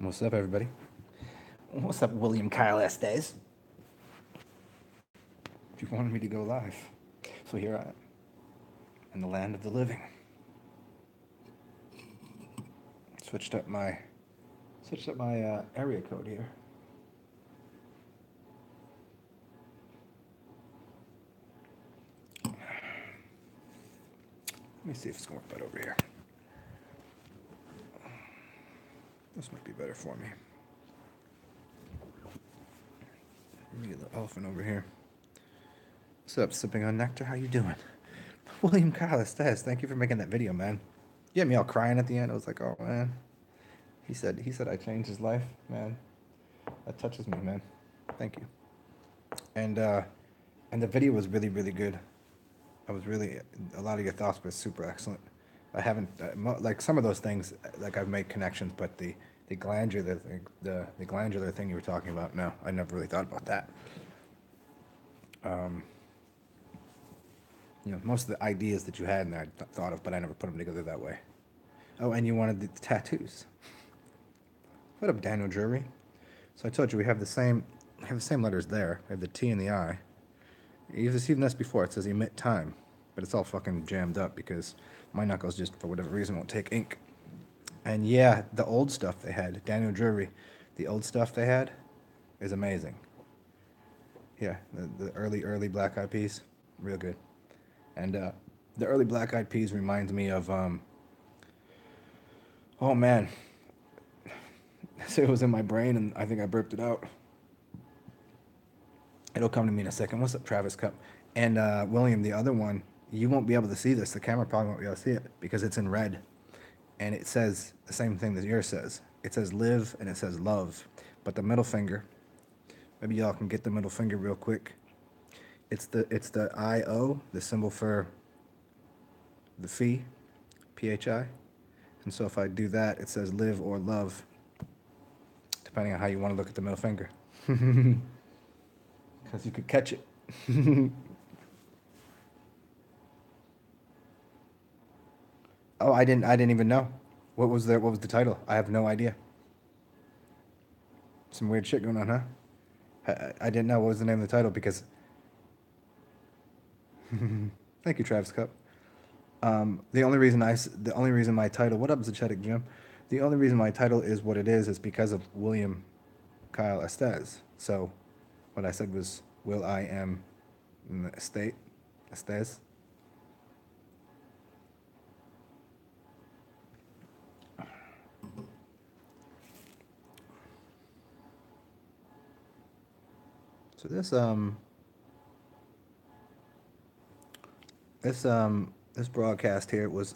What's up, everybody? What's up, William Kyle Estes? You wanted me to go live, so here I am, in the land of the living. Switched up my area code here. Let me see if it's gonna work better over here. This might be better for me. Let me get the elephant over here. What's up, sipping on nectar? How you doing? William Kyle Estes, thank you for making that video, man. You had me all crying at the end. I was like, oh man. He said I changed his life, man. That touches me, man. Thank you. And the video was really, really good. A lot of your thoughts were super excellent. I haven't like some of those things, like I've made connections, but the glandular thing, the glandular thing you were talking about, no, I never really thought about that. Most of the ideas that you had in there I thought of, but I never put them together that way. Oh, and you wanted the tattoos. What up, Daniel Drury? So I told you we have the same letters there. We have the T and the I. You've seen this before. It says emit time, but it's all fucking jammed up because my knuckles just, for whatever reason, won't take ink. And yeah, the old stuff they had, Daniel Drury, the old stuff they had is amazing. Yeah, the early Black Eyed Peas, real good. And the early Black Eyed Peas reminds me of, oh man, so it was in my brain and I think I burped it out. It'll come to me in a second. What's up, Travis Cup? And William, the other one, you won't be able to see this. The camera probably won't be able to see it because it's in red. And it says the same thing that yours says. It says live and it says love. But the middle finger, maybe y'all can get the middle finger real quick. It's the I-O, the symbol for the phi, P-H-I. And so if I do that, it says live or love, depending on how you want to look at the middle finger. Because you could catch it. Oh, I didn't even know. What was the title? I have no idea. Some weird shit going on, huh? I didn't know what was the name of the title because thank you, Travis Cup. The only reason my title, what up, Zachetic Jim? The only reason my title is what it is because of William Kyle Estes. So what I said was, Will I am in the estate, Estes. So this broadcast here was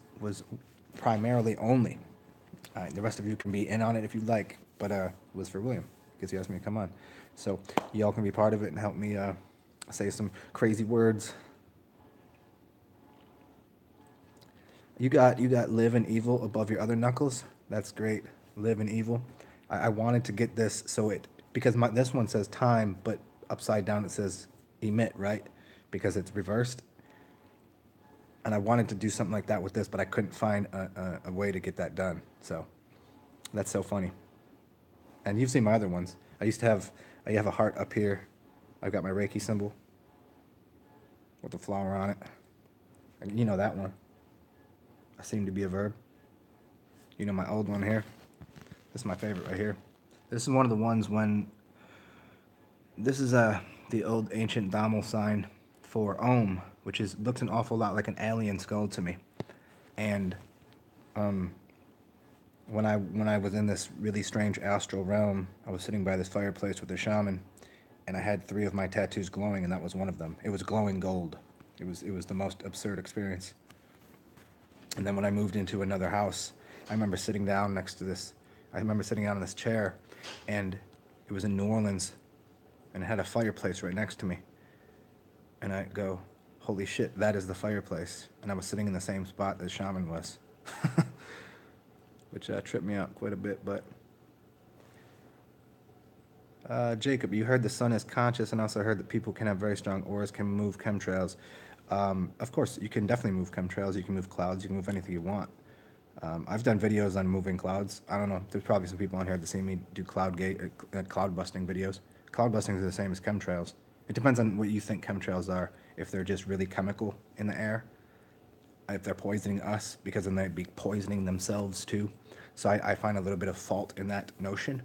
primarily only. The rest of you can be in on it if you'd like, but it was for William because he asked me to come on. So y'all can be part of it and help me say some crazy words. You got live and evil above your other knuckles. That's great. Live and evil. I wanted to get this because this one says time, but upside down it says emit, right? Because it's reversed. And I wanted to do something like that with this, but I couldn't find a way to get that done. So that's so funny. And you've seen my other ones. I have a heart up here. I've got my Reiki symbol with the flower on it. And you know that one. I seem to be a verb. You know my old one here. This is my favorite right here. This is one of the ones when this is the old ancient Damal sign for Om, which looks an awful lot like an alien skull to me. And when I was in this really strange astral realm, I was sitting by this fireplace with a shaman, and I had 3 of my tattoos glowing, and that was one of them. It was glowing gold. It was the most absurd experience. And then when I moved into another house, I remember sitting down next to this. I remember sitting down in this chair, and it was in New Orleans, and it had a fireplace right next to me. And I go, holy shit, that is the fireplace. And I was sitting in the same spot that shaman was. Which tripped me out quite a bit, but... Jacob, you heard the sun is conscious, and also heard that people can have very strong auras, can move chemtrails. Of course, you can definitely move chemtrails, you can move clouds, you can move anything you want. I've done videos on moving clouds. I don't know. There's probably some people on here that see me do cloud busting videos. Cloud busting is the same as chemtrails. It depends on what you think chemtrails are. If they're just really chemical in the air, if they're poisoning us, because then they'd be poisoning themselves too. So I find a little bit of fault in that notion,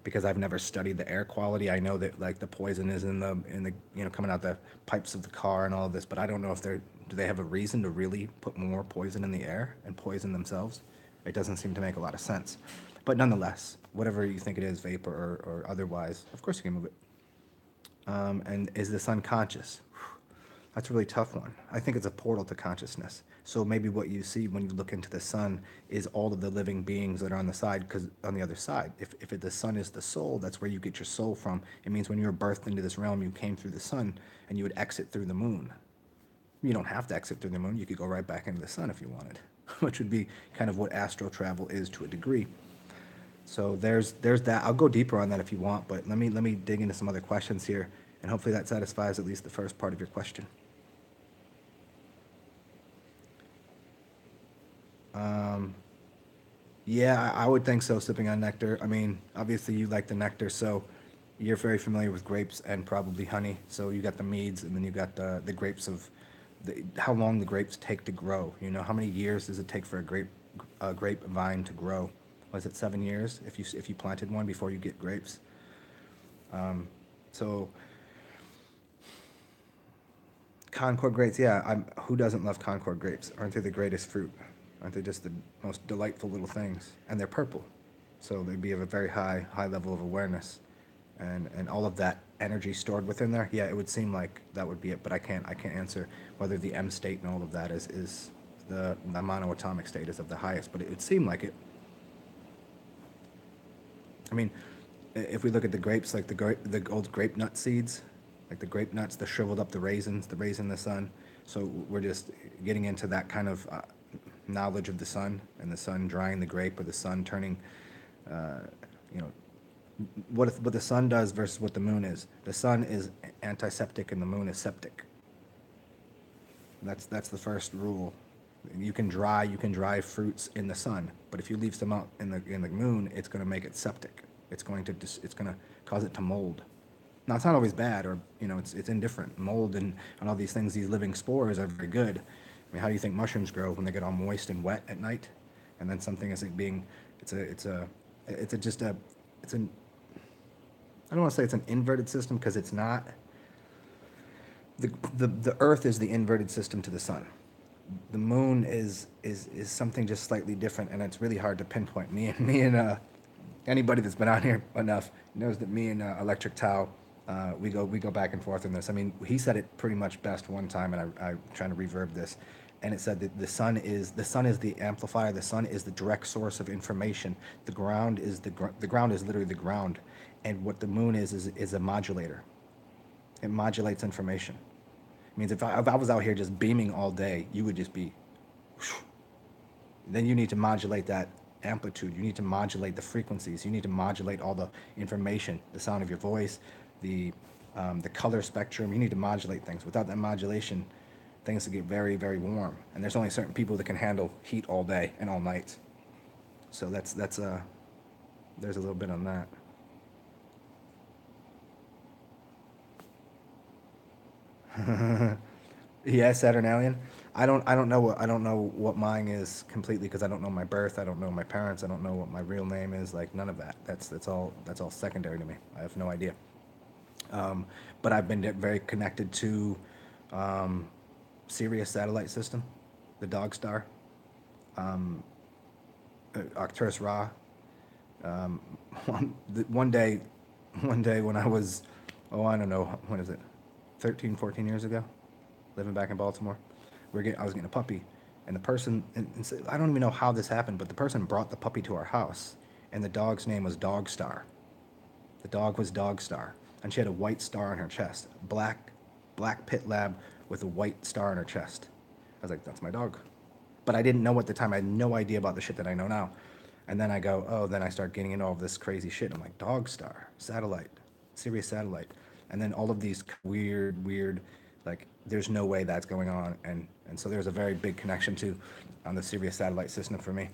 because I've never studied the air quality. I know that like the poison is in the coming out the pipes of the car and all of this, but I don't know if they're do they have a reason to really put more poison in the air and poison themselves? It doesn't seem to make a lot of sense. But nonetheless, whatever you think it is, vapor or otherwise, of course you can move it. And is the sun conscious? That's a really tough one. I think it's a portal to consciousness. So maybe what you see when you look into the sun is all of the living beings that are on the side, because on the other side, if the sun is the soul, that's where you get your soul from. It means when you were birthed into this realm, you came through the sun, and you would exit through the moon. You don't have to exit through the moon. You could go right back into the sun if you wanted, which would be kind of what astral travel is to a degree. So there's that. I'll go deeper on that if you want, but let me dig into some other questions here, and hopefully that satisfies at least the first part of your question. Yeah, I would think so, sipping on nectar. I mean, obviously you like the nectar, so you're very familiar with grapes and probably honey. So you got the meads, and then you got the grapes of how long the grapes take to grow. You know, how many years does it take for a grape vine to grow? Was it 7 years if you planted one before you get grapes? So Concord grapes, yeah. Who doesn't love Concord grapes? Aren't they the greatest fruit? Aren't they just the most delightful little things? And they're purple, so they'd be of a very high level of awareness, and all of that energy stored within there. Yeah, it would seem like that would be it, but I can't answer whether the M state and all of that is the monoatomic state is of the highest, but it would seem like it. I mean, if we look at the grapes, like the old grape nut seeds, like the grape nuts, the shriveled up, the raisins, the raisin in the sun. So we're just getting into that kind of knowledge of the sun, and the sun drying the grape, or the sun turning, you know, what the sun does versus what the moon is. The sun is antiseptic and the moon is septic. That's the first rule. You can dry fruits in the sun, but if you leave some out in the moon, it's going to make it septic. It's going to cause it to mold. Now it's not always bad, or it's indifferent. Mold and all these things, these living spores are very good. I mean, how do you think mushrooms grow when they get all moist and wet at night, and then something is like being, it's a just a, it's an I don't want to say it's an inverted system, because it's not. The Earth is the inverted system to the sun. The moon is something just slightly different, and it's really hard to pinpoint. Me and anybody that's been out here enough knows that me and Electric Tau, we go back and forth on this. I mean, he said it pretty much best one time, and I'm trying to reverb this, and it said that the sun is the amplifier. The sun is the direct source of information. The ground is literally the ground, and what the moon is a modulator. It modulates information. It means if I was out here just beaming all day, you would just be. Then you need to modulate that amplitude. You need to modulate the frequencies. You need to modulate all the information, the sound of your voice, the color spectrum. You need to modulate things. Without that modulation, things will get very, very warm. And there's only certain people that can handle heat all day and all night. So that's there's a little bit on that. Yeah, Saturnalian. I don't know what mine is completely, because I don't know my birth. I don't know my parents. I don't know what my real name is. Like, none of that. That's all secondary to me. I have no idea. Um, but I've been very connected to um, Sirius satellite system, the Dog Star, Arcturus Ra. Um, one day, when I was, oh, I don't know, when is it, 13, 14 years ago, living back in Baltimore, I was getting a puppy, and the person, I don't even know how this happened, but the person brought the puppy to our house, and the dog's name was Dog Star. The dog was Dog Star, and she had a white star on her chest, black pit lab with a white star on her chest. I was like, that's my dog. But I didn't know at the time. I had no idea about the shit that I know now. And then I go, oh, then I start getting into all of this crazy shit. I'm like, Dog Star, satellite, Sirius satellite. And then all of these weird, like, there's no way that's going on. And so there's a very big connection to on the Sirius satellite system for me.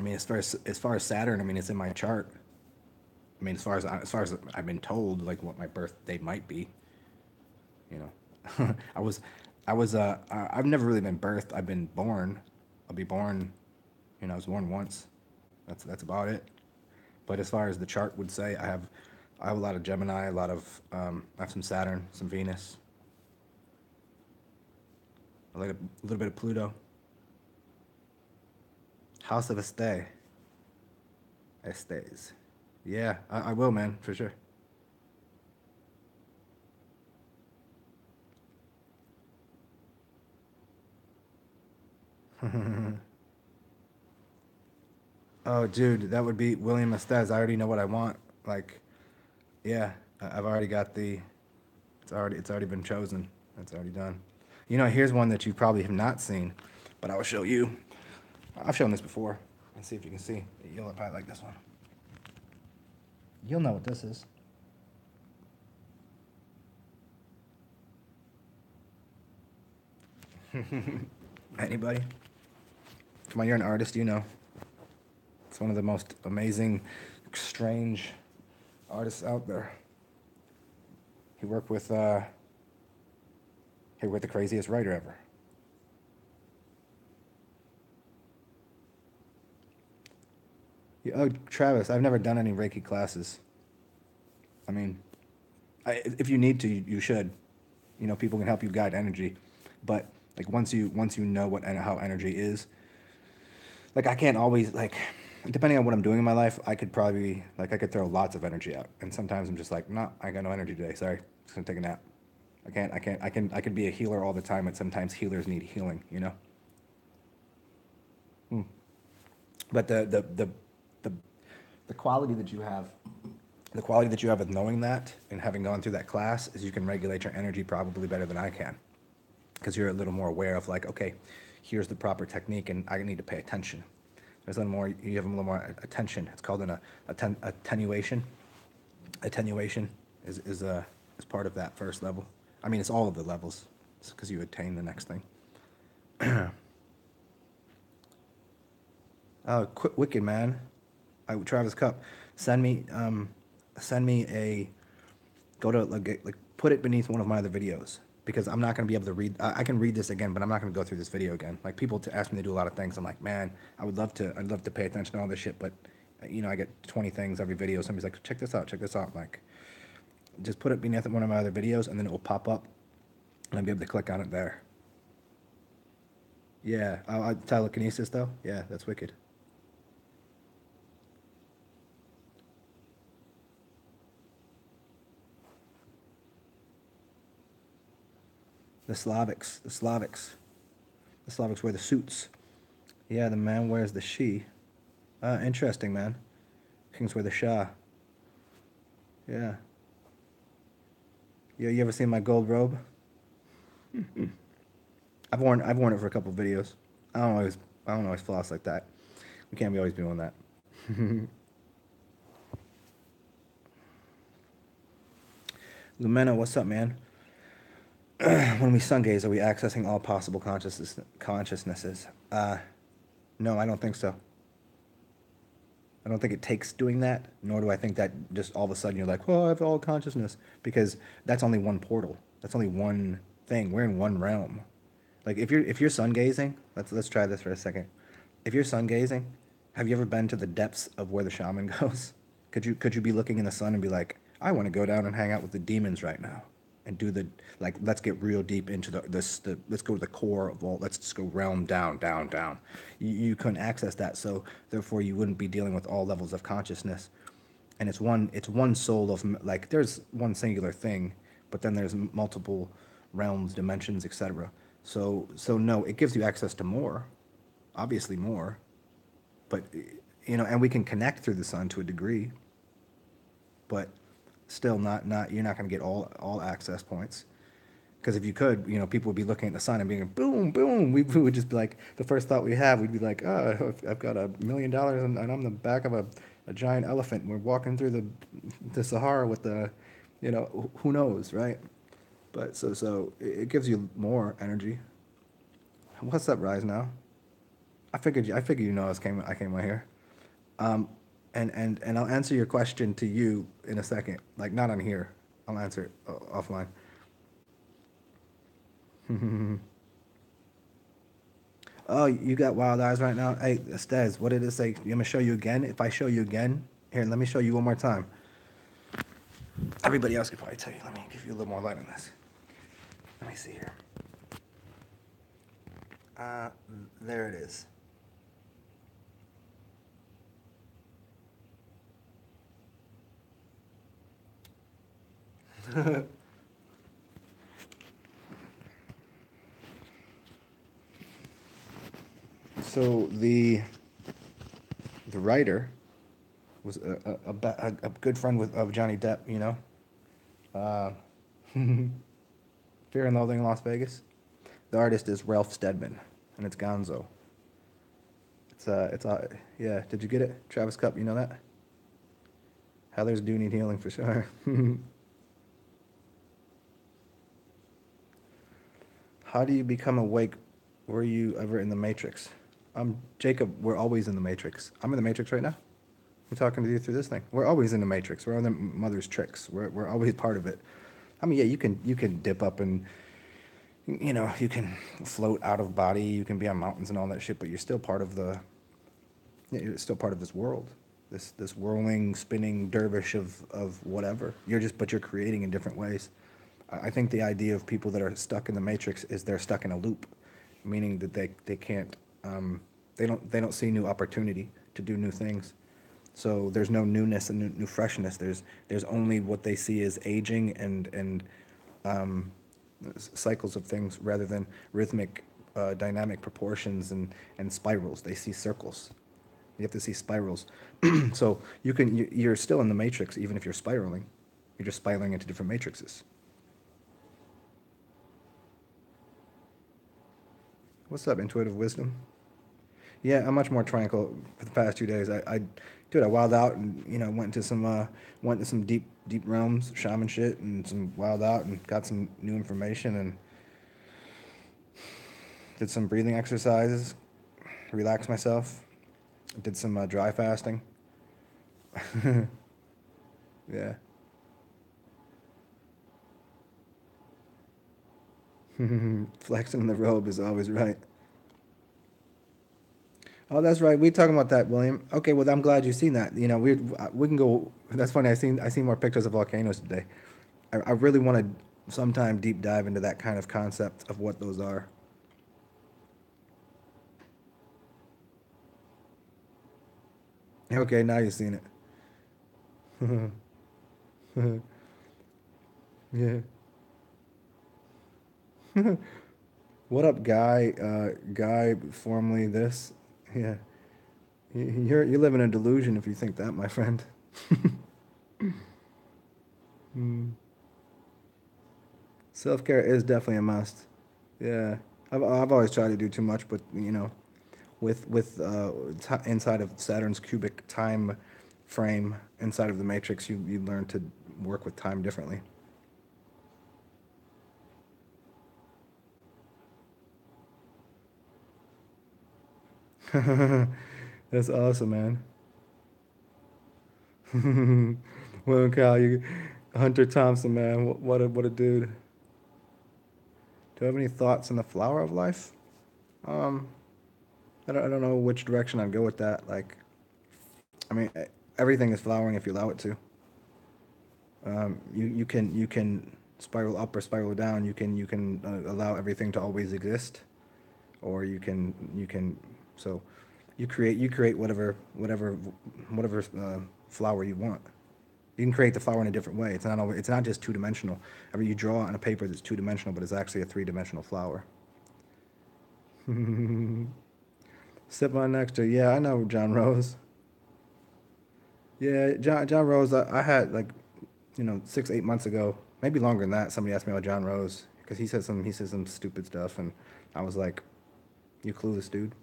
I mean, as far as Saturn, I mean, it's in my chart. I mean, as far as I've been told, like what my birth date might be. You know, I've never really been birthed. I've been born. I'll be born. I was born once. That's about it. But as far as the chart would say, I have a lot of Gemini, a lot of I have some Saturn, some Venus, I like a little bit of Pluto. House of Estee. Estes. Yeah, I will, man, for sure. Oh, dude, that would be William Estes. I already know what I want. Like, yeah, I've already got the. It's already been chosen. It's already done. Here's one that you probably have not seen, but I will show you. I've shown this before. Let's see if you can see. You'll probably like this one. You'll know what this is. Anybody? Come on, you're an artist, you know. It's one of the most amazing, strange artists out there. He worked with the craziest writer ever. Oh, Travis, I've never done any Reiki classes. I mean, if you need to, you should. People can help you guide energy, but like once you know what and how energy is, like I can't always like, depending on what I'm doing in my life, I could probably like I could throw lots of energy out, and sometimes I'm just like, no, I got no energy today. Sorry, just gonna take a nap. I could be a healer all the time, but sometimes healers need healing. Hmm. But the the quality that you have, the quality that you have with knowing that and having gone through that class is you can regulate your energy probably better than I can, because you're a little more aware of like, okay, here's the proper technique, and I need to pay attention. There's a little more. You have a little more attention. It's called attenuation. Attenuation is part of that first level. I mean, it's all of the levels. It's because you attain the next thing. Oh, wicked man. Travis Cup, send me send me a go to like put it beneath one of my other videos, because I'm not going to be able to read. I can read this again, but I'm not going to go through this video again. Like people to ask me to do a lot of things. I'm like, man, I'd love to pay attention to all this shit, but I get 20 things every video. Somebody's like, check this out, check this out. Like, just put it beneath one of my other videos, and then it will pop up, and I'll be able to click on it there. Yeah, telekinesis though. Yeah, that's wicked. The Slavics wear the suits. Yeah, the man wears the she. Interesting, man. Kings wear the Shah. Yeah. Yeah, you ever seen my gold robe? I've worn it for a couple videos. I don't always floss like that. We can't be always doing that. Lumena, what's up, man? When we sun gaze, are we accessing all possible consciousnesses? No, I don't think so. I don't think it takes doing that, nor do I think that just all of a sudden you're like, oh, I have all consciousness, because that's only one portal. That's only one thing. We're in one realm. Like if you're sun gazing, let's try this for a second. If you're sun gazing, have you ever been to the depths of where the shaman goes? Could you be looking in the sun and be like, I want to go down and hang out with the demons right now, and do the like let's get real deep into the let's go to the core of all, let's just go realm down, down, down. You couldn't access that, so therefore you wouldn't be dealing with all levels of consciousness. And it's one soul of like there's one singular thing, but then there's multiple realms, dimensions, etc. So no, it gives you access to more, obviously more, but and we can connect through the sun to a degree, but still not you're not going to get all access points, because if you could, people would be looking at the sun and being boom, boom. We would just be like, the first thought we have, we'd be like, oh, I've got $1 million, and I'm the back of a giant elephant, and we're walking through the Sahara with who knows, right? But so it gives you more energy. What's up, Rise now? I figured I came out here. And I'll answer your question to you in a second. Like not on here. I'll answer it offline. Oh, you got wild eyes right now. Hey, Stez, what did it say? You want me to show you again? If I show you again, here, let me show you one more time. Everybody else could probably tell you. Let me give you a little more light on this. Let me see here. Uh, there it is. So the writer was a good friend of Johnny Depp, you know. Uh, Fear and Loathing in Las Vegas. The artist is Ralph Steadman, and it's Gonzo. It's yeah. Did you get it, Travis Cup? You know that. Heathers do need healing for sure. How do you become awake? Were you ever in the Matrix? Jacob, we're always in the Matrix. I'm in the Matrix right now. I'm talking to you through this thing. We're always in the Matrix. We're on the mother's tricks. We're always part of it. I mean, yeah, you can dip up and you can float out of body. You can be on mountains and all that shit, but you're still part of the yeah, you're still part of this world. This whirling, spinning dervish of whatever. But you're creating in different ways. I think the idea of people that are stuck in the matrix is they're stuck in a loop, meaning that they can't they don't see new opportunity to do new things. So there's no newness and new freshness. There's only what they see as aging and um, cycles of things rather than rhythmic, dynamic proportions and spirals. They see circles. You have to see spirals. So you're still in the matrix even if you're spiraling. You're just spiraling into different matrices. What's up, intuitive wisdom? Yeah, I'm much more tranquil for the past 2 days. Dude, I wilded out and went to some deep realms, shaman shit, and some wild out and got some new information and did some breathing exercises, relaxed myself, did some dry fasting. Yeah, flexing in the robe is always right. Oh, that's right. We talking about that, William. Okay, well, I'm glad you've seen that. We can go. That's funny. I seen more pictures of volcanoes today. I really want to sometime deep dive into that kind of concept of what those are. Okay, now you've seen it. Yeah. What up, Guy? Guy, formerly this. Yeah. You live in a delusion if you think that, my friend. Mm. Self care is definitely a must. Yeah. I've always tried to do too much, but inside of Saturn's cubic time frame, inside of the matrix, you learn to work with time differently. That's awesome, man. Well, Cal, Hunter Thompson, man, what a dude. Do you have any thoughts on the flower of life? Um, I don't know which direction I'd go with that. Like, I mean, everything is flowering if you allow it to. You can spiral up or spiral down. You can allow everything to always exist, or you can so you create whatever flower you want. You can create the flower in a different way. It's not just two dimensional. I mean, you draw on a paper that's two dimensional, but it's actually a three-dimensional flower. Sip on nectar. Yeah, I know John Rose. Yeah, John Rose. I had like 6 8 months ago, maybe longer than that. Somebody asked me about John Rose because he said some stupid stuff, and I was like, "You clueless, dude."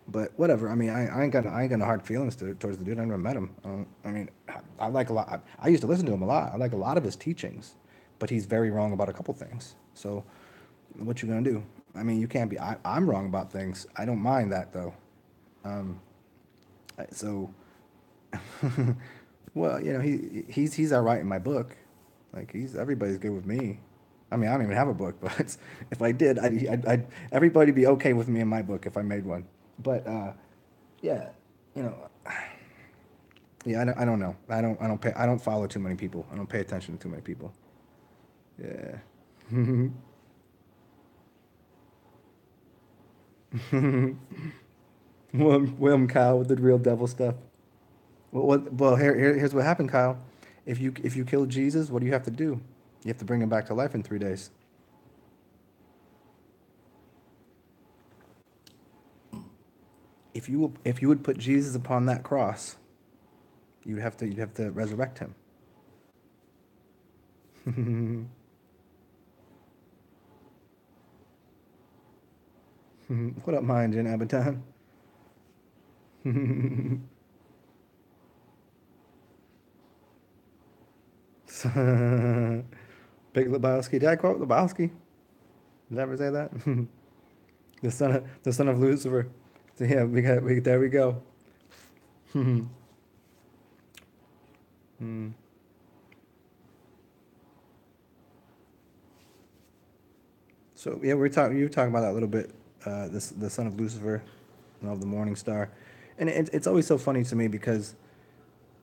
But whatever. I mean, I ain't got no hard feelings towards the dude. I never met him. I mean, I like a lot. I used to listen to him a lot. I like a lot of his teachings, but he's very wrong about a couple things. So, what you gonna do? I mean, you can't be. I'm wrong about things. I don't mind that though. So, Well, he's all right in my book. Like he's everybody's good with me. I mean, I don't even have a book, but if I did, everybody be okay with me in my book if I made one. But yeah, you know, yeah, I don't know. I don't follow too many people. I don't pay attention to too many people. Yeah. William Kyle with the real devil stuff. Here's what happened, Kyle. If you kill Jesus, what do you have to do? You have to bring him back to life in 3 days. If you would put Jesus upon that cross, you'd have to resurrect him. What up, mind Jen Abadan? Big Lebowski. Did I quote Lebowski? Did I ever say that? The son of Lucifer. So yeah, there we go. So yeah, you were talking about that a little bit. The son of Lucifer, of the morning star, and it's always so funny to me because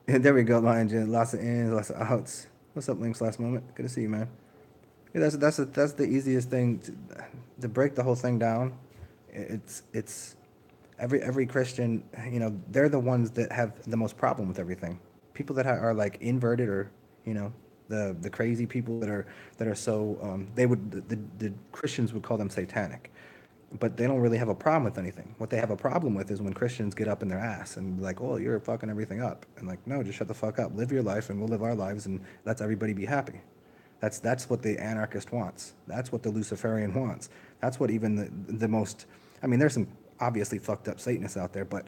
and there we go, mind you, lots of ins, lots of outs. What's up, Links? Last moment. Good to see you, man. Yeah, that's the easiest thing to break the whole thing down. It's every Christian, they're the ones that have the most problem with everything. People that are like inverted or you know the crazy people that are so they would the Christians would call them satanic, but they don't really have a problem with anything. What they have a problem with is when Christians get up in their ass and be like, oh, you're fucking everything up, and like, no, just shut the fuck up, live your life, and we'll live our lives, and let's everybody be happy. That's what the anarchist wants. That's what the Luciferian wants. That's what even the most. I mean, there's some obviously fucked up Satanists out there, but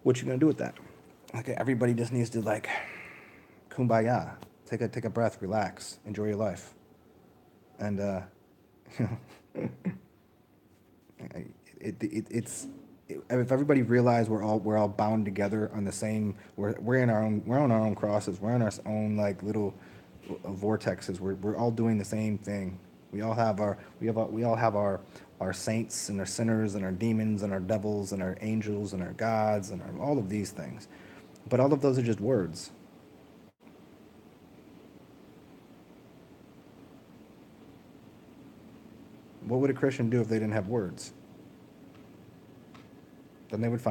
what you gonna do with that? Okay, everybody just needs to like kumbaya, take a breath, relax, enjoy your life, and you know, if everybody realized we're all bound together on the same, we're on our own crosses, we're on our own like little vortexes. We're all doing the same thing. We all have our saints and our sinners and our demons and our devils and our angels and our gods and all of these things, but all of those are just words. What would a Christian do if they didn't have words? Then they would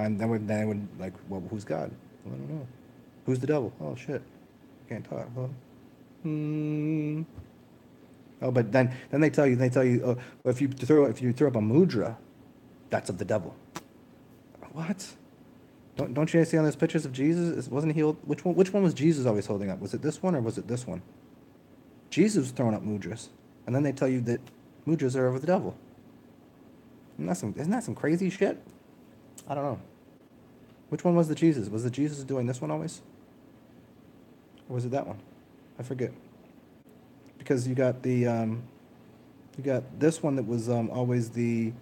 like, well, who's God? Well, I don't know. Who's the devil? Oh shit, can't talk. Well, hmm. Oh, but then they tell you, oh, if you throw up a mudra, that's of the devil. What? Don't you see on those pictures of Jesus? Wasn't he? Which one was Jesus always holding up? Was it this one or was it this one? Jesus was throwing up mudras, and then they tell you that mudras are of the devil. Isn't that some crazy shit? I don't know. Which one was the Jesus? Was the Jesus doing this one always, or was it that one? I forget. Because you got this one that was always the.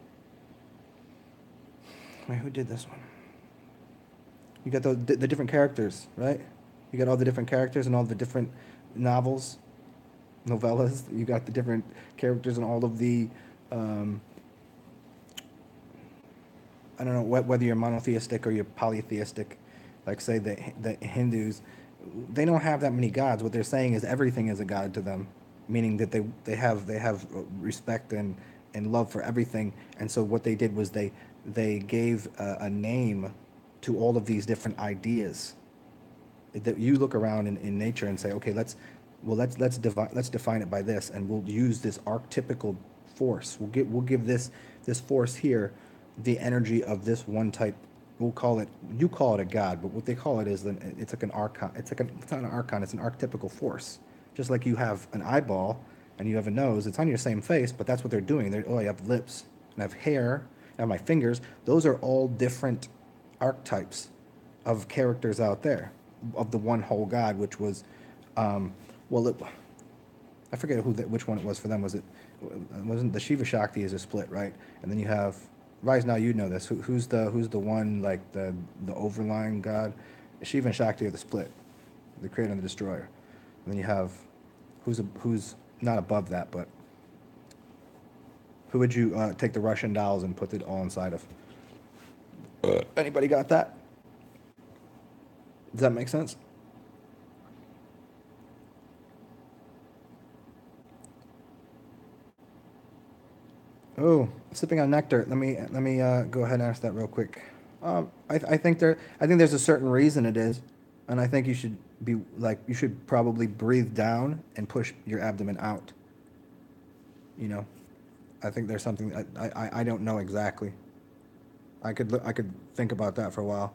Wait, who did this one? You got the different characters, right? You got all the different characters and all the different novels, novellas. You got the different characters and all of the. Um, I don't know whether you're monotheistic or you're polytheistic. Like say the Hindus, they don't have that many gods. What they're saying is everything is a god to them, meaning that they have respect and love for everything. And so what they did was they gave a name to all of these different ideas that you look around in nature and say, okay, let's define it by this, and we'll use this archetypical force. We'll give this force here the energy of this one type. We'll call it, you call it a god, but what they call it is it's like an archon. It's not an archon. It's an archetypical force. Just like you have an eyeball and you have a nose, it's on your same face, but that's what they're doing. I have lips and I have hair. I have my fingers. Those are all different archetypes of characters out there of the one whole God, which was, well, I forget which one it was for them. It wasn't the Shiva Shakti is a split, right? And then you have Rise. Now you know this. Who's the one like the overlying God? Shiva and Shakti are the split, the creator and the destroyer. And then you have who's not above that, but who would you take the Russian dolls and put it all inside of? Anybody got that? Does that make sense? Oh, sipping on nectar. Let me go ahead and answer that real quick. I think there's a certain reason it is, and I think you should be like you should probably breathe down and push your abdomen out. You know, I think there's something I don't know exactly. I could think about that for a while,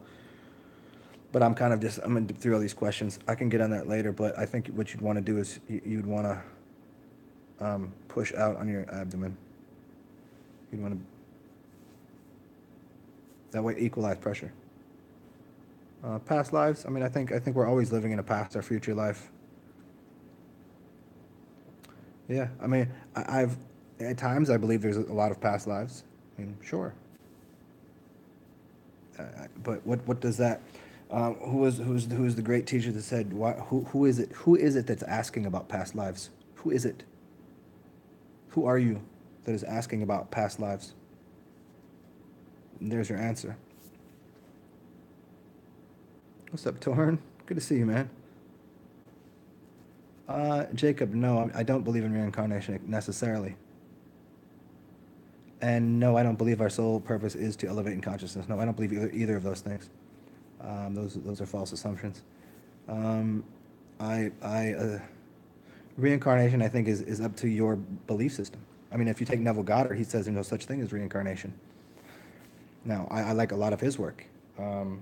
but I'm kind of just I'm gonna through all these questions. I can get on that later, but I think what you'd want to do is you'd want to push out on your abdomen. You'd want to that way equalize pressure. Past lives. I mean, I think we're always living in a past or future life. Yeah. I mean, I've at times I believe there's a lot of past lives. I mean, sure. But what does that? Who's the great teacher that said who is it that's asking about past lives? Who is it? Who are you that is asking about past lives? And there's your answer. What's up, Torn? Good to see you, man. Jacob, no, I don't believe in reincarnation necessarily. And no, I don't believe our sole purpose is to elevate in consciousness. No, I don't believe either of those things. Those are false assumptions. Um, I reincarnation, I think, is up to your belief system. I mean, if you take Neville Goddard, he says there's no such thing as reincarnation. Now, I like a lot of his work, and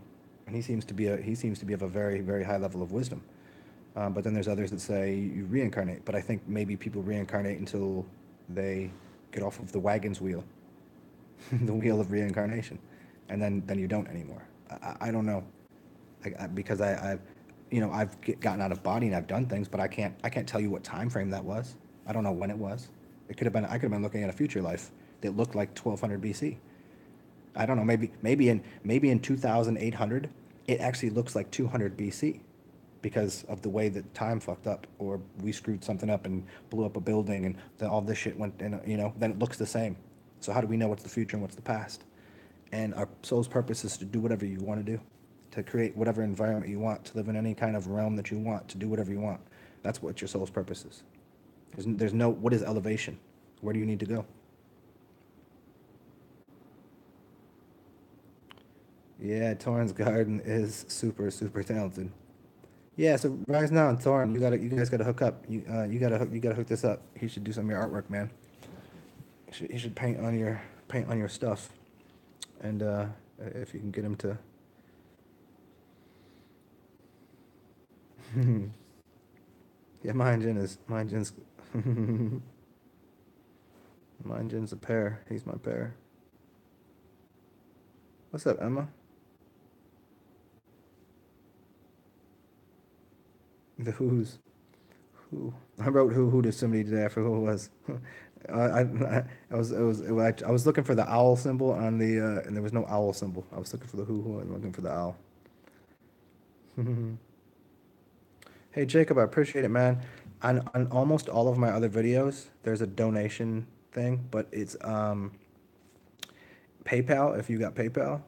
he seems to be of a very high level of wisdom. But then there's others that say you reincarnate. But I think maybe people reincarnate until they get off of the wagon's wheel, the wheel of reincarnation, and then you don't anymore. I don't know, because I've I've gotten out of body and I've done things, but I can't tell you what time frame that was. I don't know when it was. It could have been I could have been looking at a future life that looked like 1200 BC. I don't know. Maybe in 2800, it actually looks like 200 BC, because of the way that time fucked up, or we screwed something up and blew up a building, and then all this shit went. And then it looks the same. So how do we know what's the future and what's the past? And our soul's purpose is to do whatever you want to do, to create whatever environment you want, to live in any kind of realm that you want, to do whatever you want. That's what your soul's purpose is. There's no what is elevation? Where do you need to go? Yeah, Torrance Garden is super talented. Yeah, so Rise Now and Torrance, you guys gotta hook up. You gotta hook this up. He should do some of your artwork, man. He should paint on your stuff, and if you can get him to. Yeah, mine Jin's mine Jin's a pair. He's my pair. What's up, Emma? The Who's. Who? I wrote who to somebody today. I forgot who it was. I was looking for the owl symbol on the and there was no owl symbol. I was looking for the who and looking for the owl. Hey Jacob, I appreciate it, man. On almost all of my other videos, there's a donation thing, but it's PayPal. If you got PayPal,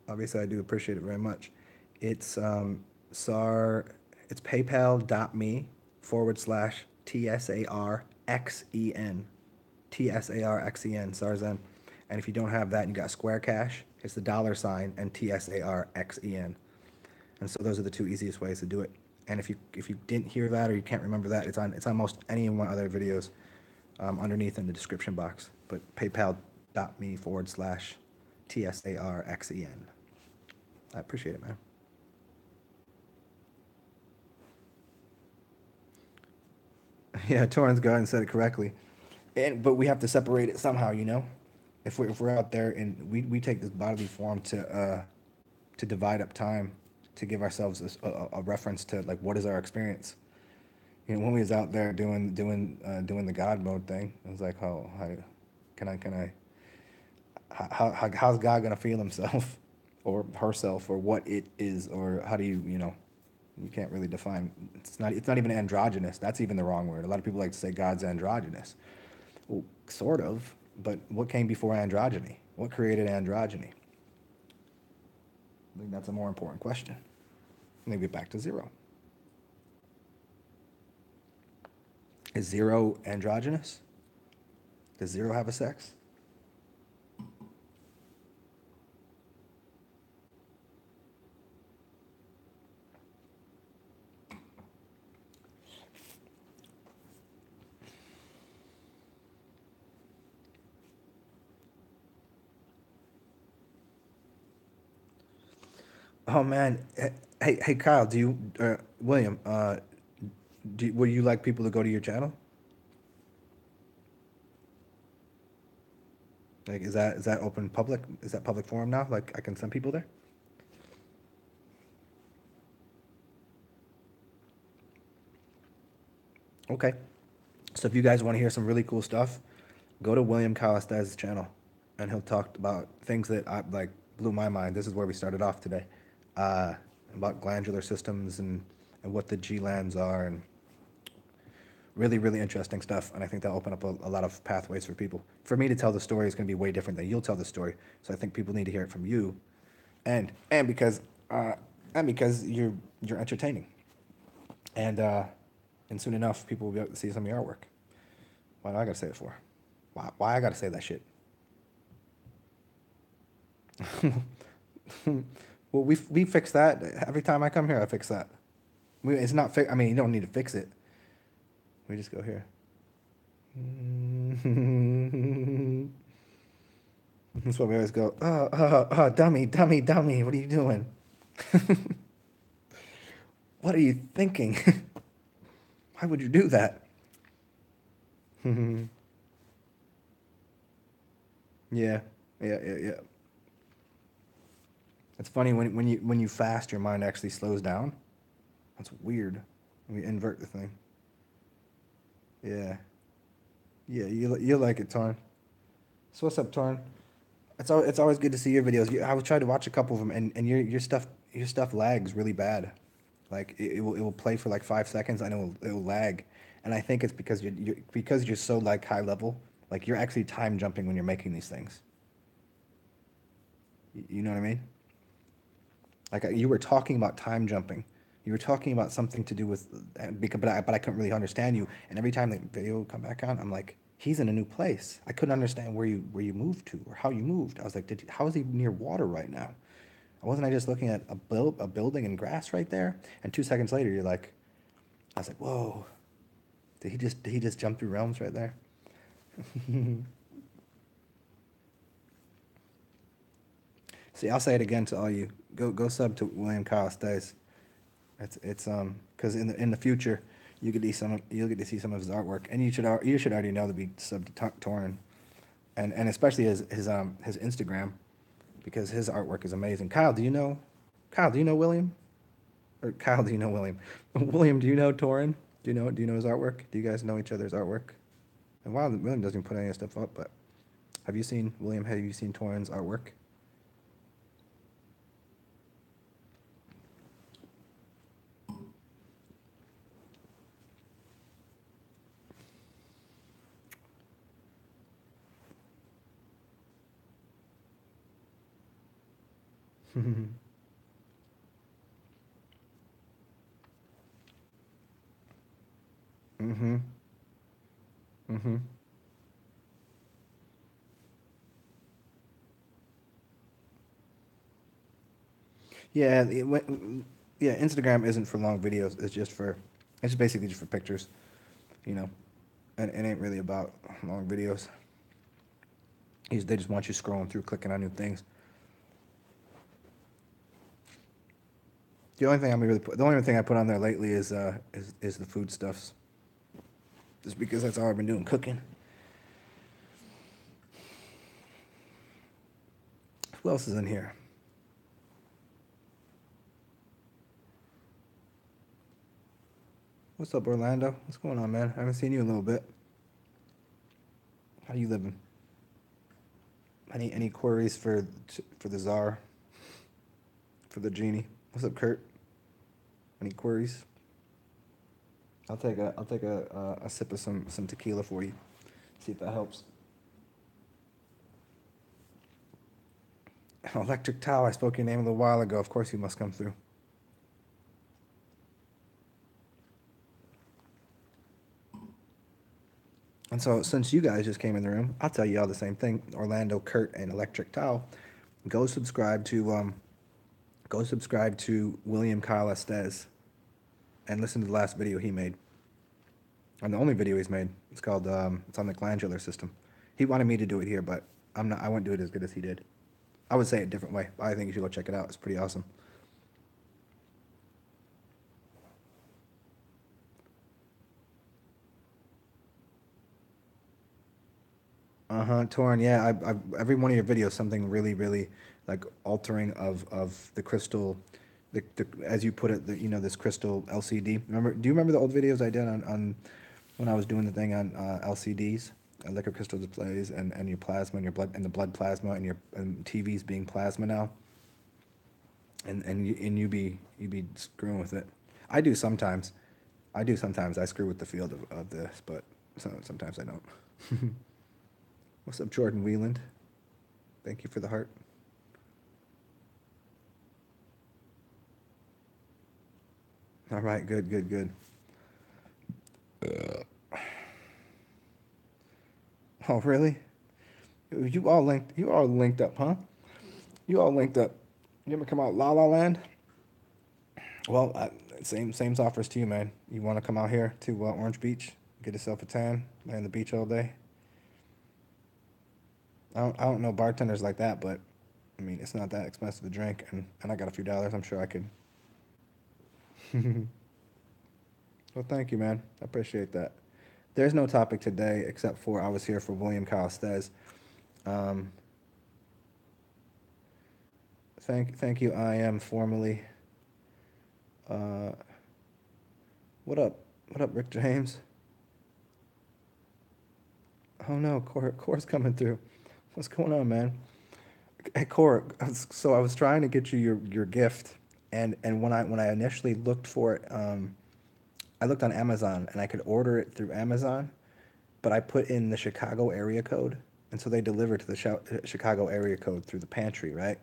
obviously I do appreciate it very much. It's SAR. It's PayPal.me / TSARXen. TSARXen, SARXen. And if you don't have that and you got Square Cash, it's the $ and TSARXen. And so those are the two easiest ways to do it. And if you didn't hear that or you can't remember that, it's on most any of my other videos, underneath in the description box. But PayPal.me / TSARXen. I appreciate it, man. Yeah, Torrance Garden said it correctly. But we have to separate it somehow, you know. If we're out there and we take this bodily form to divide up time, to give ourselves a reference to like what is our experience. When we was out there doing the God mode thing, it was like, how can I how's God gonna feel himself? or herself, or what it is, or how do you, you can't really define. It's not even androgynous. That's even the wrong word. A lot of people like to say God's androgynous. Well, sort of, but what came before androgyny? What created androgyny? I think that's a more important question. Let me get back to zero. Is zero androgynous? Does zero have a sex? Oh man, hey Kyle, do you William? Would you like people to go to your channel? Like, is that open public? Is that public forum now? Like, I can send people there. Okay. So if you guys want to hear some really cool stuff, go to William Calistaz's channel, and he'll talk about things that I like blew my mind. This is where we started off today, uh, about glandular systems and what the G lands are, and really, really interesting stuff. And I think that'll open up a lot of pathways for people. For me to tell the story is going to be way different than you'll tell the story. So I think people need to hear it from you, and uh, because you're entertaining, and soon enough people will be able to see some of your artwork. Why do I gotta say it for? Why I gotta say that shit? Well, we fix that every time I come here. I fix that. It's not fix. I mean, you don't need to fix it. We just go here. That's why we always go. Dummy, dummy, dummy. What are you doing? What are you thinking? Why would you do that? Yeah, yeah. It's funny when you fast, your mind actually slows down. That's weird. When we invert the thing. Yeah, yeah. You like it, Torn. So what's up, Torn? It's always good to see your videos. I was trying to watch a couple of them, and your stuff lags really bad. Like it will play for like 5 seconds, and it will lag. And I think it's because you're so like high level. Like you're actually time jumping when you're making these things. You know what I mean? Like you were talking about time jumping. You were talking about something to do with, because but I couldn't really understand you. And every time the video would come back on, I'm like, he's in a new place. I couldn't understand where you moved to or how you moved. I was like, how is he near water right now? Wasn't I just looking at a building and grass right there? And 2 seconds later, you're like, I was like, whoa, did he just jump through realms right there? See, I'll say it again to all you. Go sub to William Kyle Stays. It's because in the future you'll get to see some of his artwork, and you should already know to be sub to Torin, and especially his Instagram, because his artwork is amazing. Kyle, do you know William? Or Kyle, do you know William? William, do you know Torin? Do you know his artwork? Do you guys know each other's artwork? And wow, William doesn't even put any of stuff up, but have you seen William? Have you seen Torin's artwork? Mm-hmm. Mm-hmm. Yeah, yeah. Instagram isn't for long videos. It's basically just for pictures, you know. And it ain't really about long videos. They just want you scrolling through, clicking on new things. The only thing I put on there lately is the food stuffs, just because that's all I've been doing, cooking. Who else is in here? What's up, Orlando? What's going on, man? I haven't seen you in a little bit. How you living? Any queries for the Tsar? for the genie. What's up, Kurt? Any queries? I'll take a sip of some tequila for you. See if that helps. Electric Towel. I spoke your name a little while ago. Of course you must come through. And so, since you guys just came in the room, I'll tell you all the same thing. Orlando, Kurt, and Electric Towel. Go subscribe to William Kyle Estes and listen to the last video he made. And the only video he's made. It's called it's on the glandular system. He wanted me to do it here, but I wouldn't do it as good as he did. I would say it a different way. I think you should go check it out. It's pretty awesome. Torn. Yeah, every one of your videos, something really, really like altering of the crystal, the as you put it, this crystal LCD. Remember? Do you remember the old videos I did on when I was doing the thing on LCDs, liquid crystal displays, and your plasma and your blood and the blood plasma and your TVs being plasma now, and you be screwing with it. I do sometimes. I do sometimes. I screw with the field of this, but sometimes I don't. What's up, Jordan Wieland? Thank you for the heart. All right, good, good, good. Oh, really? You all linked. You all linked up, huh? You all linked up. You ever come out La La Land? Well, same offers to you, man. You want to come out here to Orange Beach, get yourself a tan, lay on the beach all day? I don't know bartenders like that, but I mean, it's not that expensive to drink, and I got a few dollars. I'm sure I could. Well, thank you, man. I appreciate that. There's no topic today except for I was here for William Kyle Stes. Um, thank you. I am formally. Uh, what up? What up, Rick James? Oh no, Core's coming through. What's going on, man? Hey, Core. So I was trying to get you your gift, and when I initially looked for it, I looked on Amazon and I could order it through Amazon, but I put in the Chicago area code, and so they deliver to the Chicago area code through the pantry, right?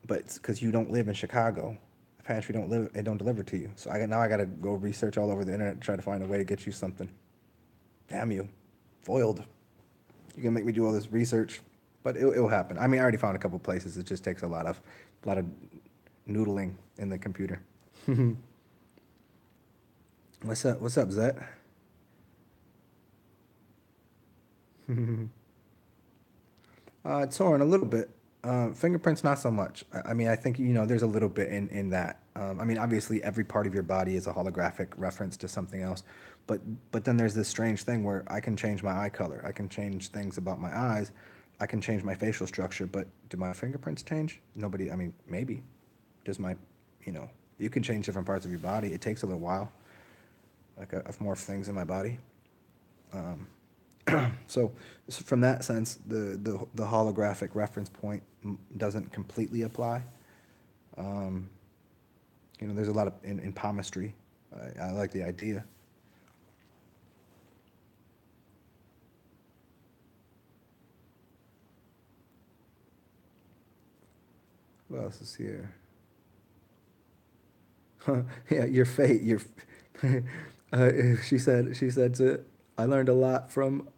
But it's because you don't live in Chicago, the pantry don't live, it don't deliver to you. So now I got to go research all over the internet to try to find a way to get you something. Damn you, foiled. You can make me do all this research, but it'll happen. I mean, I already found a couple places. It just takes a lot of noodling in the computer. What's up? What's up, Zet? Torn a little bit. Fingerprints, not so much. I mean, I think there's a little bit in that. I mean, obviously, every part of your body is a holographic reference to something else, but then there's this strange thing where I can change my eye color. I can change things about my eyes. I can change my facial structure, but do my fingerprints change? Nobody. I mean, maybe. Does my, you can change different parts of your body. It takes a little while. Like I've morphed things in my body. Um, So, from that sense, the holographic reference point doesn't completely apply. Um, there's a lot of in palmistry. I like the idea. What else is here? Yeah, your fate. She said I learned a lot from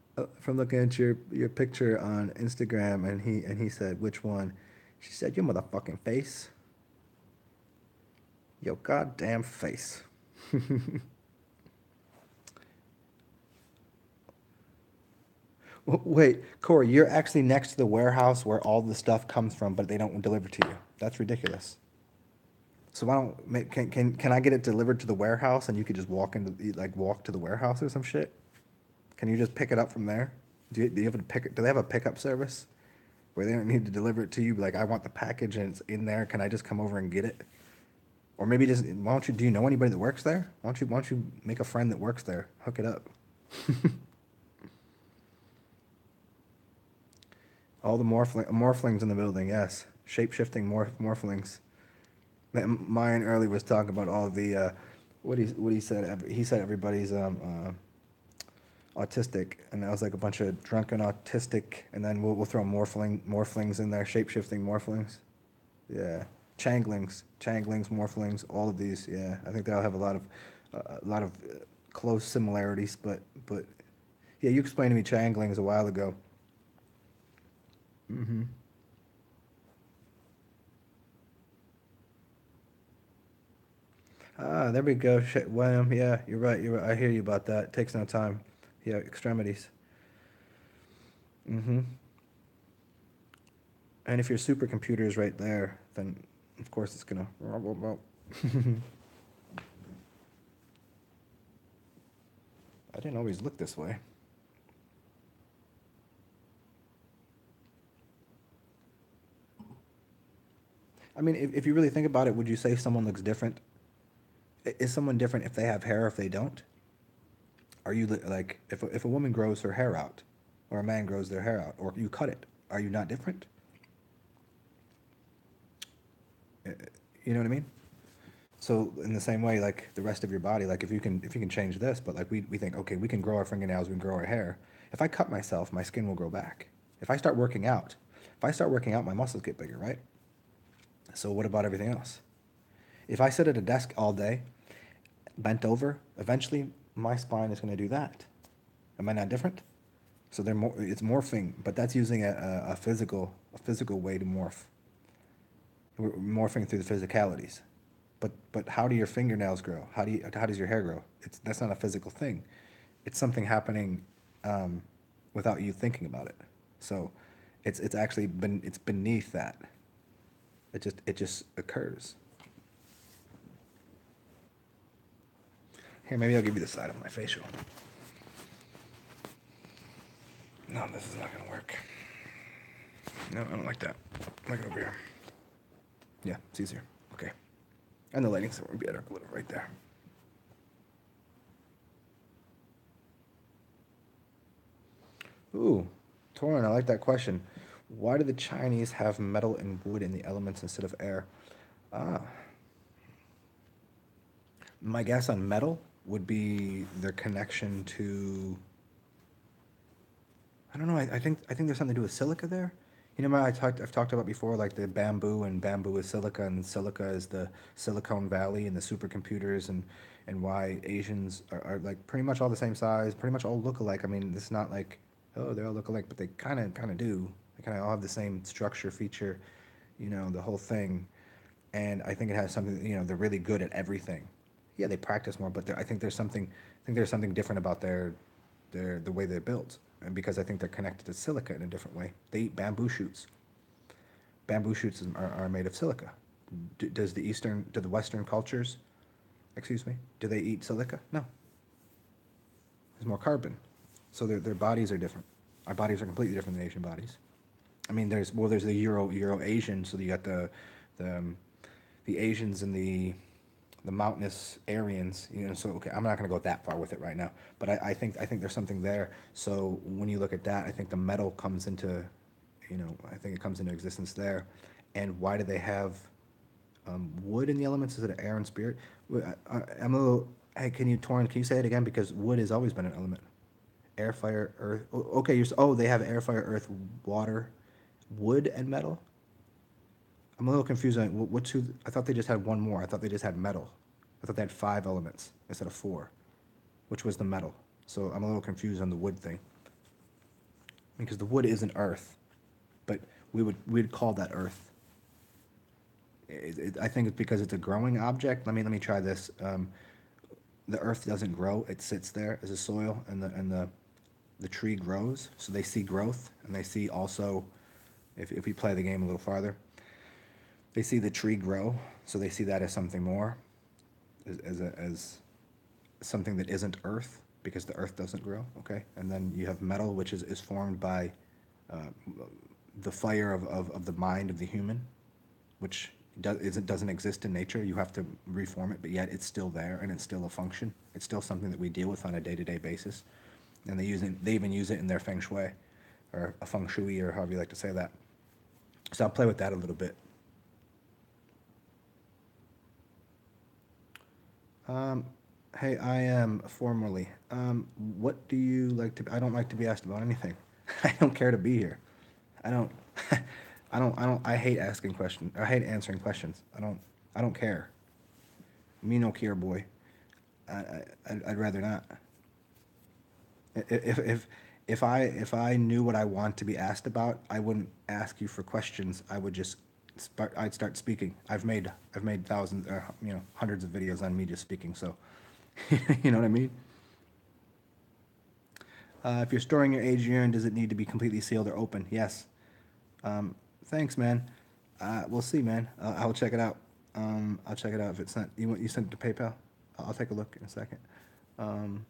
looking at your picture on Instagram, and he said, which one? She said, your motherfucking face. Your goddamn face. Wait, Corey, you're actually next to the warehouse where all the stuff comes from, but they don't deliver to you. That's ridiculous. So why don't can I get it delivered to the warehouse and you could just walk to the warehouse or some shit? Can you just pick it up from there? Do you have do they have a pickup service where they don't need to deliver it to you? Like, I want the package and it's in there. Can I just come over and get it? Or maybe just why don't you do you know anybody that works there? Why don't you make a friend that works there? Hook it up. All the morphlings in the building, yes. Shape shifting morphlings. Mayan earlier was talking about all the what he said. He said everybody's autistic, and I was like a bunch of drunken autistic, and then we'll throw morphlings in there, shape shifting morphlings. Yeah, changlings, morphlings, all of these. Yeah, I think they all have a lot of close similarities, but yeah, you explained to me changlings a while ago. Mm-hmm. Ah, there we go. William, yeah, you're right. You're right. I hear you about that. It takes no time. Yeah, extremities. Mm-hmm. And if your supercomputer is right there, then of course it's gonna. I didn't always look this way. I mean, if you really think about it, would you say someone looks different? Is someone different if they have hair, or if they don't? Are you like if a woman grows her hair out, or a man grows their hair out, or you cut it? Are you not different? Uh, You know what I mean? So in the same way, like the rest of your body, like if you can change this, but like we think, okay, we can grow our fingernails, we can grow our hair. If I cut myself, my skin will grow back. If I start working out, my muscles get bigger, right? So what about everything else? If I sit at a desk all day, bent over, eventually my spine is going to do that. Am I not different? So it's morphing, but that's using a physical way to morph. We're morphing through the physicalities. But how do your fingernails grow? How does your hair grow? That's not a physical thing. It's something happening um, without you thinking about it. So it's actually it's beneath that. It just occurs. Here, maybe I'll give you the side of my facial. No, this is not gonna work. No, I don't like that. Like it over here. Yeah, it's easier. Okay. And the lighting's better a little right there. Ooh, Torin, I like that question. Why do the Chinese have metal and wood in the elements instead of air? Ah, my guess on metal would be their connection to. I don't know. I think there's something to do with silica there. You know, I've talked about before, like the bamboo and bamboo is silica, and silica is the Silicon Valley and the supercomputers, and why Asians are like pretty much all the same size, pretty much all look alike. I mean, it's not like oh they all look alike, but they kind of do. They kind of all have the same structure, feature, the whole thing. And I think it has something. They're really good at everything. Yeah, they practice more, but I think there's something different about the way they're built, and because I think they're connected to silica in a different way. They eat bamboo shoots. Bamboo shoots are made of silica. Do the Western cultures, excuse me, do they eat silica? No, there's more carbon, so their bodies are different. Our bodies are completely different than Asian bodies. I mean, there's the Euro Asian, so you got the the Asians and the mountainous Aryans, so okay, I'm not going to go that far with it right now, but I think there's something there. So when you look at that, I think the metal comes into, I think it comes into existence there. And why do they have wood in the elements instead of air and spirit? I'm a little. Hey, can you say it again? Because wood has always been an element. Air, fire, earth. Okay, they have air, fire, earth, water, wood, and metal. I'm a little confused on what two. I thought they just had one more. I thought they just had metal. I thought they had five elements instead of four, which was the metal. So I'm a little confused on the wood thing because the wood isn't earth, but we'd call that earth. I think it's because it's a growing object. Let me try this. The earth doesn't grow; it sits there as a soil, and the tree grows. So they see growth, and they see also, if we play the game a little farther, they see the tree grow. So they see that as something more, as something that isn't earth, because the earth doesn't grow. Okay, and then you have metal, which is formed by uh, the fire of the mind of the human, which doesn't exist in nature. You have to reform it, but yet it's still there and it's still a function. It's still something that we deal with on a day-to-day basis, and they even use it in their feng shui, or a feng shui, or however you like to say that. So I'll play with that a little bit. Um, hey, I am formerly. What do you like to? I don't like to be asked about anything. I don't care to be here. I don't. I don't. I hate asking questions. I hate answering questions. I don't. I don't care. Me no care, boy. I'd rather not. If if I knew what I want to be asked about, I wouldn't ask you for questions. I would just I'd start speaking. I've made thousands, hundreds of videos on me just speaking. So, you know what I mean? If you're storing your AGN, does it need to be completely sealed or open? Yes. Thanks, man. We'll see, man. I'll check it out. I'll check it out if it's not. You sent it to PayPal? I'll take a look in a second. Um,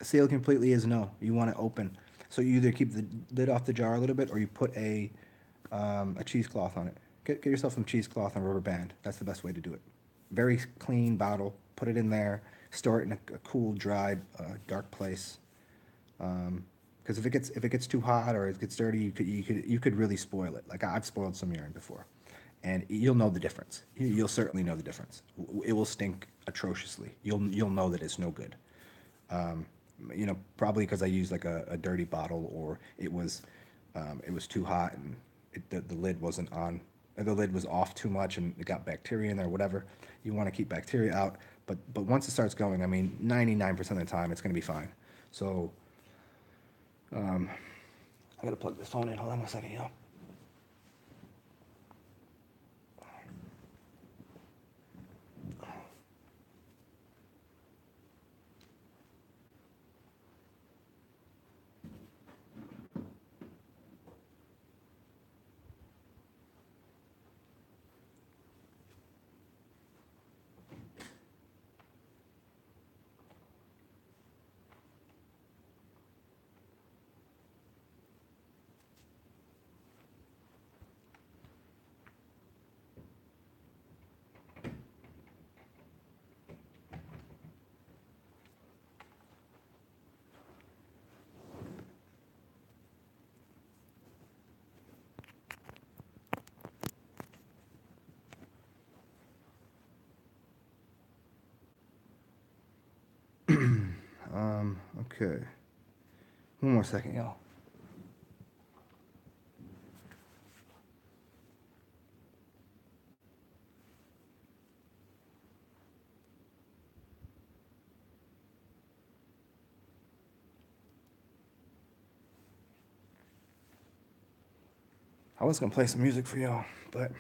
Sealed completely is no. You want it open. So you either keep the lid off the jar a little bit, or you put a cheesecloth on it. Get yourself some cheesecloth and rubber band. That's the best way to do it. Very clean bottle. Put it in there. Store it in a cool, dry, dark place. Because if it gets too hot or it gets dirty, you could really spoil it. Like I've spoiled some urine before, and you'll know the difference. You'll certainly know the difference. It will stink atrociously. You'll know that it's no good. Um, Probably because I used like a dirty bottle, or it was too hot and the lid wasn't on, or the lid was off too much and it got bacteria in there, whatever. You want to keep bacteria out, but once it starts going, I mean, 99% of the time it's going to be fine. So I gotta plug this phone in. Hold on one second, yo. Okay. One more second, yo. I was gonna play some music for y'all, but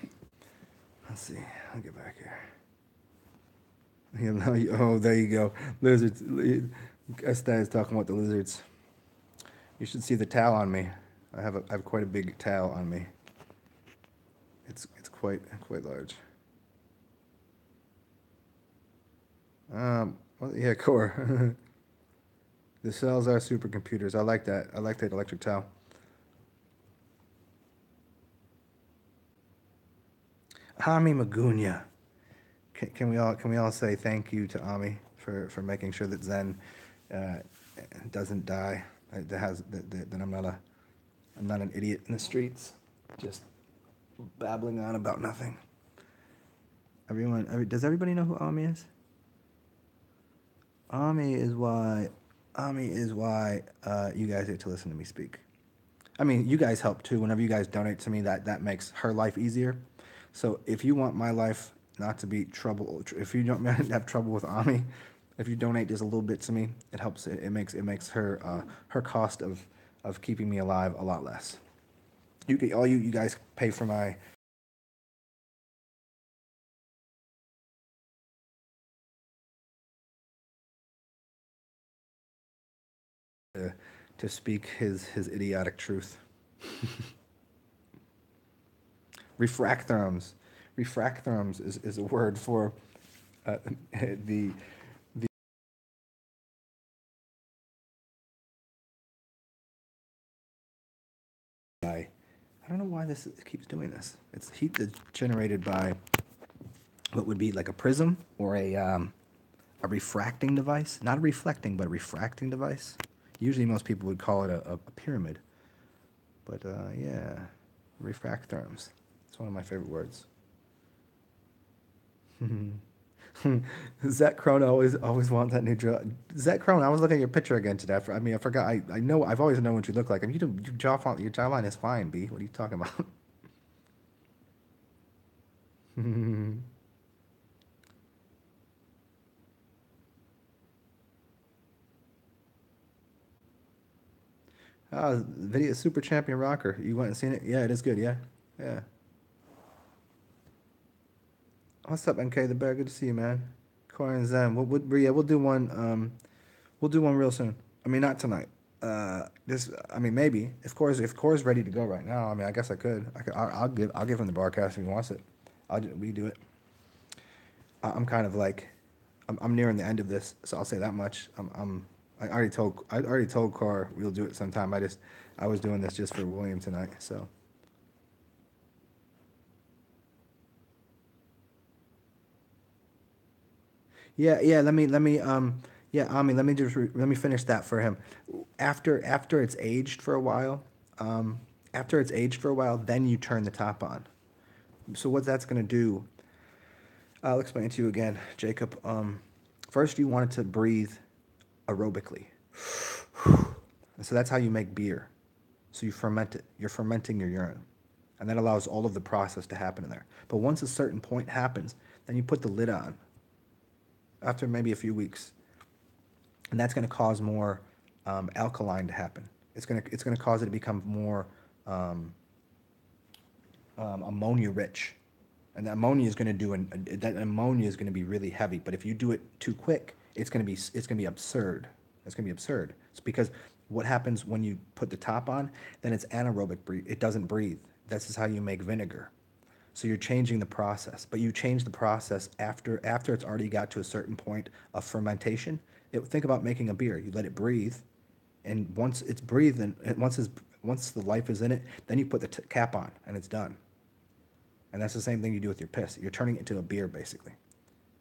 let's see. I'll get back here. Oh, there you go. Lizards. Esther is talking about the lizards. You should see the towel on me. I have quite a big towel on me. It's quite large. Well, yeah, core. The cells are supercomputers. I like that. I like that electric towel. Ami Magunia. Can we all say thank you to Ami for making sure that Zen uh, doesn't die? That I'm not an idiot in the streets, just babbling on about nothing. Does everybody know who Ami is? Ami is why Ami is why you guys get to listen to me speak. I mean, you guys help too. Whenever you guys donate to me, that makes her life easier. So if you want my life not to be trouble, if you don't have trouble with Ami, if you donate just a little bit to me, it helps. It makes her cost of keeping me alive a lot less. You guys pay for my uh, to speak his idiotic truth. Refracthrums. Refracthrums is a word for uh, the I don't know why this keeps doing this. It's heat that's generated by what would be like a prism or a refracting device. Not a reflecting, but a refracting device. Usually, most people would call it a pyramid. But yeah, refracthrums. It's one of my favorite words. Zach Crone always want that new jaw. Zach Crone, I was looking at your picture again today. I mean, I forgot. I know. I've always known what you look like. I mean, your jawline is fine, B. What are you talking about? Video Super Champion Rocker. You went and seen it? Yeah, it is good. Yeah, yeah. What's up, NK the Bear? Good to see you, man. Corey and Zen. Yeah, we'll do one. We'll do one real soon. I mean, not tonight. This. I mean, maybe. If Core's ready to go right now. I mean, I guess I could. I'll give him the broadcast if he wants it. We do it. I'm kind of like, I'm nearing the end of this, so I'll say that much. I already told Core we'll do it sometime. I was doing this just for William tonight. So yeah. Yeah, Ami, let me finish that for him. After it's aged for a while, um, then you turn the top on. So what that's gonna do, I'll explain it to you again, Jacob. First you want it to breathe aerobically. So that's how you make beer. So you ferment it. You're fermenting your urine. And that allows all of the process to happen in there. But once a certain point happens, then you put the lid on after maybe a few weeks. And that's going to cause more alkaline to happen. It's going to cause it to become more um, ammonia rich. And that ammonia is going to be really heavy. But if you do it too quick, it's going to be absurd. It's going to be absurd. It's because what happens when you put the top on, then it's anaerobic breathe. It doesn't breathe. This is how you make vinegar. So you're changing the process, but you change the process after it's already got to a certain point of fermentation. Think about making a beer. You let it breathe, and once it's breathed and once the life is in it, then you put the cap on, and it's done. And that's the same thing you do with your piss. You're turning it into a beer, basically.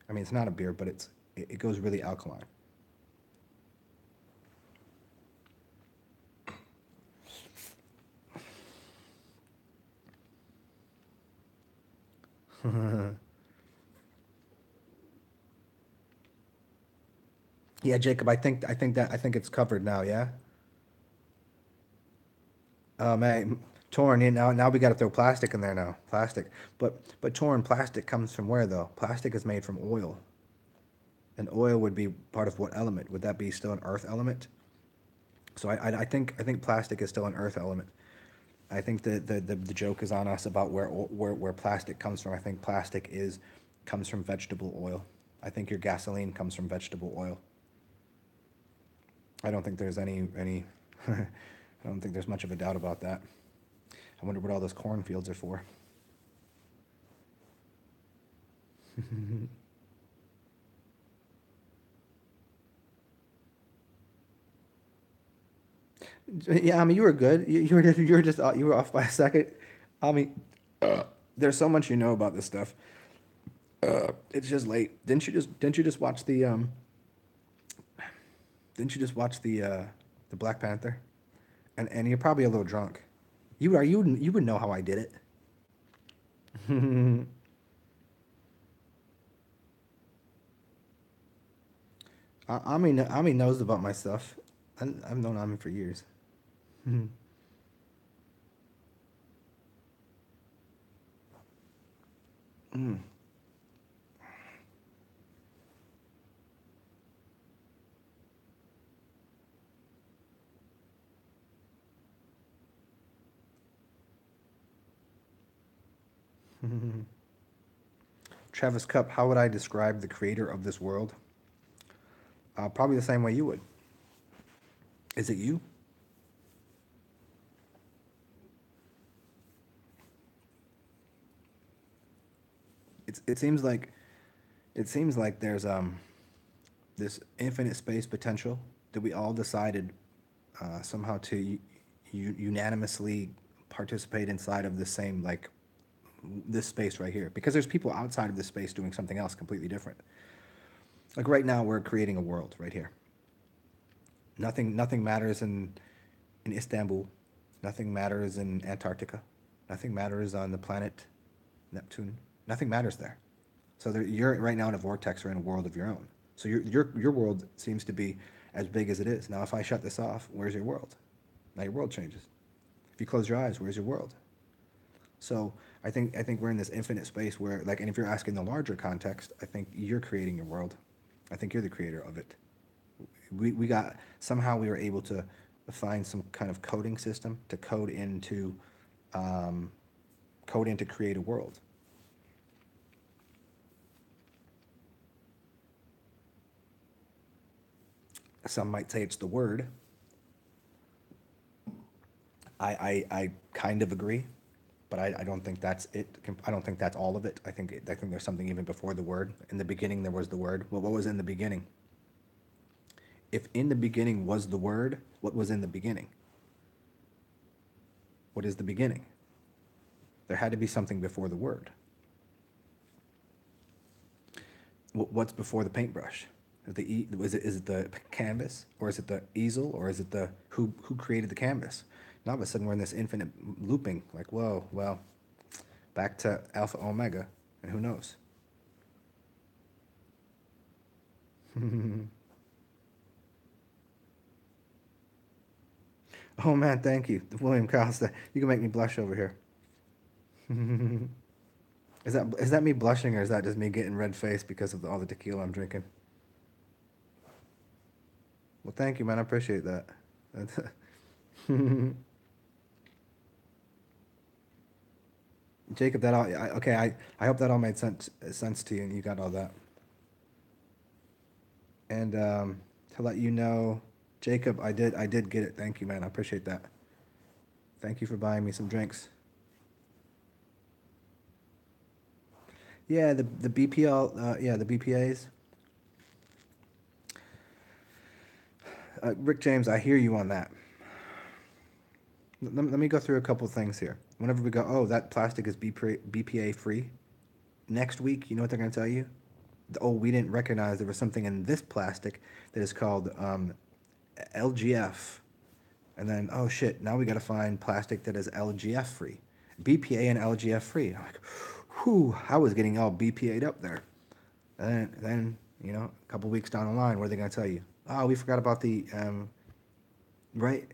I mean, it's not a beer, but it goes really alkaline. Yeah, Jacob, I think it's covered now. Yeah. Oh man, torn. Now we got to throw plastic in there now. Plastic, but torn plastic comes from where though? Plastic is made from oil, and oil would be part of what element? Would that be still an earth element? So I think plastic is still an earth element. I think the joke is on us about where plastic comes from. I think comes from vegetable oil. I think your gasoline comes from vegetable oil. I don't think there's any I don't think there's much of a doubt about that. I wonder what all those cornfields are for. Yeah, I mean, you were good. You were off by a second. I mean, there's so much you know about this stuff. It's just late. Didn't you just watch the Black Panther? And you're probably a little drunk. You would know how I did it. Ami knows about my stuff. I've known Ami for years. Travis Cup, how would I describe the creator of this world? Probably the same way you would. Is it you? It seems like there's this infinite space potential that we all decided somehow to unanimously participate inside of the same like this space right here because there's people outside of this space doing something else completely different. Like right now we're creating a world right here. Nothing matters in Istanbul. Nothing matters in Antarctica. Nothing matters on the planet Neptune. Nothing matters there. So you're right now in a vortex or in a world of your own. So your world seems to be as big as it is. Now, if I shut this off, where's your world? Now your world changes. If you close your eyes, where's your world? So I think we're in this infinite space where, like, and if you're asking the larger context, I think you're creating your world. I think you're the creator of it. We got somehow we were able to find some kind of coding system to um, code in to create a world. Some might say it's the word. I kind of agree, but I don't think that's it. I don't think that's all of it. I think there's something even before the word. In the beginning, there was the word. Well, what was in the beginning? If in the beginning was the word, what was in the beginning? What is the beginning? There had to be something before the word. What's before the paintbrush? Is it the canvas, or is it the easel, or is it the who created the canvas? Now all of a sudden we're in this infinite looping. Like, whoa, well, back to alpha omega, and who knows? Oh man, thank you, William Costa. You can make me blush over here. Is that me blushing, or is that just me getting red faced because of all the tequila I'm drinking? Well, thank you, man. I appreciate that. Jacob, okay. I hope that all made sense to you, and you got all that. And to let you know, Jacob, I did get it. Thank you, man. I appreciate that. Thank you for buying me some drinks. Yeah, the BPL, yeah, the BPA's. Rick James, I hear you on that. Let me go through a couple things here. Whenever we go, oh, that plastic is BPA free. Next week, you know what they're going to tell you? Oh, we didn't recognize there was something in this plastic that is called LGF. And then, oh shit, now we got to find plastic that is LGF free. BPA and LGF free. I'm like, whew, I was getting all BPA'd up there. And then, a couple weeks down the line, what are they going to tell you? Oh, we forgot about right?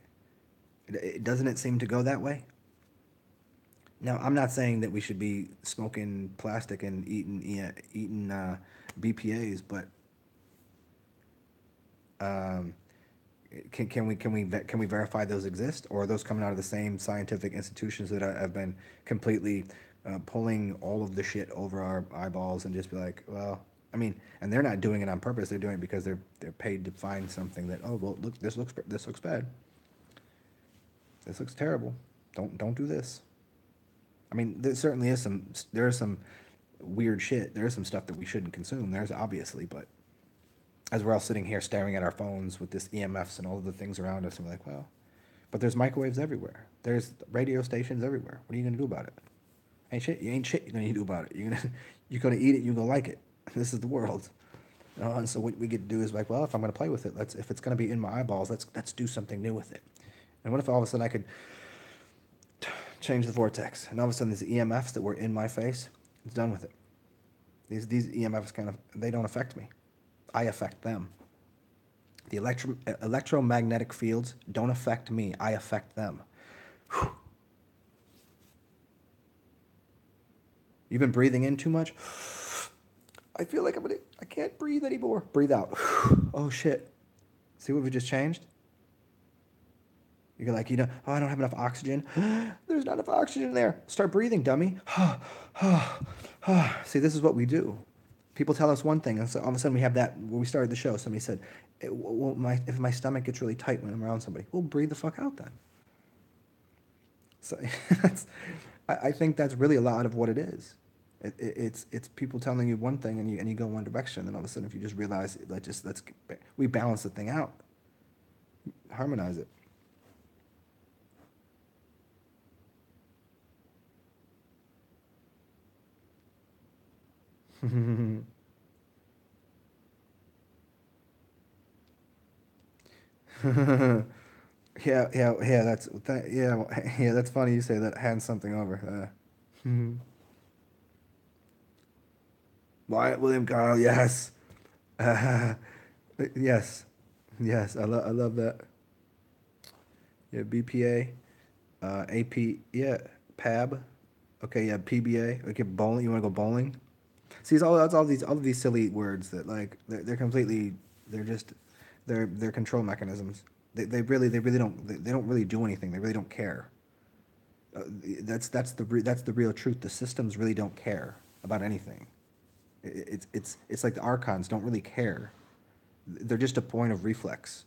Doesn't it seem to go that way? Now, I'm not saying that we should be smoking plastic and eating BPA's, but um, can we verify those exist, or are those coming out of the same scientific institutions that have been completely pulling all of the shit over our eyeballs and just be like, well, I mean, and they're not doing it on purpose. They're doing it because they're paid to find something that, oh well, look, this looks bad. This looks terrible. Don't do this. I mean, there is some weird shit. There is some stuff that we shouldn't consume. There's obviously, but as we're all sitting here staring at our phones with this EMFs and all of the things around us, and we're like, well, but there's microwaves everywhere. There's radio stations everywhere. What are you gonna do about it? Ain't shit you're gonna do about it. You're gonna eat it. You're gonna like it. This is the world. And so what we get to do is like, well, if I'm gonna play with it, if it's gonna be in my eyeballs, let's do something new with it. And what if all of a sudden I could change the vortex, and all of a sudden these EMFs that were in my face, it's done with it. These EMFs they don't affect me. I affect them. The electromagnetic fields don't affect me. I affect them. Whew. You've been breathing in too much. I feel like I can't breathe anymore. Breathe out. Oh shit. See what we just changed? You're like, oh, I don't have enough oxygen. There's not enough oxygen there. Start breathing, dummy. See, this is what we do. People tell us one thing, and so all of a sudden we have that. When we started the show, somebody said, well, if my stomach gets really tight when I'm around somebody, well, breathe the fuck out then. So I think that's really a lot of what it is. It's people telling you one thing, and you go one direction, and all of a sudden if you just realize, we balance the thing out, harmonize it. Yeah. Yeah. That's funny you say that. Hand something over. Wyatt William Carl, yes. Yes. Yes, I love that. Yeah, BPA, AP, yeah, PAB. Okay, yeah, PBA. Okay, bowling. You want to go bowling? See, it's that's all of these silly words that like they're completely they're just they're control mechanisms. They really don't they don't really do anything. They really don't care. That's the real truth. The systems really don't care about anything. It's like the archons don't really care. They're just a point of reflex.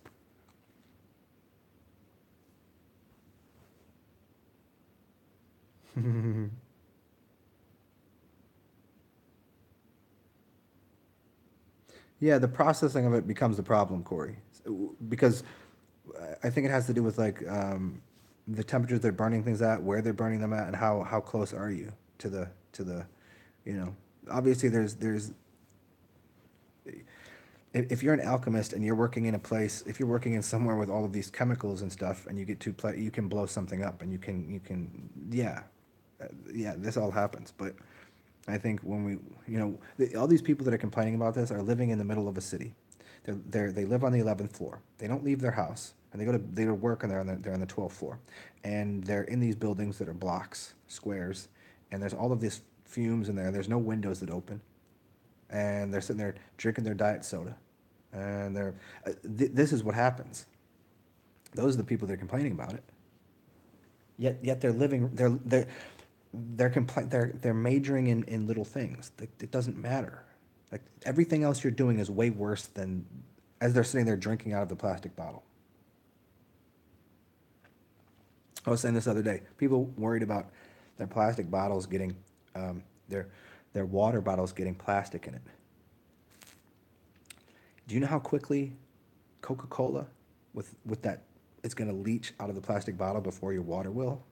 Yeah, the processing of it becomes the problem, Corey, because I think it has to do with like the temperatures they're burning things at, where they're burning them at, and how close are you to the, you know, obviously there's if you're an alchemist and you're working in a place, if you're working in somewhere with all of these chemicals and stuff, and you get too play, you can blow something up, and yeah, yeah, this all happens. But I think when we, all these people that are complaining about this are living in the middle of a city. They live on the 11th floor. They don't leave their house, and they go to work, and they're on the 12th floor, and they're in these buildings that are blocks, squares, and there's all of these fumes in there. There's no windows that open, and they're sitting there drinking their diet soda, and this is what happens. Those are the people that are complaining about it. Yet they're living. They're majoring in little things. It doesn't matter. Like everything else you're doing is way worse than as they're sitting there drinking out of the plastic bottle. I was saying this other day. People worried about their plastic bottles getting um, their their water bottles getting plastic in it. Do you know how quickly Coca-Cola with that it's going to leach out of the plastic bottle before your water will?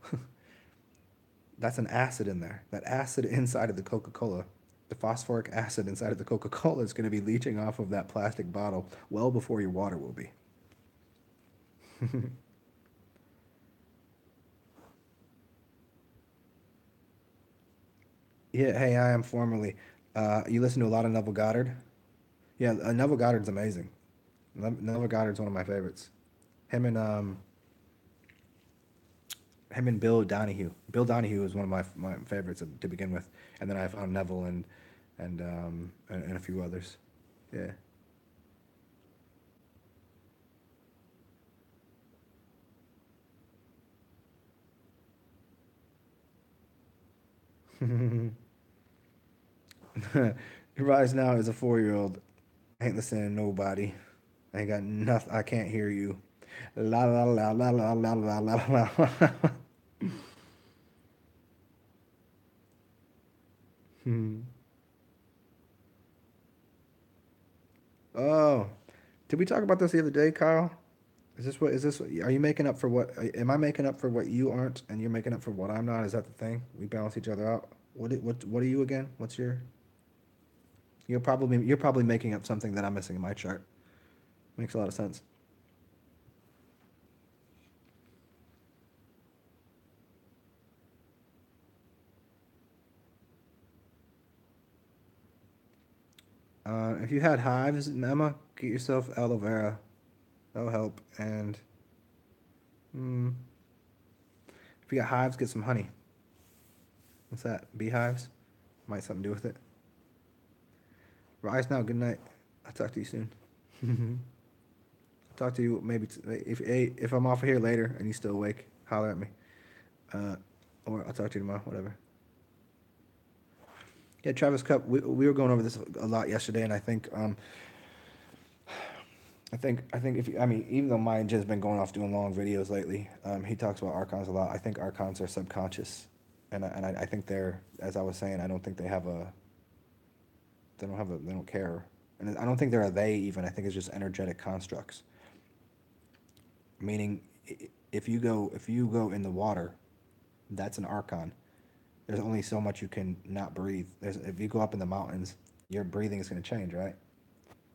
That's an acid in there. That acid inside of the Coca-Cola, the phosphoric acid inside of the Coca-Cola is going to be leaching off of that plastic bottle well before your water will be. Yeah, hey, I am formerly. You listen to a lot of Neville Goddard? Yeah, Neville Goddard's amazing. Neville Goddard's one of my favorites. Him and him and Bill Donahue. Bill Donahue is one of my favorites to begin with, and then I found Neville and a few others. Yeah. Rise now is a 4-year-old. Ain't listening to nobody. I ain't got nothing. I can't hear you. La la la la la la la la la. Hmm. Oh, did we talk about this the other day, Kyle? Is this are you making up for what am I making up for what you aren't and you're making up for what I'm not? Is that the thing? We balance each other out. What are you again? What's your you're probably making up something that I'm missing in my chart. Makes a lot of sense. If you had hives, Emma, get yourself aloe vera. That'll help. And mm, if you got hives, get some honey. What's that? Beehives? Might something to do with it. Rise now. Good night. I'll talk to you soon. Talk to you maybe if I'm off of here later and you still awake, holler at me. Uh, or I'll talk to you tomorrow. Whatever. Yeah, Travis Cup. We were going over this a lot yesterday, and I think if I mean even though mine just been going off doing long videos lately, he talks about archons a lot. I think archons are subconscious, and I think they're as I was saying. I don't think they don't care, and I don't think they're a they even. I think it's just energetic constructs. Meaning, if you go in the water, that's an archon. There's only so much you can not breathe. If you go up in the mountains, your breathing is going to change, right?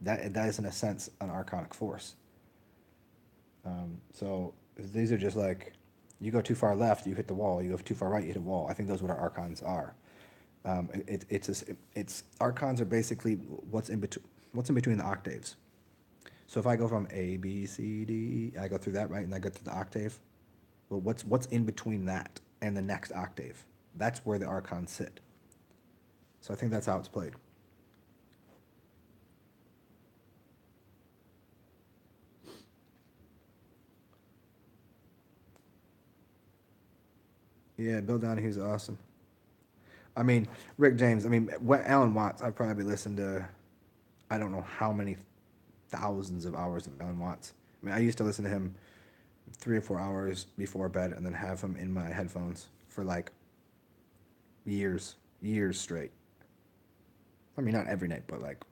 That is in a sense an archonic force. So these are just like you go too far left, you hit the wall. You go too far right, you hit a wall. I think those are what our archons are. It's archons are basically what's in between the octaves. So if I go from A, B, C, D, I go through that, right, and I get to the octave. Well, what's in between that and the next octave? That's where the archons sit. So I think that's how it's played. Yeah, Bill Donahue's awesome. I mean, Rick James. I mean, Alan Watts. I've probably listened to, I don't know how many thousands of hours of Alan Watts. I mean, I used to listen to him 3 or 4 hours before bed, and then have him in my headphones for like years straight. I mean, not every night, but like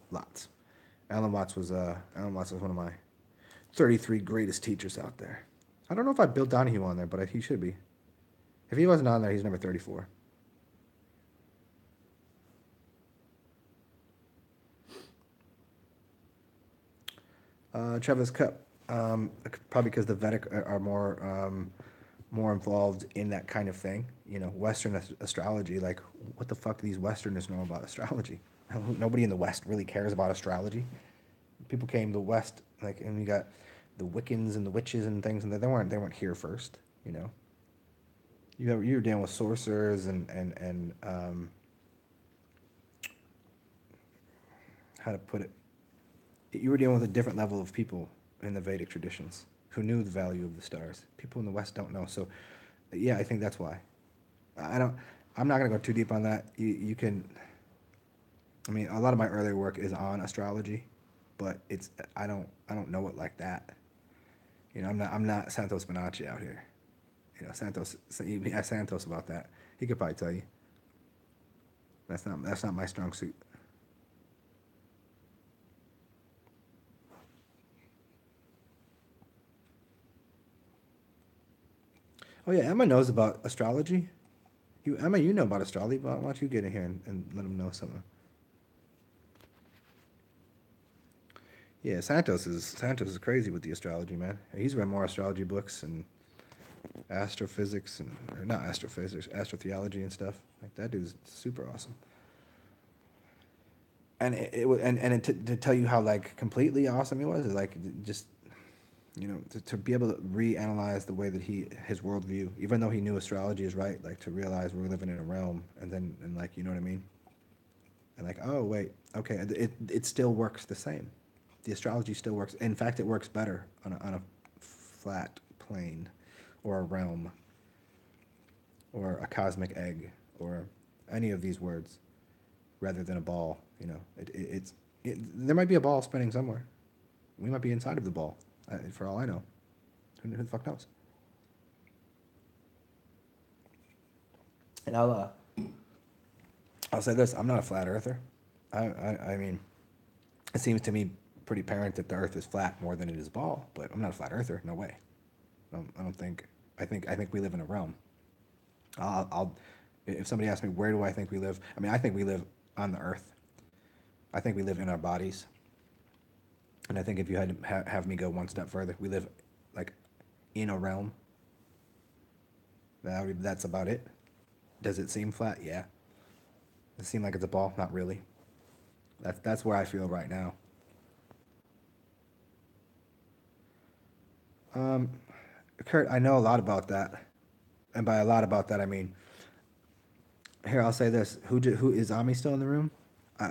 lots. Alan Watts was one of my 33 greatest teachers out there. I don't know if I Bill Donahue on there, but he should be. If he wasn't on there, he's number 34. Travis Cup, probably because the Vedic are more involved in that kind of thing. You know, Western astrology. Like, what the fuck do these Westerners know about astrology? Nobody in the West really cares about astrology. People came to the West, like, and you got the Wiccans and the witches and things, and they weren't here first. You know, you were dealing with sorcerers and how to put it, you were dealing with a different level of people in the Vedic traditions who knew the value of the stars. People in the West don't know. So, yeah, I think that's why. I don't. I'm not gonna go too deep on that. You can. I mean, a lot of my earlier work is on astrology, but I don't know it like that. You know, I'm not Santos Bonacci out here. You know, Santos. You ask Santos about that. He could probably tell you. That's not my strong suit. Oh yeah, Emma knows about astrology. Emma, you know about astrology. Why don't you get in here and let him know something? Yeah, Santos is crazy with the astrology, man. He's read more astrology books and astrophysics and or not astrophysics, astrotheology and stuff. Like that dude's super awesome. And to tell you how like completely awesome he was is like just to be able to reanalyze the way that his worldview, even though he knew astrology is right, like to realize we're living in a realm, and like you know what I mean, and like oh wait, okay, it still works the same. The astrology still works. In fact, it works better on a flat plane, or a realm, or a cosmic egg, or any of these words, rather than a ball. You know, there might be a ball spinning somewhere. We might be inside of the ball, for all I know. Who the fuck knows? And I'll say this: I'm not a flat earther. I mean, it seems to me pretty apparent that the Earth is flat more than it is a ball. But I'm not a flat earther. No way. I don't think. I think we live in a realm. I'll if somebody asks me where do I think we live, I mean I think we live on the Earth. I think we live in our bodies, and I think if you had to have me go one step further, we live like in a realm. That's about it. Does it seem flat? Yeah. Does it seem like it's a ball? Not really. That's where I feel right now. Um, Kurt, I know a lot about that, and by a lot about that I mean here. I'll say this: who is Ami still in the room?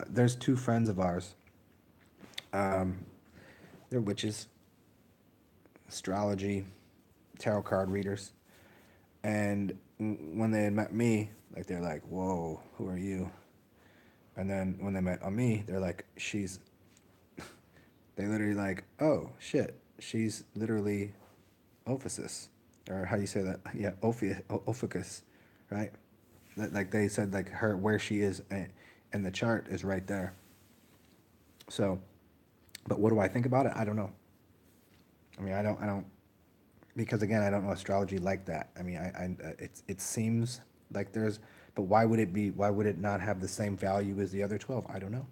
There's two friends of ours. Um, they're witches, astrology, tarot card readers, and when they had met me, like they're like, "Whoa, who are you?" And then when they met Ami, they're like, "She's." They literally like, "Oh shit, she's literally Ophisis, or how do you say that? Yeah, Ophicus, right? Like they said, like her where she is, and the chart is right there. So, but what do I think about it? I don't know. I mean, I don't, because again, I don't know astrology like that. I mean, it seems like there's, but why would it be? Why would it not have the same value as the other 12? I don't know.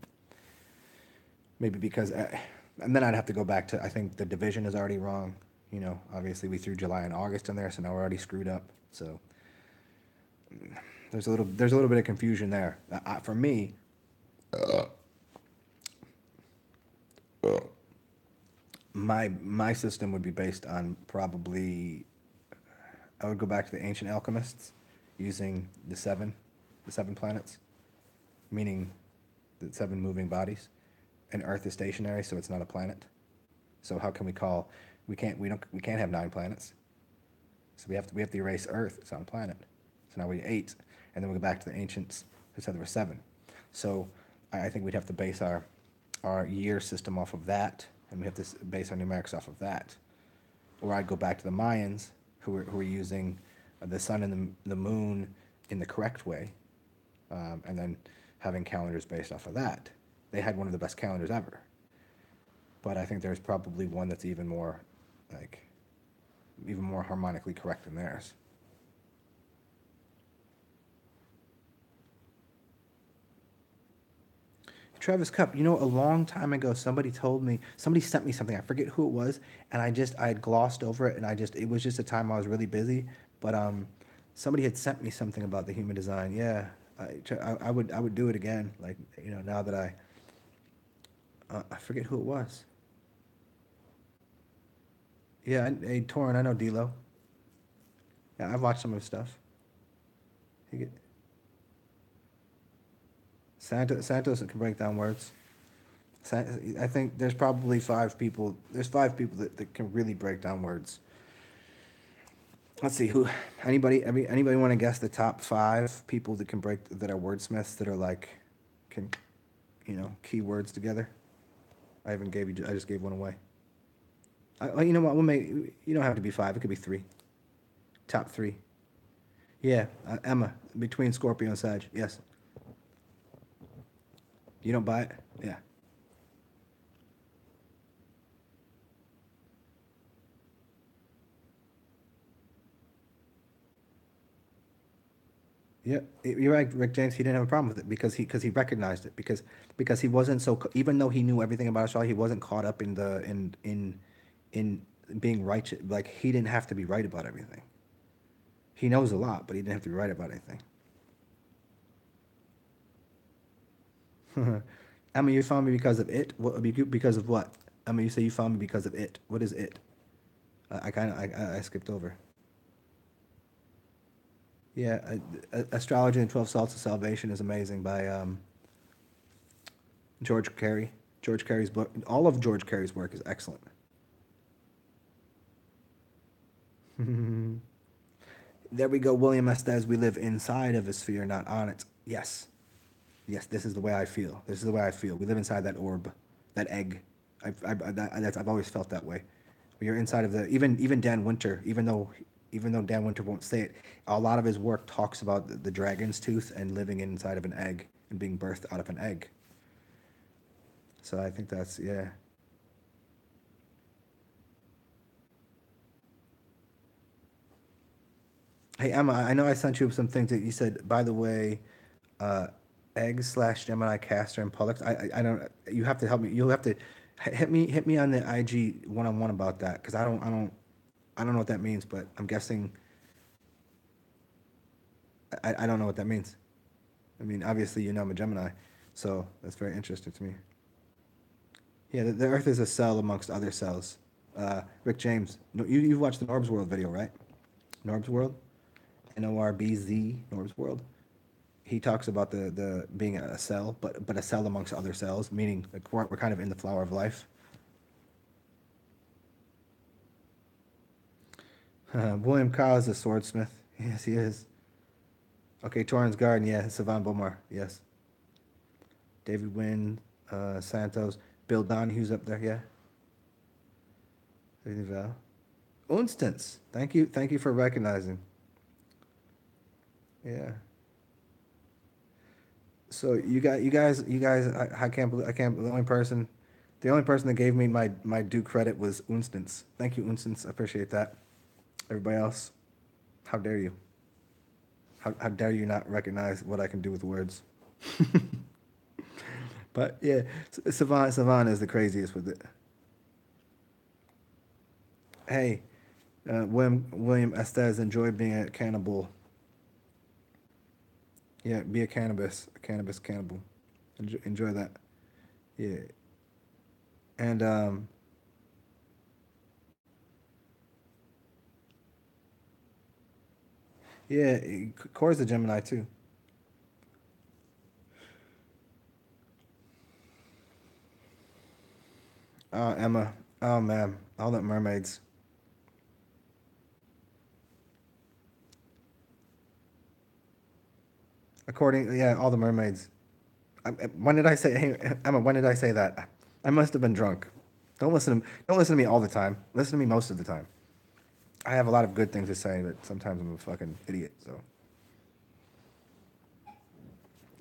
Maybe because, and then I'd have to go back to. I think the division is already wrong. You know, obviously we threw July and August in there, so now we're already screwed up. So there's a little bit of confusion there. For me, my system would be based on probably I would go back to the ancient alchemists using the seven planets, meaning the seven moving bodies, and Earth is stationary, so it's not a planet. So how can we call? We can't have nine planets. So we have to erase Earth. It's not a planet. So now we eight, and then we go back to the ancients who said there were seven. So I think we'd have to base our year system off of that, and we have to base our numerics off of that. Or I'd go back to the Mayans who were using the sun and the moon in the correct way, and then having calendars based off of that. They had one of the best calendars ever. But I think there's probably one that's like, even more harmonically correct than theirs. Travis Cup, a long time ago, somebody sent me something. I forget who it was, and I had glossed over it, and it was just a time I was really busy. But somebody had sent me something about the human design. Yeah, I would do it again. Like, now that I forget who it was. Yeah, hey, Torin, I know D'Lo. Yeah, I've watched some of his stuff. He get, Santos can break down words. I think there's probably five people. There's five people that can really break down words. Let's see who. Anybody want to guess the top five people that can break that are wordsmiths that are like can key words together? I haven't gave you. I just gave one away. You know what? We'll make. You don't have to be five. It could be three. Top three. Yeah, Emma between Scorpio and Sag. Yes. You don't buy it? Yeah. Yeah, you're right, Rick James. He didn't have a problem with it because he recognized it because he wasn't even though he knew everything about astrology, he wasn't caught up in being right. Like, he didn't have to be right about everything. He knows a lot, but he didn't have to be right about anything. Emma, you found me because of it. What? Because of what? Emma, you say you found me because of it. What is it? I kind of I skipped over. Yeah, Astrology and 12 Salts of Salvation is amazing by George Carey. George Carey's book, all of George Carey's work is excellent. There we go. William Estes, we live inside of a sphere, not on it. Yes. Yes, this is the way I feel. This is the way I feel. We live inside that orb, that egg. I've always felt that way. We are inside of even Dan Winter, even though Dan Winter won't say it, a lot of his work talks about the dragon's tooth and living inside of an egg and being birthed out of an egg. So I think that's, yeah. Hey Emma, I know I sent you some things that you said. By the way, uh, eggs slash Gemini Castor and Pollux. I don't. You have to help me. You'll have to hit me on the IG one on one about that because I don't know what that means. But I'm guessing I don't know what that means. I mean, obviously I'm a Gemini, so that's very interesting to me. Yeah, the Earth is a cell amongst other cells. Rick James, no, you've watched the Norb's World video, right? Norb's World, Norbz, Norb's World. He talks about the being a cell, but a cell amongst other cells, meaning like we're kind of in the flower of life. William Kyle is a swordsmith. Yes, he is. Okay, Torrance Garden, yeah, Savan Bomar, yes. David Wynn, Santos, Bill Donahue's up there, yeah. Lady Val. Unstance, thank you for recognizing. Yeah. So you guys, I can't believe I can't. The only person that gave me my due credit was Unstance. Thank you, Unstance. I appreciate that. Everybody else, how dare you? How dare you not recognize what I can do with words? But yeah, Savant is the craziest with it. Hey, William Estes enjoyed being a cannibal. Yeah, be a cannabis cannibal. Enjoy that. Yeah, and yeah, Core's a Gemini too. Emma. Oh man, all the mermaids. Yeah, all the mermaids. When did I say, hey, Emma? When did I say that? I must have been drunk. Don't listen to me all the time. Listen to me most of the time. I have a lot of good things to say, but sometimes I'm a fucking idiot. So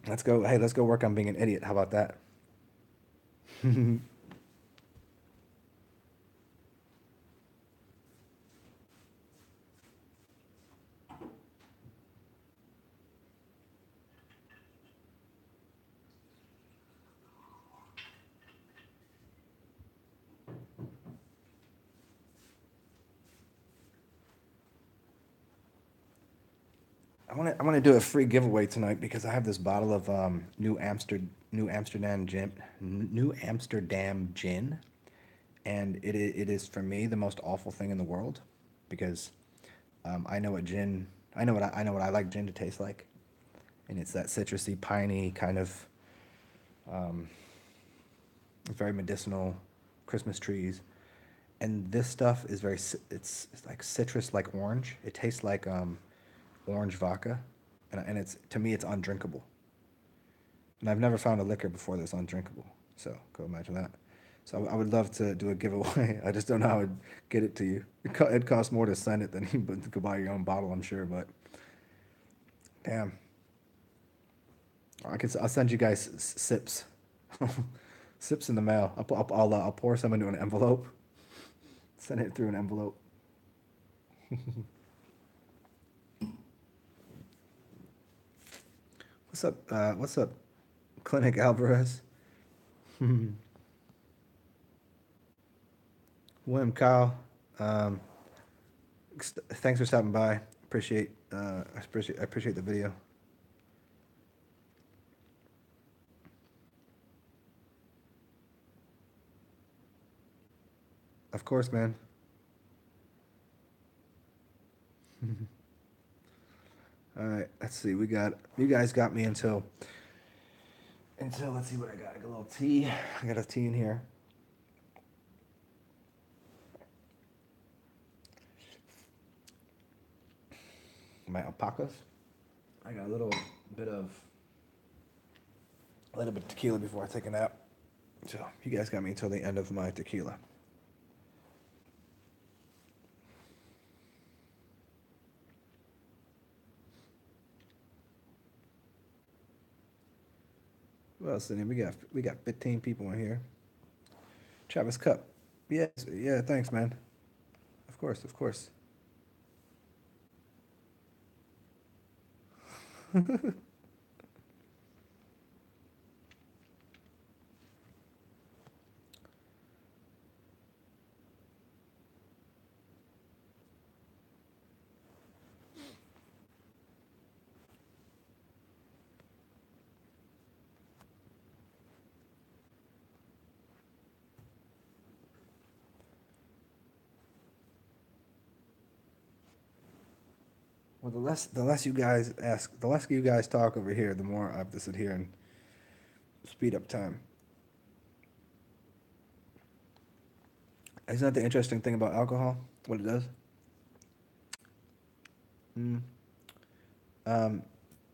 let's go. Hey, let's go work on being an idiot. How about that? I want to do a free giveaway tonight because I have this bottle of New Amsterdam gin, and it is for me the most awful thing in the world because I know what gin I know what I like gin to taste like, and it's that citrusy, piney kind of very medicinal Christmas trees, and this stuff is it's like citrus like orange. It tastes like orange vodka, and it's to me it's undrinkable. And I've never found a liquor before that's undrinkable. So go imagine that. So I would love to do a giveaway. I just don't know how I'd get it to you. It costs more to send it than you could buy your own bottle, I'm sure. But damn, I'll send you guys sips, sips in the mail. I'll pour some into an envelope, send it through an envelope. What's up, Clinic Alvarez? William Kyle. Um, Thanks for stopping by. I appreciate the video. Of course, man. All right, let's see. We got you guys got me until let's see what I got. I got a little tea. I got a tea in here. My alpacas. I got bit of a little bit of tequila before I take a nap. So you guys got me until the end of my tequila. What else? We got 15 people in here. Travis Cup. Yes, yeah. Thanks, man. Of course, of course. Well, the less you guys talk over here, the more I have to sit here and speed up time. Isn't that the interesting thing about alcohol? What it does? Mm. Um,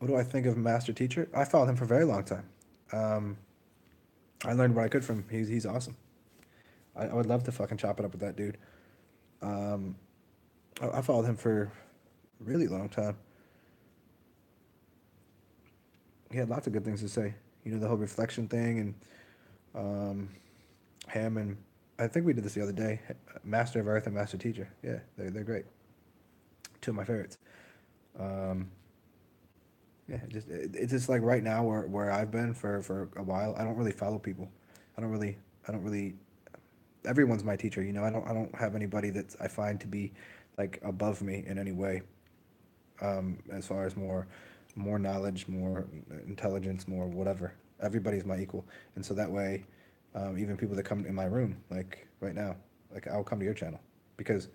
what do I think of Master Teacher? I followed him for a very long time. Um, I learned what I could from him. He's awesome. I would love to fucking chop it up with that dude. Um, I followed him for a really long time. He had lots of good things to say. You know, the whole reflection thing and um, him and I think we did this the other day. Master of Earth and Master Teacher. Yeah, they're great. Two of my favorites. Um, yeah, it's just like right now where I've been for a while. I don't really follow people. I don't really I don't really. Everyone's my teacher. You know, I don't have anybody that I find to be like above me in any way. As far as more. more knowledge, more intelligence, more whatever. Everybody's my equal, and so that way, even people that come in my room, like right now, like I'll come to your channel because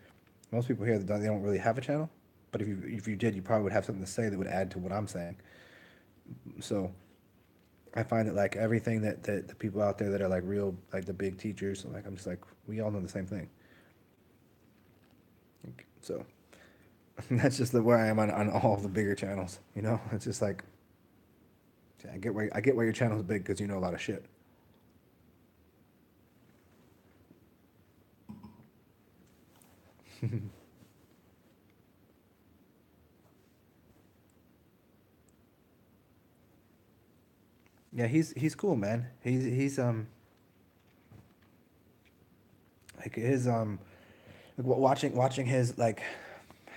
most people here they don't really have a channel, but if you did, you probably would have something to say that would add to what I'm saying. So I find that like everything that the people out there that are like real like the big teachers, like I'm just like we all know the same thing. So that's just the where I am on all the bigger channels. You know, it's just like yeah, I get why your channel's big because you know a lot of shit. Yeah, he's cool, man. He's like his like watching his like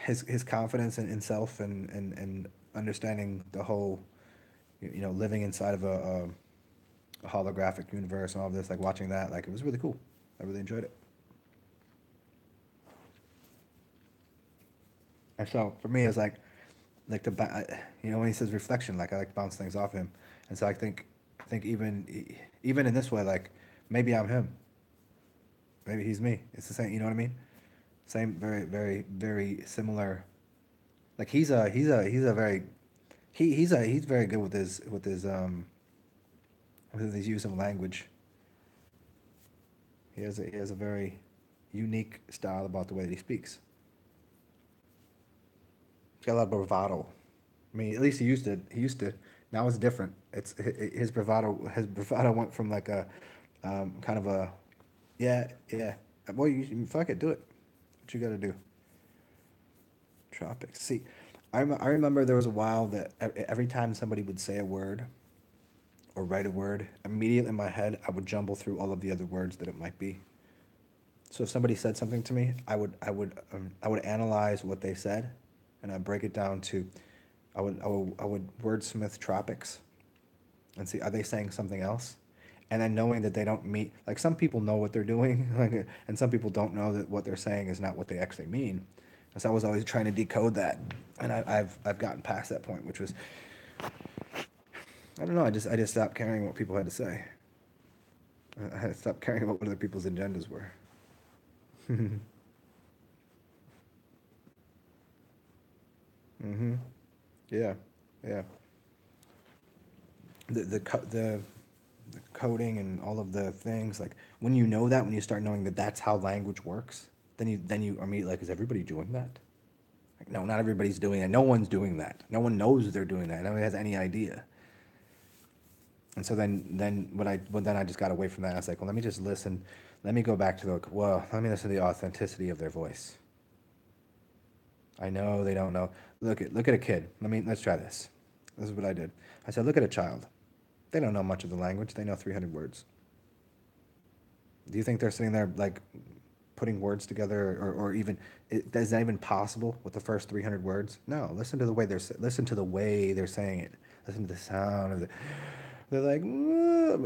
his confidence in self and understanding the whole living inside of a holographic universe and all of this like watching that like it was really cool. I really enjoyed it. And so for me, it's like when he says reflection, like I like to bounce things off him, and so I think even in this way, like maybe I'm him, maybe he's me. It's the same, you know what I mean? Same, very, very, very similar. Like he's a very he's very good with his use of language. He has a very unique style about the way that he speaks. He's got a lot of bravado. I mean, at least he used to. He used to. Now it's different. His bravado. His bravado went from like a kind of a yeah, yeah. Well, you fuck it, do it. What you got to do? Tropics. See, I remember there was a while that every time somebody would say a word or write a word, immediately in my head I would jumble through all of the other words that it might be. So if somebody said something to me, I would analyze what they said, and I'd break it down to, I would wordsmith tropics and see are they saying something else, and then knowing that they don't mean like some people know what they're doing, like, and some people don't know that what they're saying is not what they actually mean. And so I was always trying to decode that, and I've gotten past that point, which was I don't know. I just stopped caring what people had to say. I stopped caring about what other people's agendas were. Mm-hmm. Yeah, yeah. The coding and all of the things like when you know that when you start knowing that that's how language works, then you are immediately like, is everybody doing that? Like, no, not everybody's doing that. No one's doing that. No one knows they're doing that. No one has any idea. And so then I just got away from that. I was like, well, let me just listen. Let me go back to let me listen to the authenticity of their voice. I know they don't know. Look at a kid. Let's try this. This is what I did. I said, look at a child. They don't know much of the language. They know 300 words. Do you think they're sitting there like putting words together, or even is that even possible with the first 300 words? No. Listen to the way they're saying it. Listen to the sound of the. They're like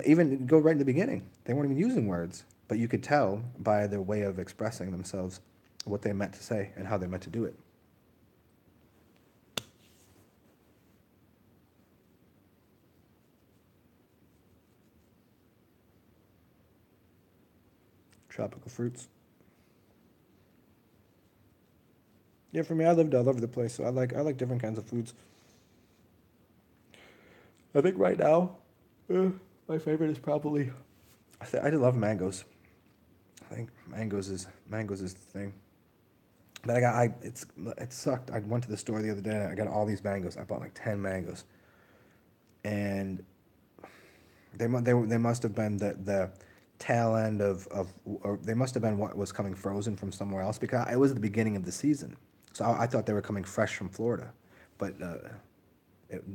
even go right in the beginning. They weren't even using words, but you could tell by their way of expressing themselves what they meant to say and how they meant to do it. Tropical fruits. Yeah, for me, I lived all over the place, so I like different kinds of foods. I think right now, my favorite is probably. I love mangoes. I think mangoes is the thing. But it sucked. I went to the store the other day and I got all these mangoes. I bought like 10 mangoes, and they must have been the tail end or they must have been what was coming frozen from somewhere else because it was the beginning of the season. So I thought they were coming fresh from Florida, but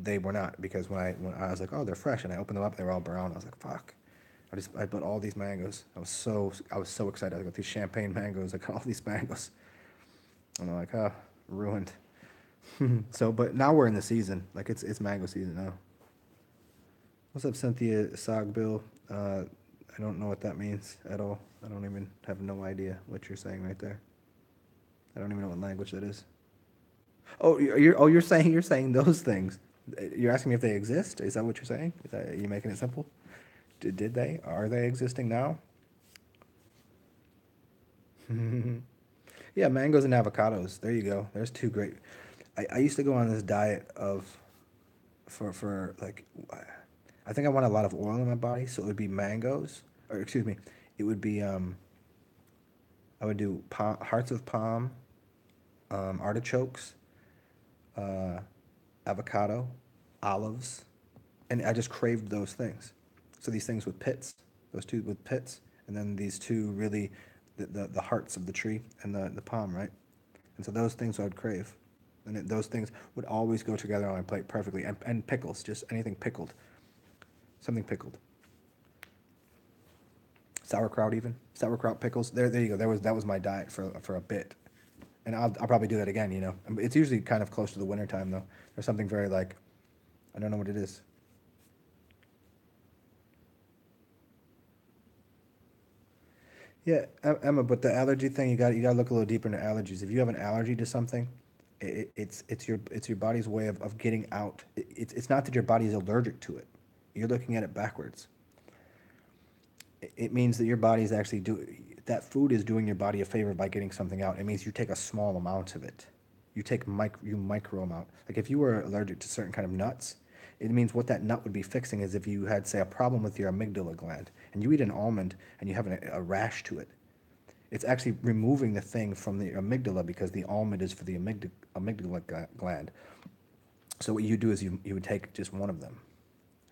they were not because when I was like, oh, they're fresh, and I opened them up, they were all brown. I was like, fuck. I bought all these mangoes. I was so excited. I got these champagne mangoes. I got all these mangoes. And I'm like, oh, ruined. So, but now we're in the season. Like it's mango season now. What's up, Cynthia Sogbill? I don't know what that means at all. I don't even have no idea what you're saying right there. I don't even know what language that is. Oh, you're saying those things. You're asking me if they exist? Is that what you're saying? Is that, are you making it simple? Did they? Are they existing now? Yeah, mangoes and avocados. There you go. There's two great. I used to go on this diet of for like I think I want a lot of oil in my body, so it would be mangoes, or excuse me, it would be I would do hearts of palm, artichokes, uh, avocado, olives, and I just craved those things. So these things with pits, those two with pits, and then these two really, the hearts of the tree and the palm, right? And so those things I would crave, and those things would always go together on my plate perfectly. And pickles, just anything pickled, something pickled, sauerkraut even, sauerkraut pickles. There you go. That was my diet for a bit, and I'll probably do that again. You know, it's usually kind of close to the winter time though. There's something very like, I don't know what it is. Yeah, Emma, but the allergy thing, you got to look a little deeper into allergies. If you have an allergy to something, it's your body's way of getting out. It's not that your body's allergic to it. You're looking at it backwards. It means that your body's actually that food is doing your body a favor by getting something out. It means you take a small amount of it. You micro amount. Like if you were allergic to certain kind of nuts, it means what that nut would be fixing is if you had, say, a problem with your amygdala gland, and you eat an almond and you have a rash to it. It's actually removing the thing from the amygdala because the almond is for the amygdala gland. So what you do is you would take just one of them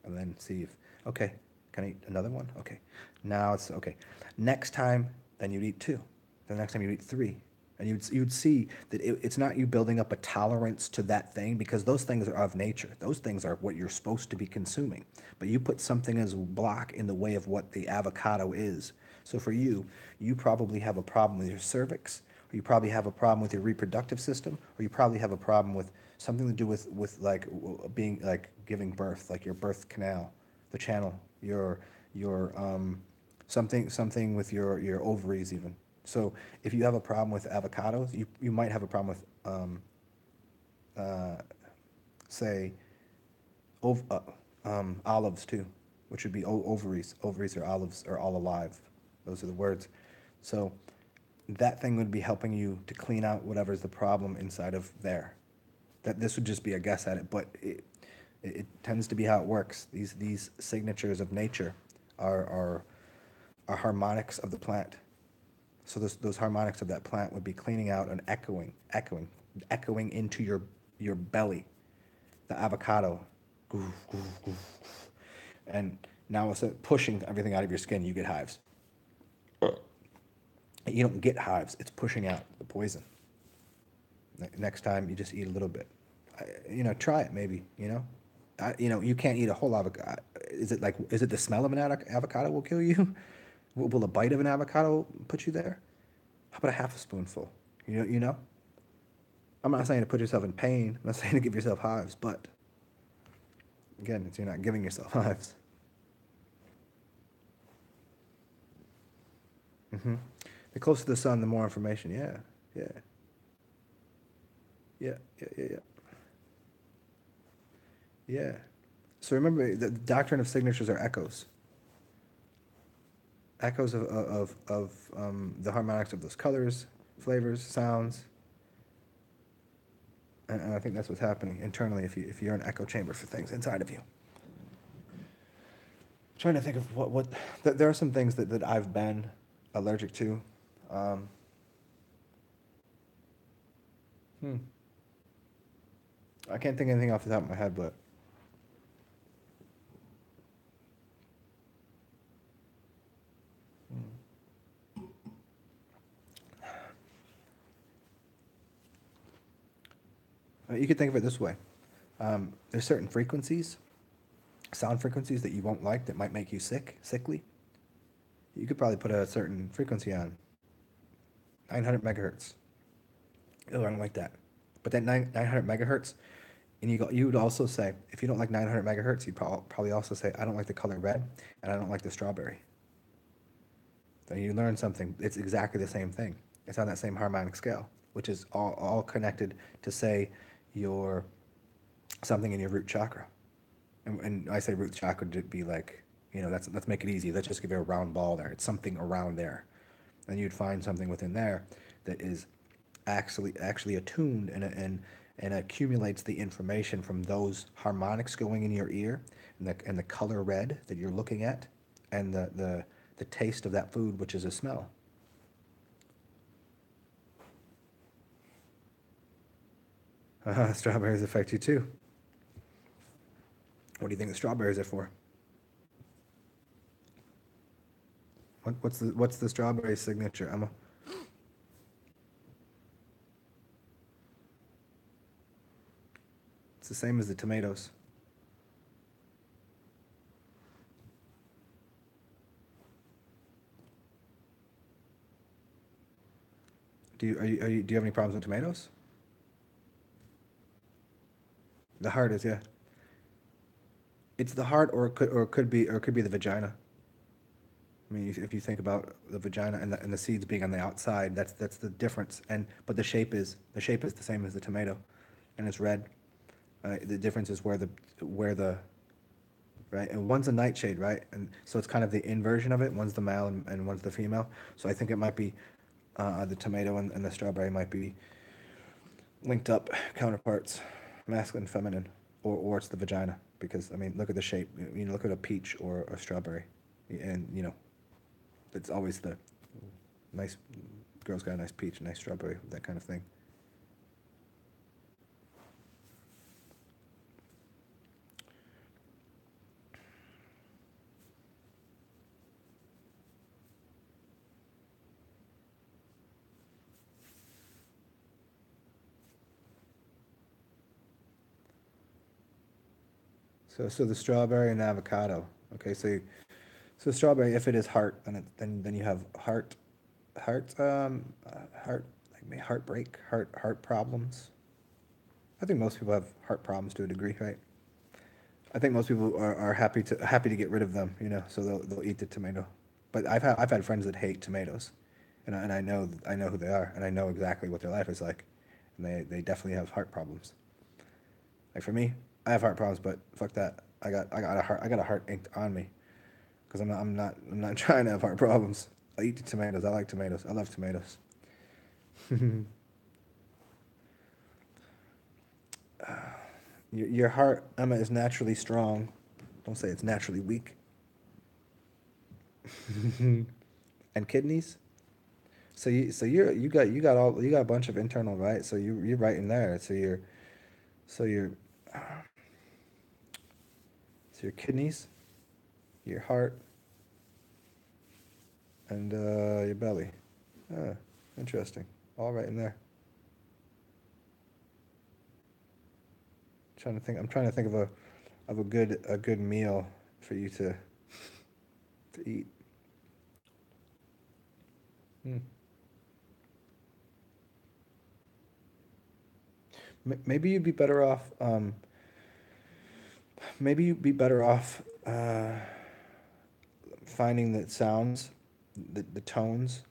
and then see if, okay, can I eat another one? Okay. Now it's okay. Next time, then you'd eat two. The next time you'd eat three. And you'd see that it's not you building up a tolerance to that thing because those things are of nature. Those things are what you're supposed to be consuming. But you put something as a block in the way of what the avocado is. So for you, you probably have a problem with your cervix, or you probably have a problem with your reproductive system, or you probably have a problem with something to do with like being like giving birth, like your birth canal, the channel, your something with your ovaries even. So if you have a problem with avocados, you might have a problem with uh, say olives too, which would be ovaries. Ovaries or olives are all alive. Those are the words. So that thing would be helping you to clean out whatever's the problem inside of there. That this would just be a guess at it, but it tends to be how it works. These signatures of nature are are harmonics of the plant. So those harmonics of that plant would be cleaning out and echoing into your belly, the avocado, goof, goof, goof, goof. And now instead of pushing everything out of your skin, you get hives. You don't get hives; it's pushing out the poison. Next time, you just eat a little bit. Try it maybe. You can't eat a whole avocado. Is it the smell of an avocado will kill you? Will a bite of an avocado put you there? How about a half a spoonful? You know. I'm not saying to put yourself in pain. I'm not saying to give yourself hives, but again, you're not giving yourself hives. hmm The closer to the sun, the more information. Yeah, yeah, yeah, yeah, yeah, yeah. Yeah. So remember, the doctrine of signatures are echoes, echoes of the harmonics of those colors, flavors, sounds, and I think that's what's happening internally if you're an echo chamber for things inside of you. Trying to think of there are some things that I've been allergic to. Um, hmm. I can't think of anything off the top of my head, but you could think of it this way. There's certain frequencies, sound frequencies that you won't like that might make you sickly. You could probably put a certain frequency on, 900 megahertz. Oh, I don't like that. But that 900 megahertz, and you would also say, if you don't like 900 megahertz, you'd probably also say, I don't like the color red, and I don't like the strawberry. Then you learn something. It's exactly the same thing. It's on that same harmonic scale, which is all connected to say your something in your root chakra. And I say root chakra to be like, let's make it easy. Let's just give you a round ball there. It's something around there. And you'd find something within there that is actually attuned and accumulates the information from those harmonics going in your ear and the color red that you're looking at and the taste of that food, which is a smell. Strawberries affect you too. What do you think the strawberries are for? What's the strawberry signature, Emma? It's the same as the tomatoes. Do you have any problems with tomatoes? The heart is, yeah. It's the heart, or it could be the vagina. I mean, if you think about the vagina and the seeds being on the outside, that's the difference. But the shape is the same as the tomato, and it's red. The difference is where the right, and one's a nightshade, right, and so it's kind of the inversion of it. One's the male and one's the female. So I think it might be the tomato and the strawberry might be linked up counterparts, masculine, feminine, or it's the vagina. Because I mean, look at the shape. Look at a peach or a strawberry, and it's always the nice girl's got a nice peach, a nice strawberry, that kind of thing. So the strawberry and the avocado. Okay, so strawberry, if it is heart, then you have heart like heartbreak, heart problems. I think most people have heart problems to a degree, right? I think most people are happy to get rid of them, so they'll eat the tomato. But I've had friends that hate tomatoes, and I know who they are, and I know exactly what their life is like, and they definitely have heart problems. Like for me, I have heart problems, but fuck that. I got a heart inked on me because I'm not trying to have heart problems. I eat the tomatoes. I like tomatoes. I love tomatoes. Your heart, Emma, is naturally strong. Don't say it's naturally weak. And kidneys. So you got a bunch of internal, right? So you're right in there. So your kidneys, your heart, and your belly. Ah, interesting. All right in there. I'm trying to think of a good meal for you to eat. Hmm. Maybe you'd be better off. Maybe you'd be better off finding the sounds, the tones,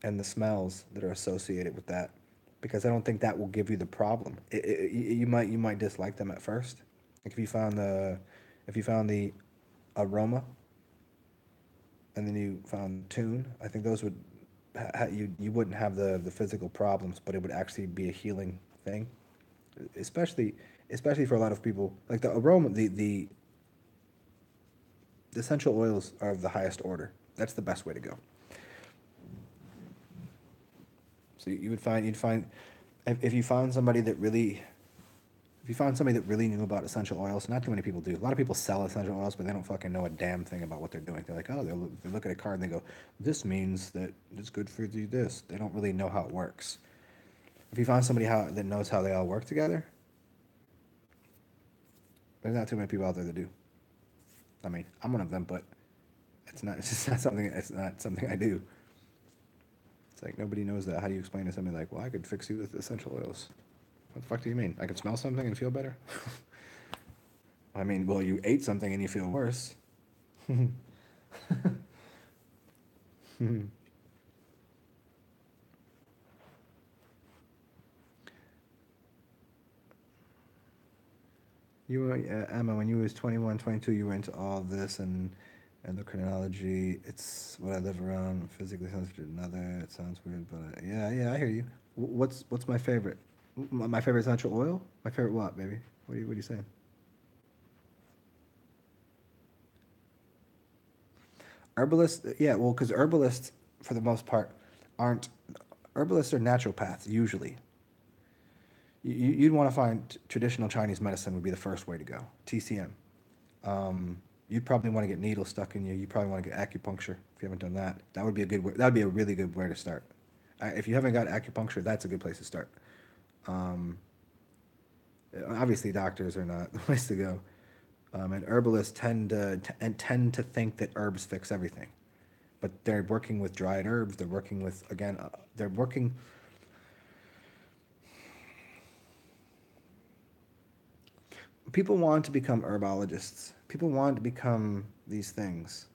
and the smells that are associated with that, because I don't think that will give you the problem. You might dislike them at first. Like if you found the aroma and then you found tune, I think those would you wouldn't have the physical problems, but it would actually be a healing thing, especially especially for a lot of people. Like the aroma, the essential oils are of the highest order. That's the best way to go. So you'd find if you found somebody that really if you found somebody that really knew about essential oils, not too many people do. A lot of people sell essential oils, but they don't fucking know a damn thing about what they're doing. They're like, oh, they look at a card and they go, this means that it's good for you this. They don't really know how it works. If you found somebody that knows how they all work together, there's not too many people out there that do. I mean, I'm one of them, but it's not something I do. It's like nobody knows that. How do you explain to somebody like, well, I could fix you with essential oils? What the fuck do you mean? I could smell something and feel better? I mean, well, you ate something and you feel worse. You were Emma when you was 21, 22. You were into all this and endocrinology. It's what I live around. Physically sensitive to another. It sounds weird, but yeah, yeah, I hear you. What's my favorite? My favorite essential oil? My favorite what, baby? What are you saying? Herbalists, yeah, well, because herbalists, for the most part, aren't herbalists are naturopaths usually. You'd want to find traditional Chinese medicine would be the first way to go. TCM. You'd probably want to get needles stuck in you. You probably want to get acupuncture if you haven't done that. That would be a good way. That would be a really good way to start. If you haven't got acupuncture, that's a good place to start. Um, Obviously, doctors are not the place to go, and herbalists tend to think that herbs fix everything, but they're working with dried herbs. They're working with again. They're working. People want to become herbologists. People want to become these things.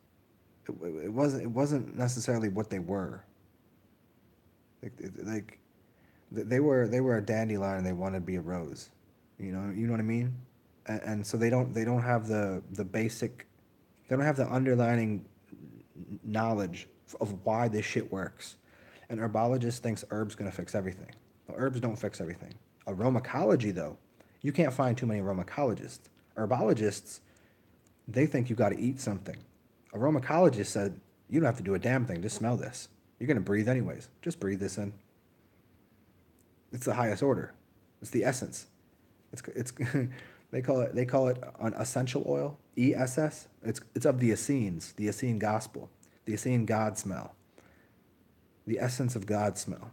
It wasn't necessarily what they were. Like they were a dandelion and they wanted to be a rose. You know what I mean? And so they don't have the basic, they don't have the underlining knowledge of why this shit works. An herbologist thinks herbs gonna fix everything. Well, herbs don't fix everything. Aromacology though, you can't find too many aromacologists. Herbologists, they think you got to eat something. Aromacologist said you don't have to do a damn thing. Just smell this. You're gonna breathe anyways. Just breathe this in. It's the highest order. It's the essence. It's they call it an essential oil, ESS. It's of the Essenes, the Essene gospel, the Essene God smell, the essence of God smell.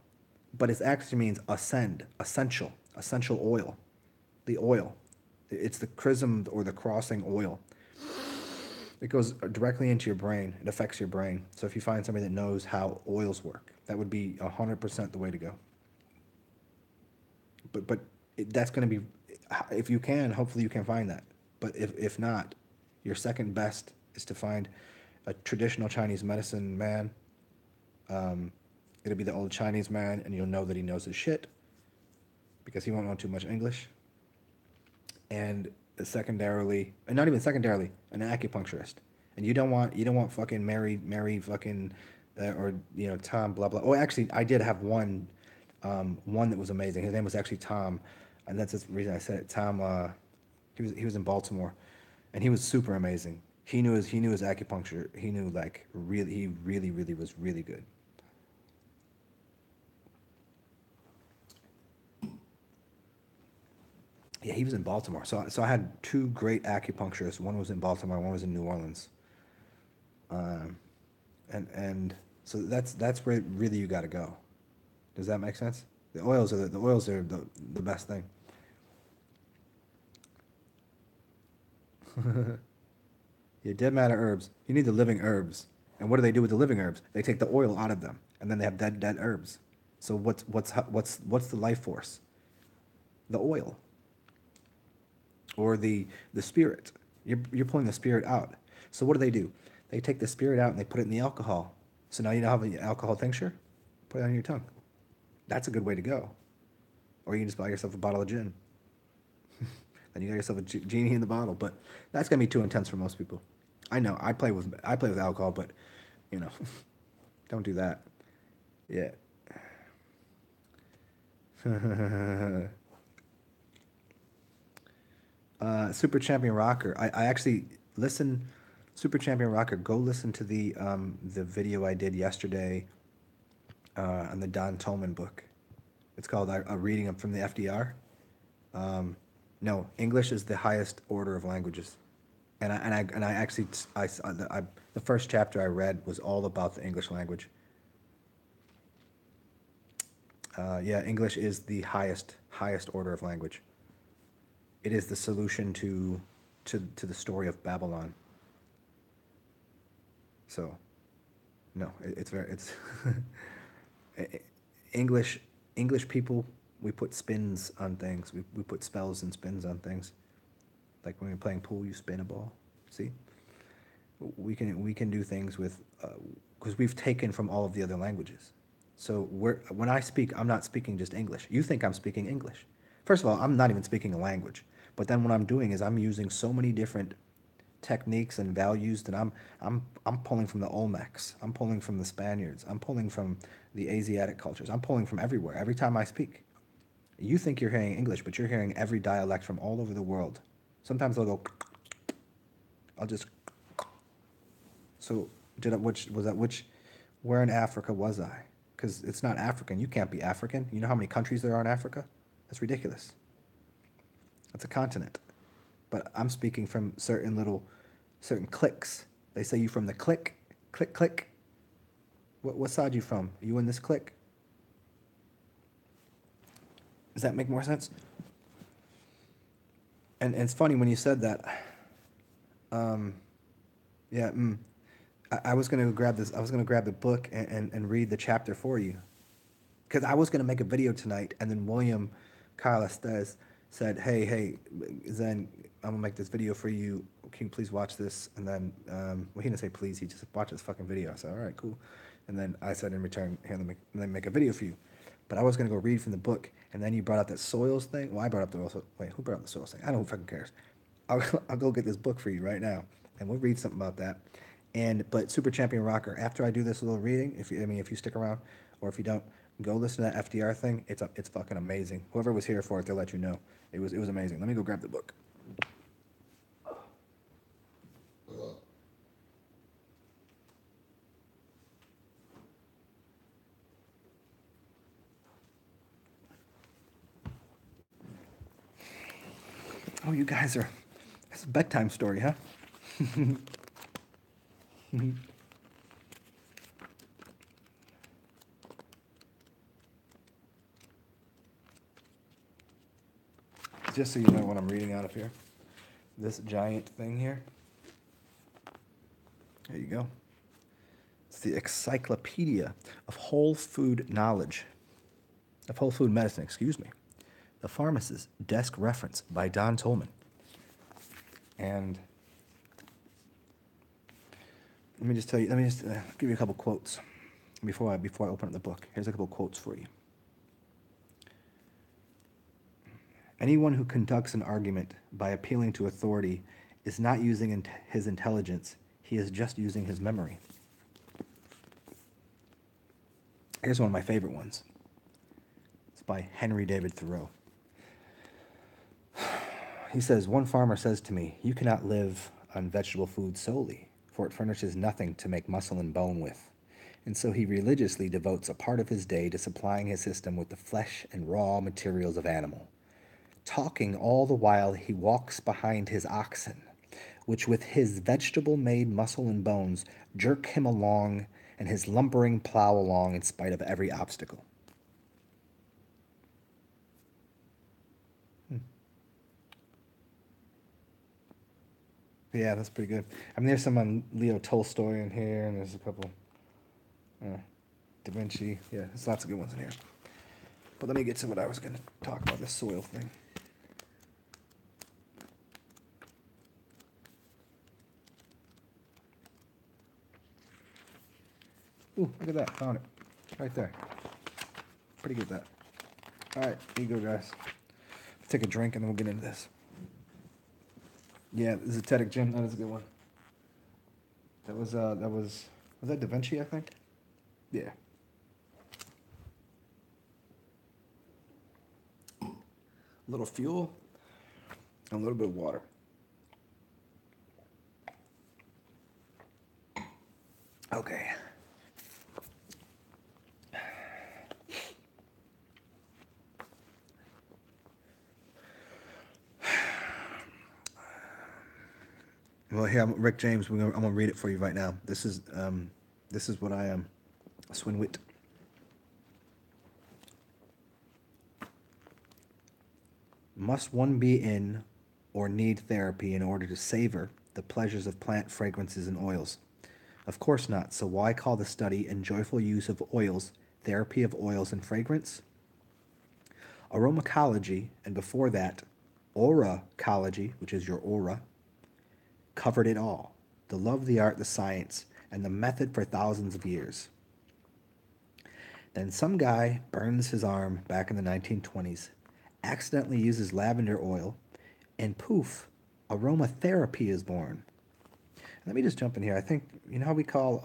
But it actually means ascend, essential oil, the oil. It's the chrism or the crossing oil. It goes directly into your brain. It affects your brain. So if you find somebody that knows how oils work, that would be 100% the way to go. But that's going to be, if you can, hopefully you can find that. But if not, your second best is to find a traditional Chinese medicine man. Um, it'll be the old Chinese man, and you'll know that he knows his shit because he won't know too much English. And secondarily, and not even secondarily, an acupuncturist. And you don't want fucking Mary fucking or Tom blah blah. Oh, actually, I did have one that was amazing. His name was actually Tom, and that's the reason I said it. Tom, he was in Baltimore, and he was super amazing. He knew his acupuncture. He knew like really he really was really good. Yeah, he was in Baltimore. So I had two great acupuncturists. One was in Baltimore. One was in New Orleans. Um, and so that's where really you got to go. Does that make sense? The oils are the best thing. Yeah, dead matter herbs. You need the living herbs. And what do they do with the living herbs? They take the oil out of them, and then they have dead herbs. So what's the life force? The oil or the spirit. You're pulling the spirit out. So what do? They take the spirit out and they put it in the alcohol. So now you know have an alcohol tincture. Put it on your tongue. That's a good way to go. Or you can just buy yourself a bottle of gin. Then you got yourself a genie in the bottle. But that's gonna be too intense for most people. I know. I play with alcohol, but you know, don't do that. Yeah. Super Champion Rocker. I actually listen. Super Champion Rocker. Go listen to the video I did yesterday on the Don Tolman book. It's called a reading from the FDR. Um, no, English is the highest order of languages, and I actually the first chapter I read was all about the English language. Yeah, English is the highest order of language. It is the solution to the story of Babylon. So no, it's very it's English English people. We put spins on things. We put spells and spins on things. Like when you're playing pool, you spin a ball. See, we can do things with because we've taken from all of the other languages. So when I speak, I'm not speaking just English. You think I'm speaking English. First of all, I'm not even speaking a language. But then what I'm doing is I'm using so many different techniques and values that I'm pulling from the Olmecs. I'm pulling from the Spaniards. I'm pulling from the Asiatic cultures. I'm pulling from everywhere. Every time I speak, you think you're hearing English, but you're hearing every dialect from all over the world. Sometimes I'll go. I'll just. So did I, which was that? Which, where in Africa was I? Because it's not African. You can't be African. You know how many countries there are in Africa? That's ridiculous. That's a continent. But I'm speaking from certain cliques. They say you from the clique, click, click. What side you from? You in this clique? Does that make more sense? And it's funny when you said that. Um, yeah, I was gonna grab this. I was gonna grab the book and read the chapter for you, because I was gonna make a video tonight, and then William Kyle Estes said, "Hey, Zen, I'm gonna make this video for you. Can you please watch this?" And then, well, he didn't say please. He just watch this fucking video. I said, "All right, cool." And then I said in return, "Here, let me make a video for you." But I was gonna go read from the book, and then you brought up that soils thing. Well, I brought up the oil. Wait, who brought up the soils thing? I don't know who fucking cares. I'll, I'll go get this book for you right now, and we'll read something about that. And but Super Champion Rocker, after I do this little reading, if you stick around, or if you don't, go listen to that FDR thing. It's fucking amazing. Whoever was here for it, they'll let you know. It was amazing. Let me go grab the book. Oh, you guys are. It's a bedtime story, huh? Just so you know what I'm reading out of here. This giant thing here. There you go. It's the Encyclopedia of Whole Food Knowledge, of Whole Food Medicine, excuse me. The Pharmacist's Desk Reference by Don Tolman. And let me just tell you, let me just give you a couple quotes before I open up the book. Here's a couple quotes for you. Anyone who conducts an argument by appealing to authority is not using his intelligence, he is just using his memory. Here's one of my favorite ones. It's by Henry David Thoreau. He says, "One farmer says to me, 'You cannot live on vegetable food solely, for it furnishes nothing to make muscle and bone with.' And so he religiously devotes a part of his day to supplying his system with the flesh and raw materials of animal. Talking all the while he walks behind his oxen, which with his vegetable-made muscle and bones jerk him along and his lumbering plow along in spite of every obstacle." Yeah, that's pretty good. I mean, there's some on Leo Tolstoy in here, and there's a couple. Uh, Da Vinci. Yeah, there's lots of good ones in here. But let me get to what I was going to talk about, this soil thing. Ooh, look at that. Found it. Right there. Pretty good at that. All right, here you go, guys. Let's take a drink, and then we'll get into this. Yeah, this is TsarXen. That is a good one. Was that Da Vinci, I think? Yeah. A little fuel and a little bit of water. Okay. Well, here, Rick James. I'm gonna read it for you right now. This is what I am. Swinwit. Must one be in or need therapy in order to savor the pleasures of plant fragrances and oils? Of course not. So why call the study and joyful use of oils therapy of oils and fragrance? Aromacology, and before that, auracology, which is your aura, covered it all. The love, the art, the science, and the method for thousands of years. Then some guy burns his arm back in the 1920s, accidentally uses lavender oil, and poof, aromatherapy is born. Let me just jump in here. I think, you know how we call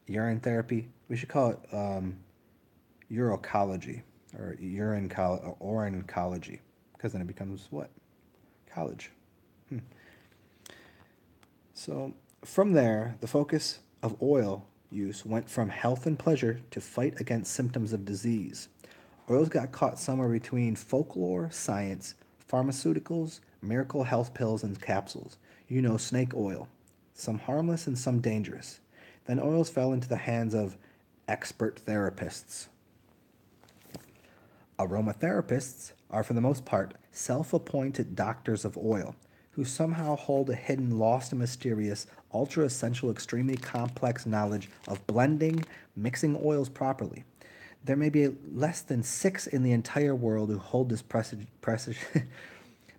urine therapy? We should call it urocology or orincology, because then it becomes what? College. So from there, the focus of oil use went from health and pleasure to fight against symptoms of disease. Oils got caught somewhere between folklore, science, pharmaceuticals, miracle health pills, and capsules. You know, snake oil. Some harmless and some dangerous. Then oils fell into the hands of expert therapists. Aromatherapists are, for the most part, self appointed doctors of oil who somehow hold a hidden, lost, and mysterious, ultra essential, extremely complex knowledge of blending, mixing oils properly. There may be less than six in the entire world who hold this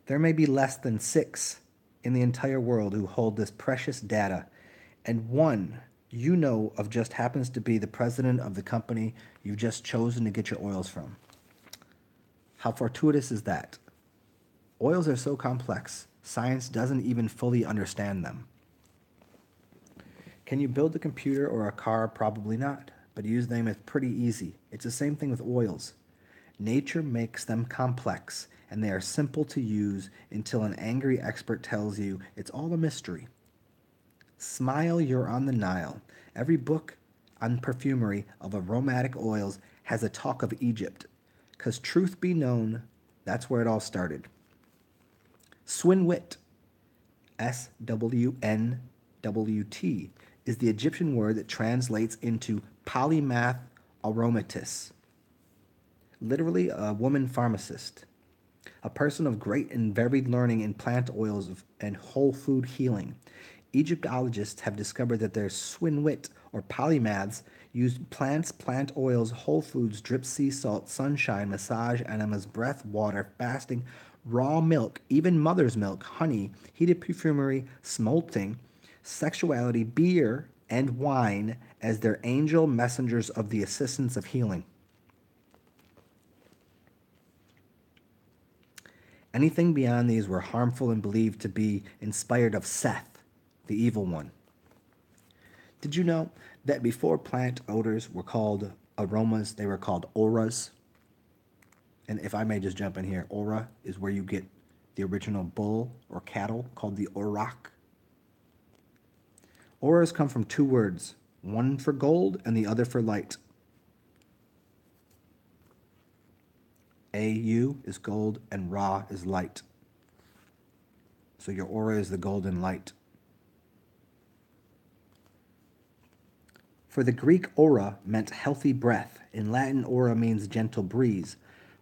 there may be less than six in the entire world who hold this precious data, and one you know of just happens to be the president of the company you've just chosen to get your oils from. How fortuitous is that? Oils are so complex, science doesn't even fully understand them. Can you build a computer or a car? Probably not, but use them is pretty easy. It's the same thing with oils. Nature makes them complex, and they are simple to use until an angry expert tells you it's all a mystery. Smile, you're on the Nile. Every book on perfumery of aromatic oils has a talk of Egypt. 'Cause truth be known, that's where it all started. Swinwit, Swinwt, is the Egyptian word that translates into polymath aromatist, literally a woman pharmacist, a person of great and varied learning in plant oils and whole food healing. Egyptologists have discovered that their swinwit or polymaths use plants, plant oils, whole foods, drip sea salt, sunshine, massage enemas, breath, water, fasting, raw milk, even mother's milk, honey, heated perfumery, smolting, sexuality, beer, and wine as their angel messengers of the assistance of healing. Anything beyond these were harmful and believed to be inspired of Seth, the evil one. Did you know that before plant odors were called aromas, they were called auras? And if I may just jump in here, aura is where you get the original bull or cattle called the auroch. Auras come from two words, one for gold and the other for light. AU is gold and Ra is light. So your aura is the golden light. For the Greek, aura meant healthy breath. In Latin, aura means gentle breeze.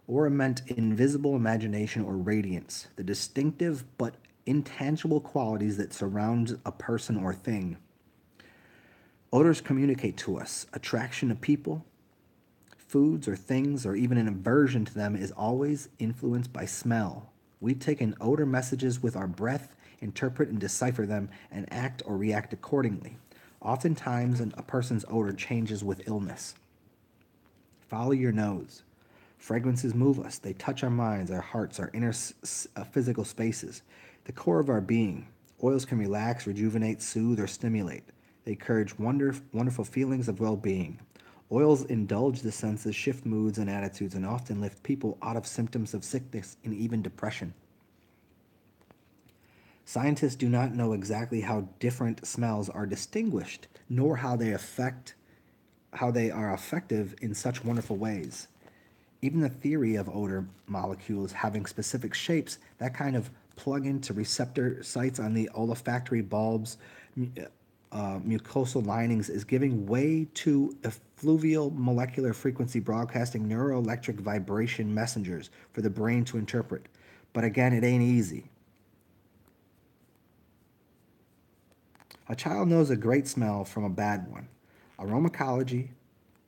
Aura meant invisible imagination or radiance, the distinctive but intangible qualities that surround a person or thing. Odors communicate to us. Attraction to people, foods, or things, or even an aversion to them is always influenced by smell. We take in odor messages with our breath, interpret and decipher them, and act or react accordingly. Oftentimes, a person's odor changes with illness. Follow your nose. Fragrances move us. They touch our minds, our hearts, our inner physical spaces, the core of our being. Oils can relax, rejuvenate, soothe, or stimulate. They encourage wonderful feelings of well-being. Oils indulge the senses, shift moods and attitudes, and often lift people out of symptoms of sickness and even depression. Scientists do not know exactly how different smells are distinguished, nor how they are effective in such wonderful ways. Even the theory of odor molecules having specific shapes that kind of plug into receptor sites on the olfactory bulbs, mucosal linings is giving way to effluvial molecular frequency broadcasting neuroelectric vibration messengers for the brain to interpret. But again, it ain't easy. A child knows a great smell from a bad one. Aromacology,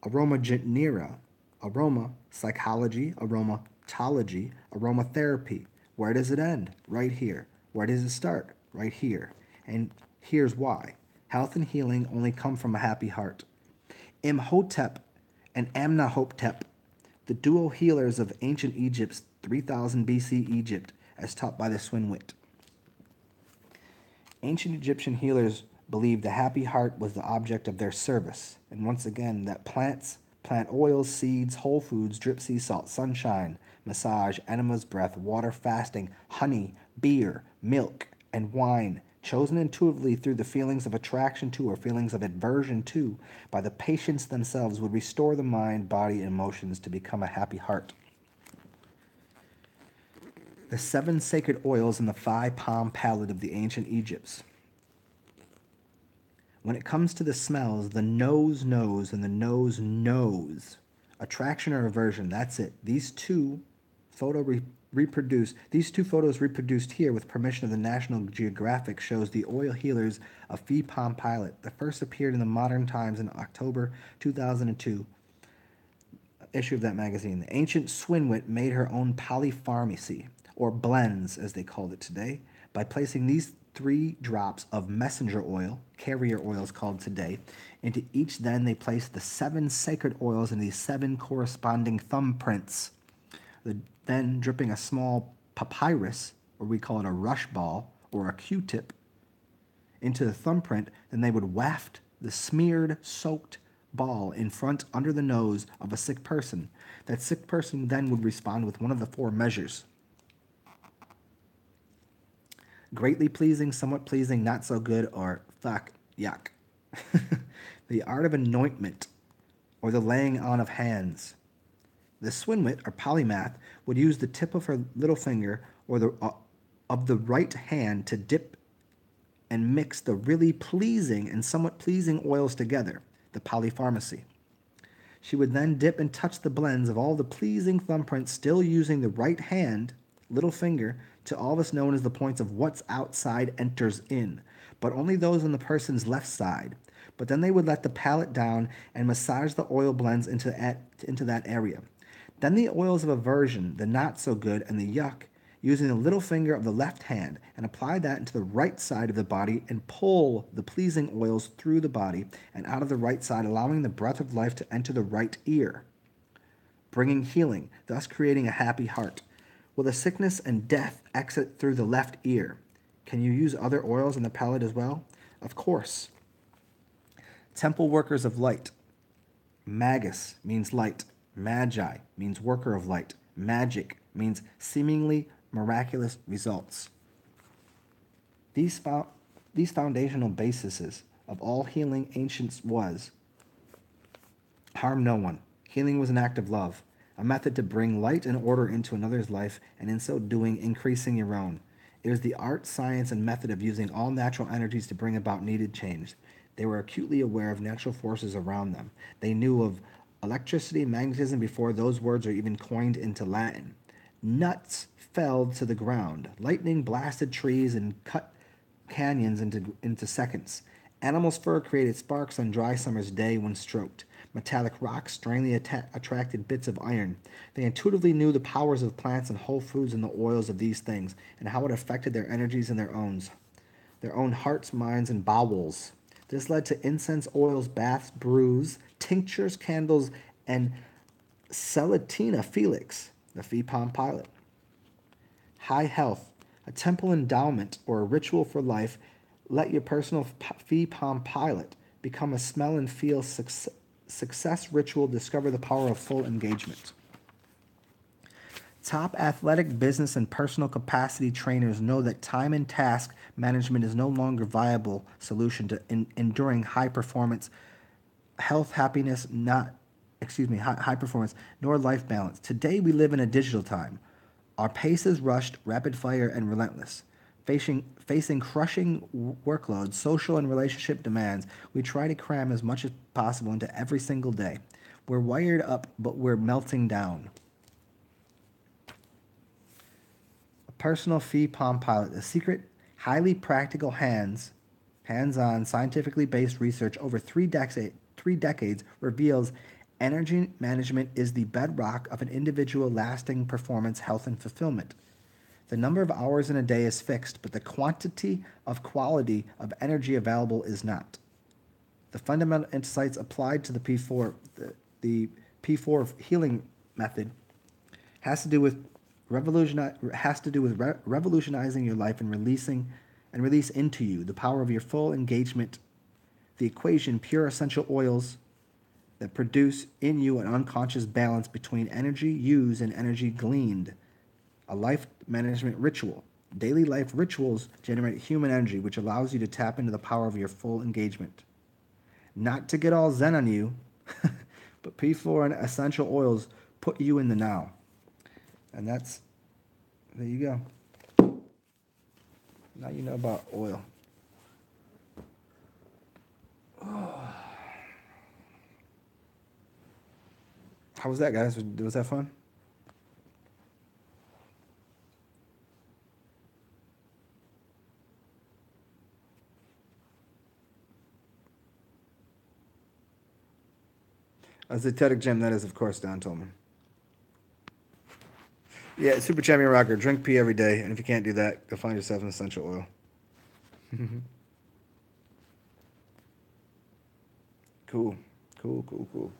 aromagenera, aroma psychology, aromatology, aromatherapy. Where does it end? Right here. Where does it start? Right here. And here's why. Health and healing only come from a happy heart. Imhotep and Amnahotep, the dual healers of ancient Egypt's 3000 BC Egypt, as taught by the Swinwit. Ancient Egyptian healers believed the happy heart was the object of their service, and once again that plants, plant oils, seeds, whole foods, drip sea salt, sunshine, massage, enemas, breath, water, fasting, honey, beer, milk, and wine, chosen intuitively through the feelings of attraction to or feelings of aversion to by the patients themselves, would restore the mind, body, and emotions to become a happy heart. The 7 sacred oils in the 5-palm palette of the ancient Egypts. When it comes to the smells, the nose knows and the nose knows. Attraction or aversion, that's it. These two photos reproduced here with permission of the National Geographic shows the oil healers of Phi Palm Pilot. The first appeared in the Modern Times in October 2002 issue of that magazine. The ancient Swinwit made her own polypharmacy, or blends as they called it today, by placing these 3 drops of messenger oil, carrier oils called today, into each. Then they placed the 7 sacred oils in these 7 corresponding thumbprints. Then dripping a small papyrus, or we call it a rush ball, or a Q-tip, into the thumbprint, then they would waft the smeared, soaked ball in front under the nose of a sick person. That sick person then would respond with one of the 4 measures. Greatly pleasing, somewhat pleasing, not so good, or fuck, yuck. The art of anointment, or the laying on of hands. The Swinwit, or polymath, would use the tip of her little finger or of the right hand to dip and mix the really pleasing and somewhat pleasing oils together, the polypharmacy. She would then dip and touch the blends of all the pleasing thumbprints, still using the right hand, little finger, to all that's known as the points of what's outside enters in, but only those on the person's left side. But then they would let the palette down and massage the oil blends into that area. Then the oils of aversion, the not so good, and the yuck, using the little finger of the left hand, and apply that into the right side of the body and pull the pleasing oils through the body and out of the right side, allowing the breath of life to enter the right ear, bringing healing, thus creating a happy heart. Will the sickness and death exit through the left ear? Can you use other oils in the palette as well? Of course. Temple workers of light. Magus means light. Magi means worker of light. Magic means seemingly miraculous results. These foundational bases of all healing ancients was harm no one. Healing was an act of love, a method to bring light and order into another's life, and in so doing, increasing your own. It is the art, science, and method of using all natural energies to bring about needed change. They were acutely aware of natural forces around them. They knew of electricity and magnetism before those words are even coined into Latin. Nuts fell to the ground. Lightning blasted trees and cut canyons into seconds. Animals' fur created sparks on dry summer's day when stroked. Metallic rocks strangely attracted bits of iron. They intuitively knew the powers of plants and whole foods and the oils of these things, and how it affected their energies and their own hearts, minds, and bowels. This led to incense, oils, baths, brews, tinctures, candles, and Celatina Felix, the Phi Palm Pilot. High health, a temple endowment or a ritual for life. Let your personal Phi Palm Pilot become a smell and feel success ritual. Discover the power of full engagement. Top athletic, business, and personal capacity trainers know that time and task management is no longer a viable solution to enduring high performance, high performance, nor life balance. Today we live in a digital time. Our pace is rushed, rapid fire, and relentless. Facing crushing workloads, social and relationship demands, we try to cram as much as possible into every single day. We're wired up, but we're melting down. Personal Phi Palm Pilot, a secret, highly practical hands-on, scientifically based research over 3 decades reveals energy management is the bedrock of an individual lasting performance, health, and fulfillment. The number of hours in a day is fixed, but the quality of energy available is not. The fundamental insights applied to the P4 healing method has to do with Has to do with revolutionizing your life and release into you the power of your full engagement. The equation, pure essential oils that produce in you an unconscious balance between energy used and energy gleaned. A life management ritual. Daily life rituals generate human energy, which allows you to tap into the power of your full engagement. Not to get all zen on you, but P4 and essential oils put you in the now. And there you go. Now you know about oil. How was that, guys? Was that fun? As the TsarXen, that is, of course, Don told me. Yeah, Super Champion Rocker, drink pee every day, and if you can't do that, go find yourself an essential oil. Cool. Cool, cool, cool.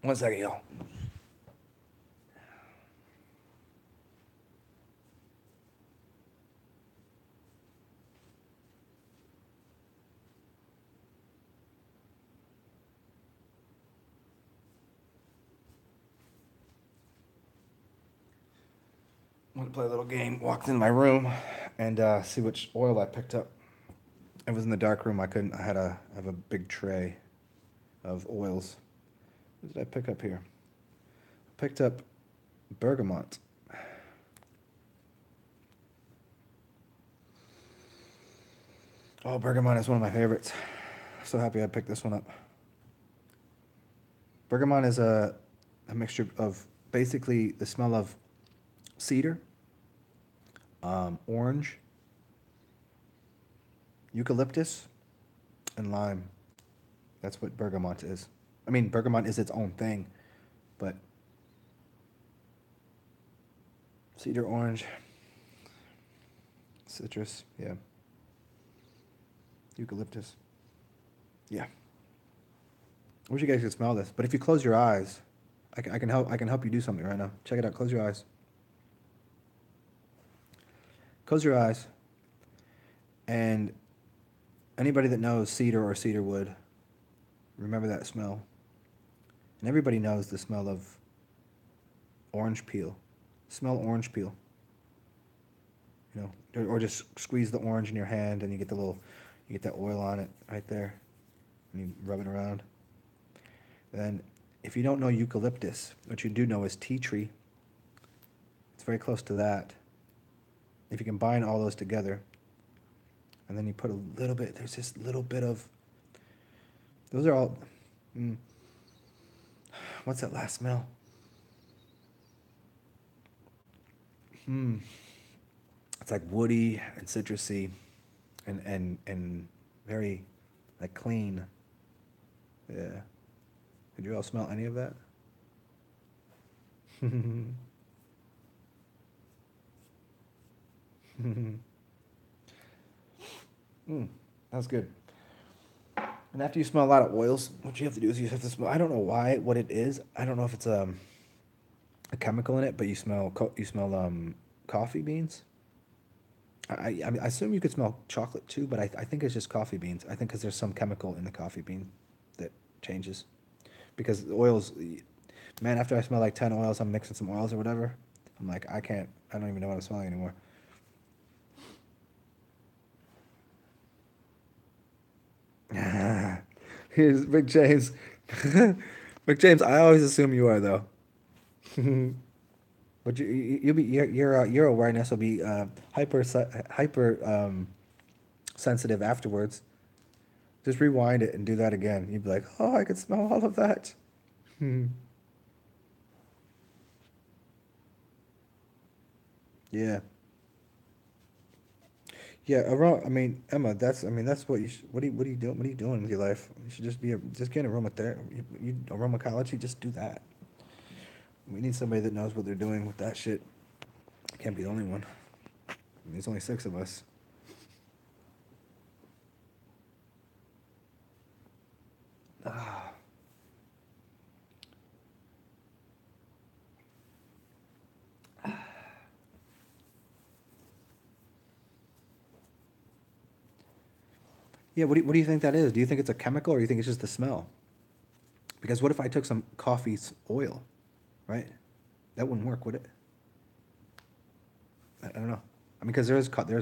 One second, y'all. I'm gonna play a little game. Walked in my room and see which oil I picked up. It was in the dark room. I couldn't. I have a big tray of oils. What did I pick up here? I picked up bergamot. Oh, bergamot is one of my favorites. So happy I picked this one up. Bergamot is a mixture of basically the smell of cedar, orange, eucalyptus, and lime. That's what bergamot is. I mean, bergamot is its own thing, but cedar, orange, citrus, yeah, eucalyptus, yeah. I wish you guys could smell this, but if you close your eyes, I can help. I can help you do something right now. Check it out. Close your eyes. Close your eyes. And anybody that knows cedar or cedar wood, remember that smell. And everybody knows the smell of orange peel. Smell orange peel. You know, or just squeeze the orange in your hand and you get you get that oil on it right there, and you rub it around. Then, if you don't know eucalyptus, what you do know is tea tree. It's very close to that. If you combine all those together, and then you put a little bit, there's this little bit of, those are all, what's that last smell? It's like woody and citrusy and very, like, clean. Yeah. Did you all smell any of that? That's good. And after you smell a lot of oils, what you have to do is you have to smell. I don't know what it is. I don't know if it's a chemical in it, but you smell coffee beans. I mean, I assume you could smell chocolate too, but I think it's just coffee beans. I think because there's some chemical in the coffee bean that changes. Because the oils, man, after I smell like 10 oils, I'm mixing some oils or whatever. I'm like, I don't even know what I'm smelling anymore. Here's Big James. Big James, I always assume you are though. But your awareness will be hyper sensitive afterwards. Just rewind it and do that again. You'd be like, oh, I could smell all of that. Yeah. Yeah, I mean, Emma, that's what what are you doing? What are you doing with your life? You should just get in aromatology, just do that. We need somebody that knows what they're doing with that shit. Can't be the only one. I mean, there's only 6 of us. Yeah, what do you think that is? Do you think it's a chemical or do you think it's just the smell? Because what if I took some oil, right? That wouldn't work, would it? I don't know. I mean, because there's coffee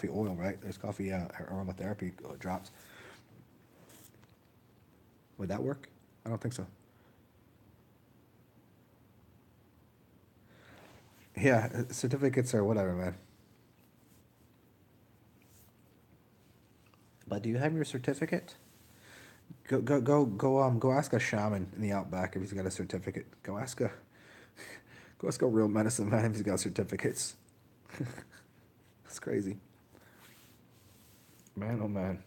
oil, right? There's coffee aromatherapy drops. Would that work? I don't think so. Yeah, certificates or whatever, man. But do you have your certificate? Go ask a shaman in the outback if he's got a certificate. Go ask a real medicine man if he's got certificates. That's crazy. Man, oh man.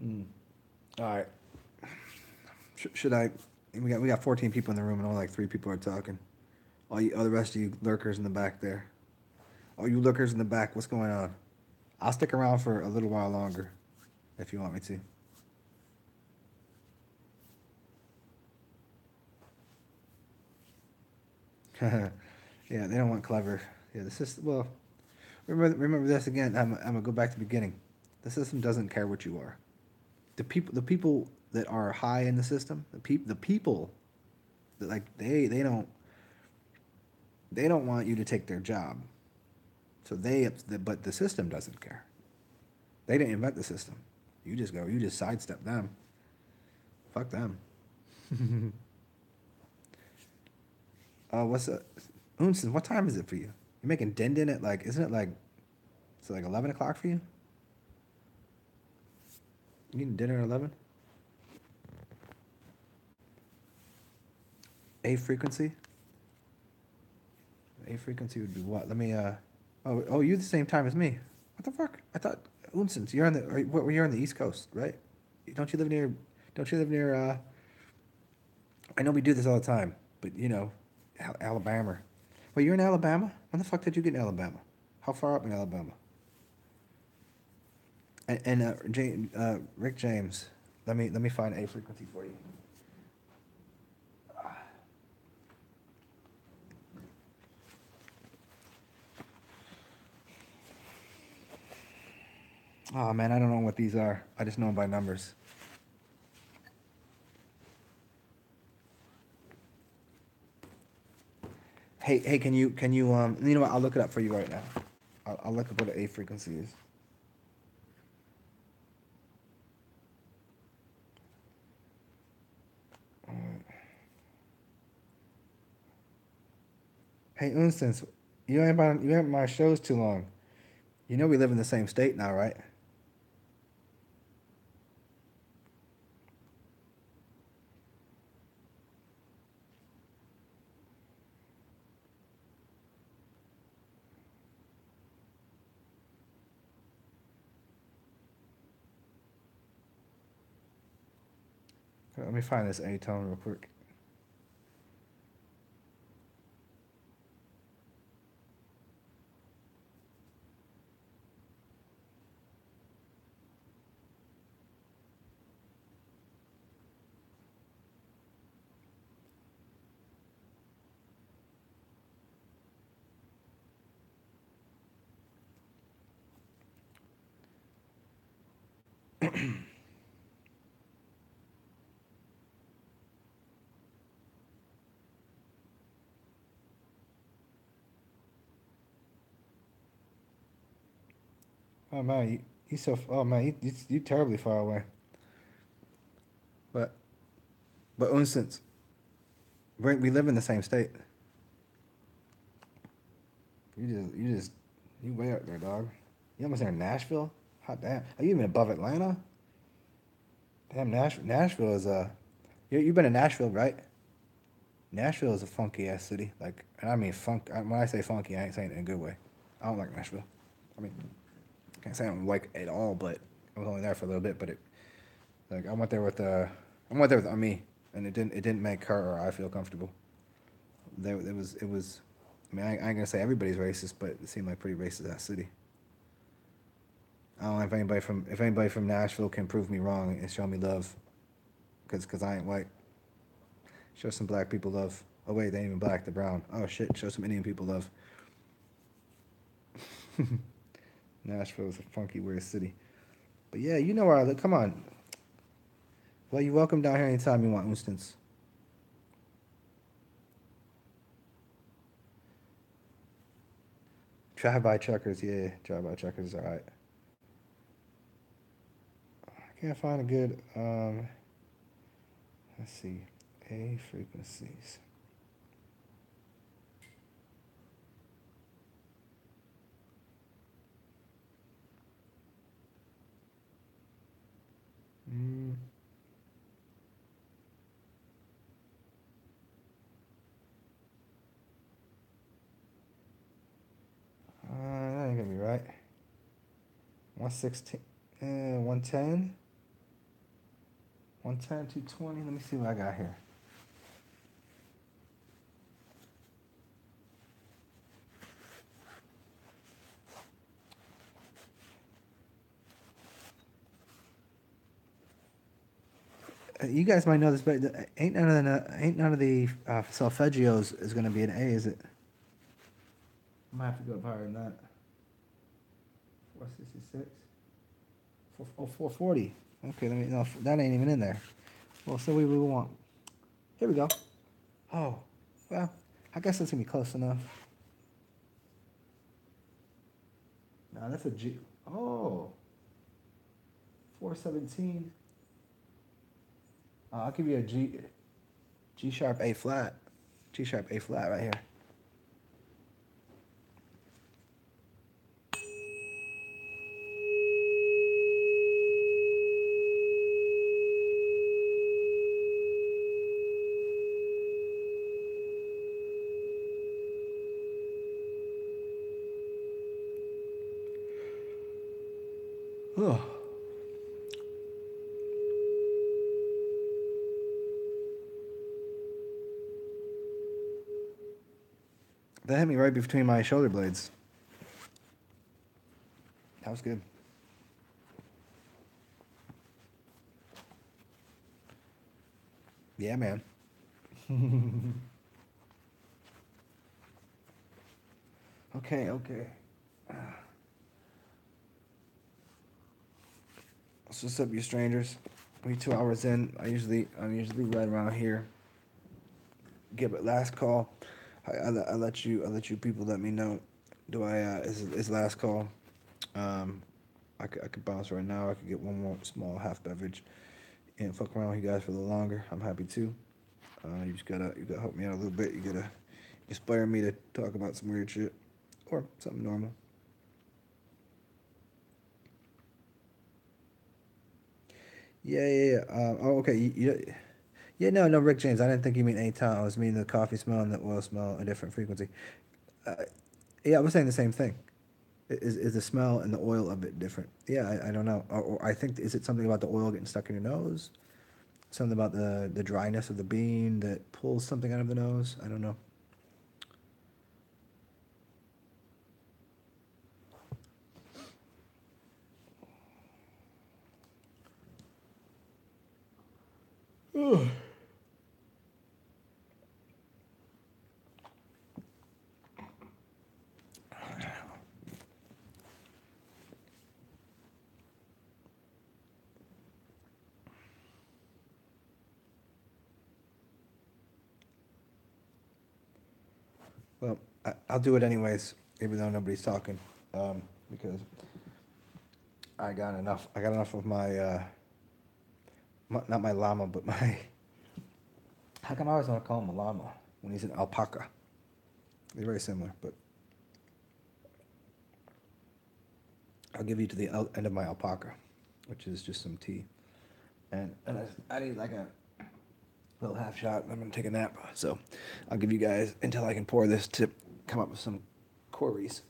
Mm. All right. Should I? We got 14 people in the room and only like 3 people are talking. All the rest of you lurkers in the back there. All you lurkers in the back, what's going on? I'll stick around for a little while longer, if you want me to. Yeah, they don't want clever. Yeah, the system. Well, remember this again. I'm gonna go back to the beginning. The system doesn't care what you are. The people that are high in the system, the people that like they don't want you to take their job. So but the system doesn't care. They didn't invent the system. You just sidestep them. Fuck them. What's up? Unsen, what time is it for you? You're making din din at like, isn't it like, is it like 11 o'clock for you? You eating dinner at 11? A frequency? A frequency would be what? Let me, oh, you're the same time as me. What the fuck? I thought, Unsen, you're on the East Coast, right? Don't you live near, don't you live near, I know we do this all the time, but Alabama. Wait, you're in Alabama? When the fuck did you get in Alabama? How far up in Alabama? Rick James, let me find a frequency for you. Oh man, I don't know what these are. I just know them by numbers. Hey, can you you know what? I'll look it up for you right now. I'll look up what an A frequency is. Hey, instance, you ain't my shows too long. You know we live in the same state now, right? Let me find this A tone real quick. Oh man, oh man, you terribly far away. But instance, we live in the same state. You way out there, dog. You almost near Nashville. Hot damn. Are you even above Atlanta? Damn, Nashville is you've been to Nashville, right? Nashville is a funky ass city. Like, and I mean funk. When I say funky, I ain't saying it in a good way. I don't like Nashville. I mean, I can't say I don't like it at all, but I was only there for a little bit. But like, I went there with Ami, and it didn't make her or I feel comfortable. It was. I mean, I ain't gonna say everybody's racist, but it seemed like pretty racist that city. I don't know if anybody from Nashville can prove me wrong and show me love, cause I ain't white. Show some black people love. Oh wait, they ain't even black. They're brown. Oh shit. Show some Indian people love. Nashville is a funky, weird city. But yeah, you know where I live. Come on. Well, you're welcome down here anytime you want, Instance. Drive-by truckers, yeah. Drive-by truckers is alright. I can't find a good, let's see. A frequencies. Mm, that ain't gonna be right. 116, 110, 110, 220. Let me see what I got here. You guys might know this, but ain't none of the solfeggios is gonna be an A, is it? I might have to go up higher than that. 466. 440. Okay, let me. No, that ain't even in there. Well, so we want. Here we go. Oh, well, I guess that's gonna be close enough. No, that's a G. Oh, 417. I'll give you a G. G sharp A flat. G sharp A flat right here. Oh. That hit me right between my shoulder blades. That was good. Yeah, man. Okay, okay. So what's up, you strangers? We 2 hours in. I'm usually right around here. Give it last call. I let you people let me know. Do I is last call? Um, I could bounce right now. I could get one more small half beverage and fuck around with you guys for a little longer. I'm happy to. You gotta help me out a little bit. You gotta inspire me to talk about some weird shit or something normal. Yeah, yeah, yeah. Oh, okay. Yeah, no, Rick James. I didn't think you mean anytime. I was meaning the coffee smell and the oil smell a different frequency. Uh, yeah, I was saying the same thing. Is the smell and the oil a bit different? Yeah, I don't know. Or I think, is it something about the oil getting stuck in your nose? Something about the dryness of the bean that pulls something out of the nose? I don't know. Well, I'll do it anyways, even though nobody's talking, because I got enough. I got enough of not my llama, but my. How come I always want to call him a llama when he's an alpaca? They're very similar, but I'll give you to the end of my alpaca, which is just some tea, and I need like a little half shot. I'm gonna take a nap, so I'll give you guys until I can pour this to come up with some quarries.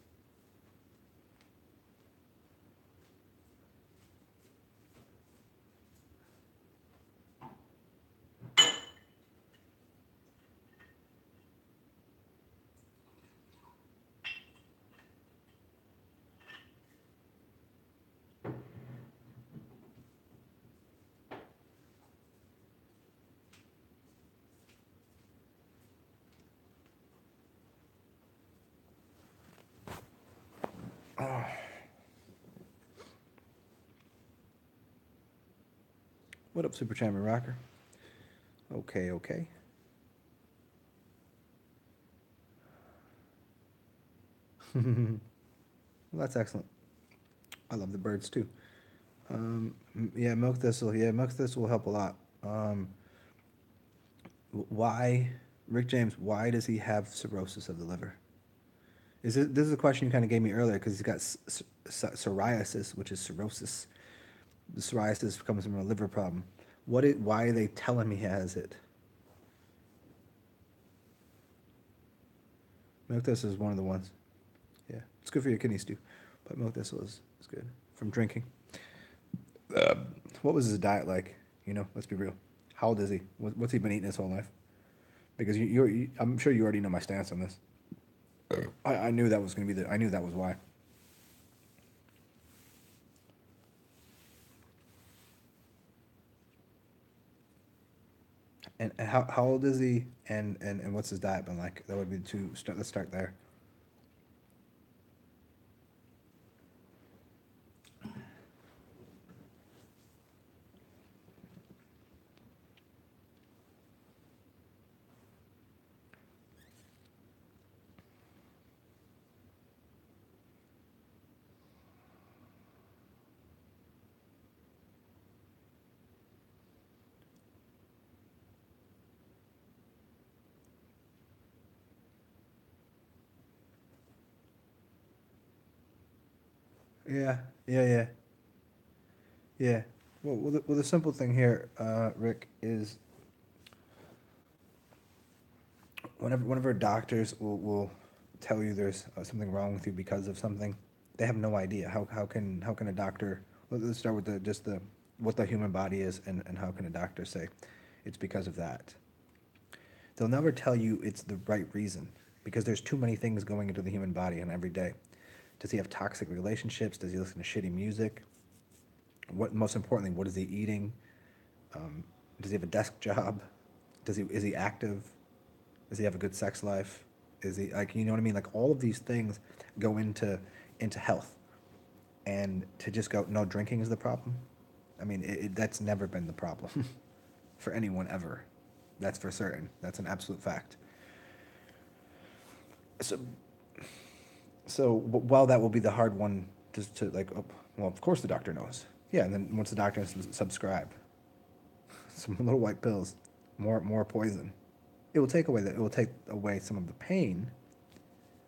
What up, Super Champion Rocker? Okay, okay. Well, that's excellent. I love the birds too. Yeah, milk thistle. Yeah, milk thistle will help a lot. Um, why, Rick James? Why does he have cirrhosis of the liver? This is a question you kind of gave me earlier because he's got psoriasis, which is cirrhosis. The psoriasis comes from a liver problem. Why are they telling me he has it? Milk thistle is one of the ones. Yeah, it's good for your kidneys too, but milk thistle is good from drinking. What was his diet like? Let's be real. How old is he? What's he been eating his whole life? Because I'm sure you already know my stance on this. I knew that was going to be I knew that was why. And how old is he? And what's his diet been like? That would be two. Let's start there. Yeah, yeah, yeah, yeah. Well, the simple thing here, Rick, is whenever doctors will tell you there's something wrong with you because of something, they have no idea. How can a doctor? Let's start with the what the human body is, and how can a doctor say it's because of that? They'll never tell you it's the right reason because there's too many things going into the human body and every day. Does he have toxic relationships? Does he listen to shitty music? Most importantly, what is he eating? Does he have a desk job? Is he active? Does he have a good sex life? Is he like, you know what I mean? Like all of these things go into health, and to just go, no, drinking is the problem. I mean, that's never been the problem for anyone ever. That's for certain. That's an absolute fact. So so while that will be the hard one, just to like, oh, well, of course the doctor knows. Yeah, and then once the doctor subscribe, some little white pills, more poison. It will take away some of the pain,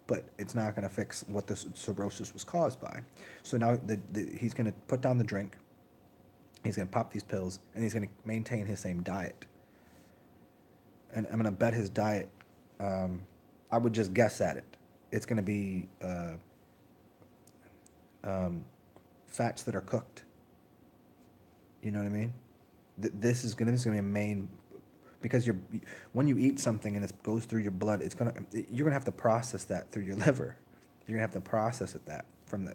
but it's not going to fix what the cirrhosis was caused by. So now he's going to put down the drink, he's going to pop these pills, and he's going to maintain his same diet. And I'm going to bet his diet. Um, I would just guess at it. It's going to be fats that are cooked. You know what I mean? This is gonna be a main, because when you eat something and it goes through your blood, you're gonna have to process that through your liver. You're gonna have to process it that from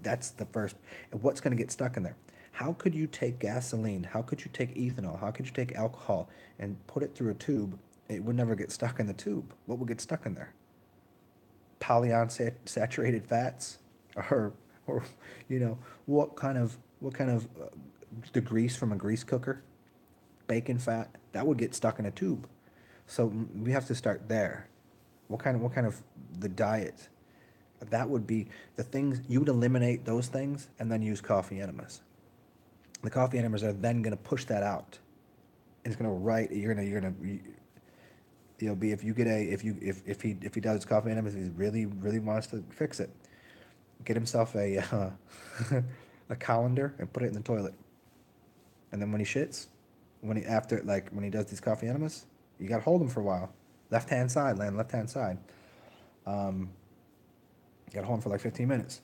that's the first. And what's gonna get stuck in there? How could you take gasoline? How could you take ethanol? How could you take alcohol and put it through a tube? It would never get stuck in the tube. What would get stuck in there? Polyunsaturated fats, or or what kind of the grease from a grease cooker, bacon fat that would get stuck in a tube. So we have to start there. What kind of the diet? That would be the things you would eliminate those things and then use coffee enemas. The coffee enemas are then going to push that out, and it's going to right. You'll be if you get a if he does coffee enemas, if he really wants to fix it, get himself a a colander and put it in the toilet. And then when he shits, when he does these coffee enemas, you gotta hold him for a while. Left hand side, land left hand side. Um, you gotta hold him for like 15 minutes.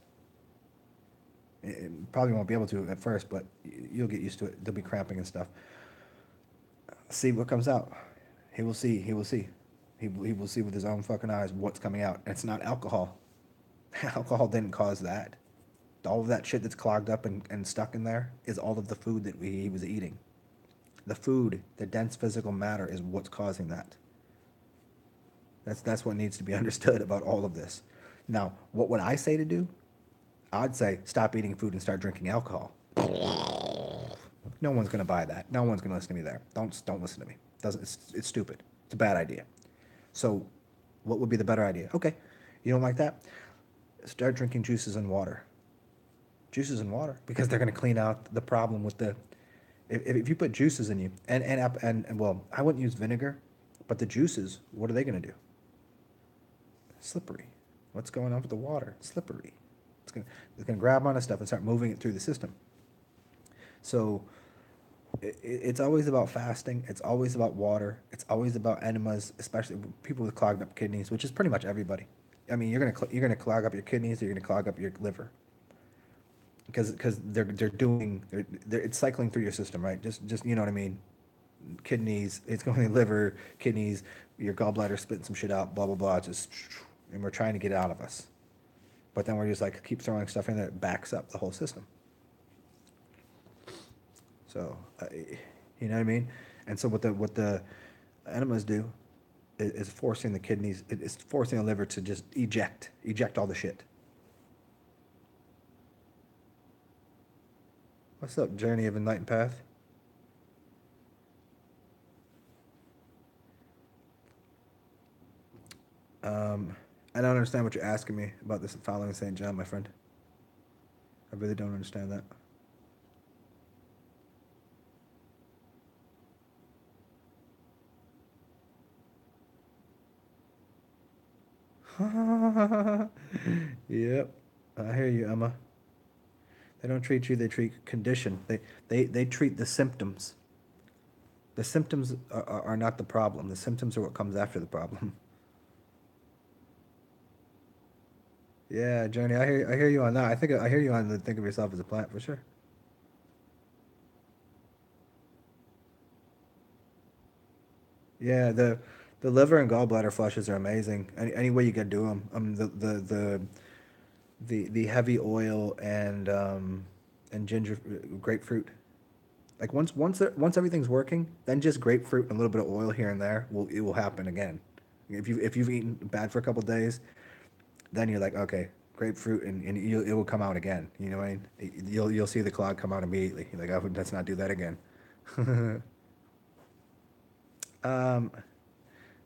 Probably won't be able to at first, but you'll get used to it. There'll be cramping and stuff. See what comes out. He will see. He will see. He will see with his own fucking eyes what's coming out. And it's not alcohol. Alcohol didn't cause that. All of that shit that's clogged up and stuck in there is all of the food that he was eating. The food, the dense physical matter, is what's causing that. That's what needs to be understood about all of this. Now, what would I say to do? I'd say stop eating food and start drinking alcohol. No one's gonna buy that. No one's gonna listen to me there. Don't listen to me. Doesn't it's stupid. It's a bad idea. So, what would be the better idea? Okay, you don't like that? Start drinking juices and water. Juices and water because they're gonna clean out the problem with the. If you put juices in you and well, I wouldn't use vinegar, but the juices, what are they gonna do? Slippery. What's going on with the water? Slippery. It's gonna grab onto stuff and start moving it through the system. So it's always about fasting. It's always about water. It's always about enemas, especially people with clogged up kidneys, which is pretty much everybody. I mean, you're gonna clog up your kidneys. You're gonna clog up your liver because they're doing it's cycling through your system, right? Just you know what I mean. Kidneys, it's going to the liver, kidneys, your gallbladder spitting some shit out, blah blah blah. Just and we're trying to get it out of us, but then we're just like keep throwing stuff in there that backs up the whole system. So, you know what I mean? And so what the enemas do is forcing the kidneys, it's forcing the liver to just eject all the shit. What's up, Journey of Enlightened Path? Um, I don't understand what you're asking me about this following St. John, my friend. I really don't understand that. Yep, I hear you, Emma. They don't treat you; they treat condition. They treat the symptoms. The symptoms are not the problem. The symptoms are what comes after the problem. Yeah, Journey, I hear you on that. I hear you on the think of yourself as a plant for sure. Yeah, the liver and gallbladder flushes are amazing. Any way you can do them. The heavy oil and ginger grapefruit. Like once everything's working, then just grapefruit and a little bit of oil here and there will happen again. If you've eaten bad for a couple days, then you're like, okay, grapefruit and it will come out again. You know what I mean? You'll see the clog come out immediately. You're like, oh, let's not do that again. um,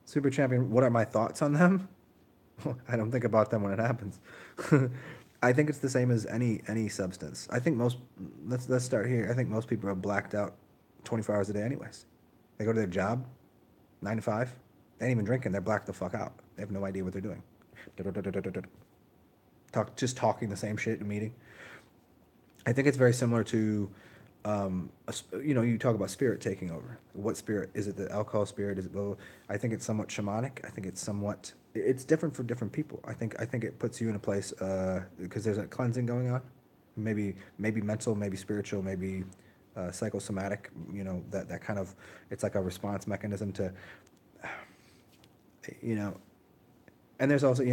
Super champion. What are my thoughts on them? I don't think about them when it happens. I think it's the same as any substance. I think most let's start here. I think most people are blacked out 24 hours a day anyways. They go to their job, 9 to 5. They ain't even drinking. They're blacked the fuck out. They have no idea what they're doing. Just talking the same shit in a meeting. I think it's very similar to, you talk about spirit taking over. What spirit? Is it the alcohol spirit? Is it the, I think it's somewhat shamanic. I think it's somewhat, it's different for different people. I think it puts you in a place, because there's a cleansing going on. Maybe mental, maybe spiritual, maybe psychosomatic, that kind of, it's like a response mechanism to, you know, and there's also,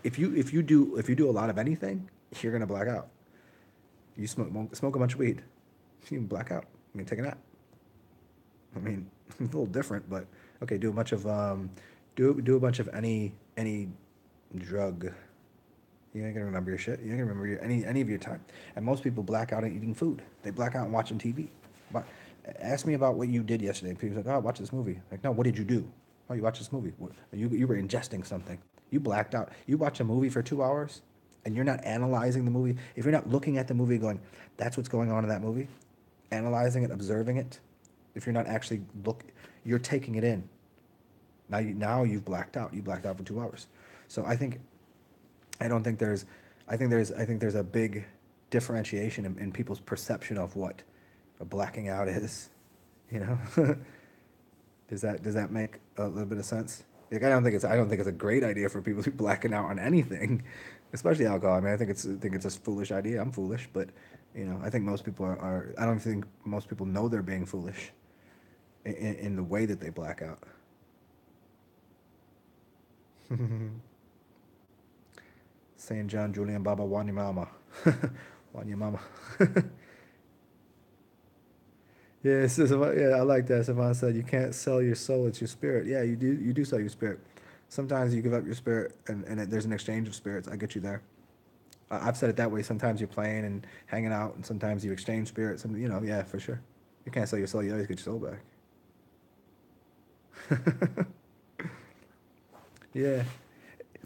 if you do a lot of anything, you're gonna black out. You smoke a bunch of weed, you can black out. I mean, take a nap. I mean, it's a little different, but okay. Do a bunch of any drug. You ain't gonna remember your shit. You ain't gonna remember any of your time. And most people black out at eating food. They black out watching TV. But ask me about what you did yesterday. People like, oh, watch this movie. Like, no, what did you do? Oh, you watched this movie. You were ingesting something. You blacked out. You watch a movie for 2 hours, and you're not analyzing the movie. If you're not looking at the movie, going, that's what's going on in that movie, analyzing it, observing it. If you're not actually you're taking it in. Now you've blacked out. You blacked out for 2 hours. So I don't think there's, I think there's a big differentiation in people's perception of what a blacking out is. You know, does that make a little bit of sense? Like I don't think it's a great idea for people to be blacking out on anything, especially alcohol. I mean, I think it's a foolish idea. I'm foolish, but I think most people are. I don't think most people know they're being foolish in the way that they black out. Saint John, Julian, Baba, Wanya Mama. Wanya Mama. Yeah, yeah, I like that. Savon said you can't sell your soul, it's your spirit. Yeah, you do sell your spirit. Sometimes you give up your spirit and there's an exchange of spirits. I get you there. I've said it that way. Sometimes you're playing and hanging out, and sometimes you exchange spirits. And yeah, for sure. You can't sell your soul. You always get your soul back. Yeah.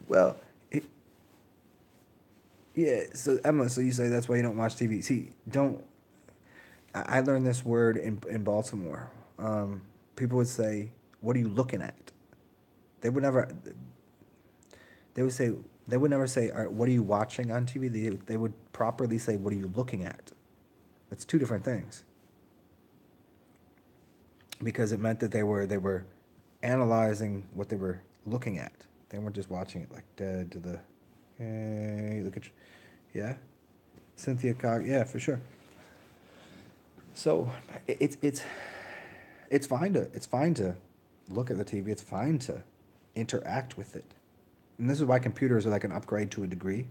Well, it, yeah. So Emma, so you say that's why you don't watch TV. See, don't. I learned this word in Baltimore. Um, People would say, "What are you looking at?" They would never. They would say. They would never say, "All right, what are you watching on TV?" They would properly say, "What are you looking at?" It's two different things because it meant that they were analyzing what they were looking at. They weren't just watching it like dead to the. Hey, look at, yeah, Cynthia Cog, yeah, for sure. So it's fine to look at the TV. It's fine to interact with it, and this is why computers are like an upgrade to a degree,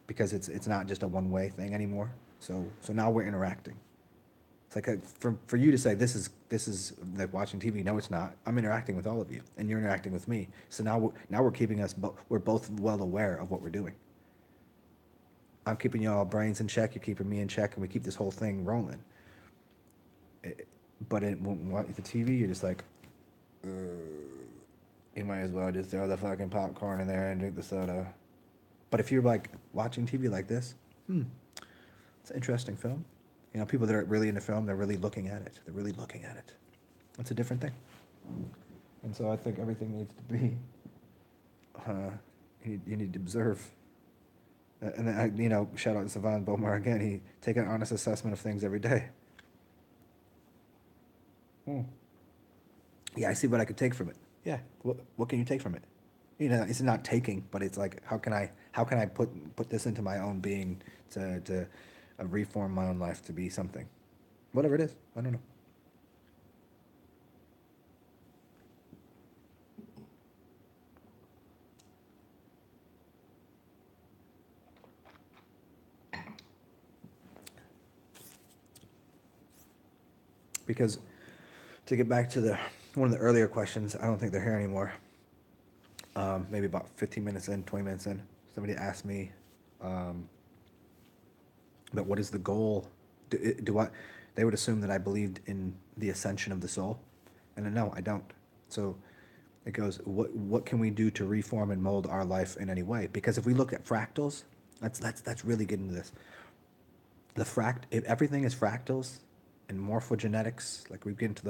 because it's not just a one way thing anymore. So now we're interacting. It's like for you to say this is like watching TV. No, it's not. I'm interacting with all of you, and you're interacting with me. So now we're keeping we're both well aware of what we're doing. I'm keeping y'all brains in check. You're keeping me in check, and we keep this whole thing rolling. It, but when the TV, you're just like, you might as well just throw the fucking popcorn in there and drink the soda. But if you're like watching TV like this, it's an interesting film. You know, people that are really into film, they're really looking at it. They're really looking at it. It's a different thing. And so I think everything needs to be, uh, you need to observe. And then, shout out to Savan Bomar again. He take an honest assessment of things every day. Hmm. Yeah, I see what I could take from it. Yeah, what can you take from it? It's not taking, but it's like how can I put this into my own being to reform my own life to be something, whatever it is. I don't know. Because to get back to the one of the earlier questions, I don't think they're here anymore. Maybe about 15 minutes in, 20 minutes in, somebody asked me, um, but what is the goal? Do I? They would assume that I believed in the ascension of the soul, and then, no, I don't. So it goes, what can we do to reform and mold our life in any way? Because if we look at fractals, that's really getting to this. If everything is fractals and morphogenetics, like we get into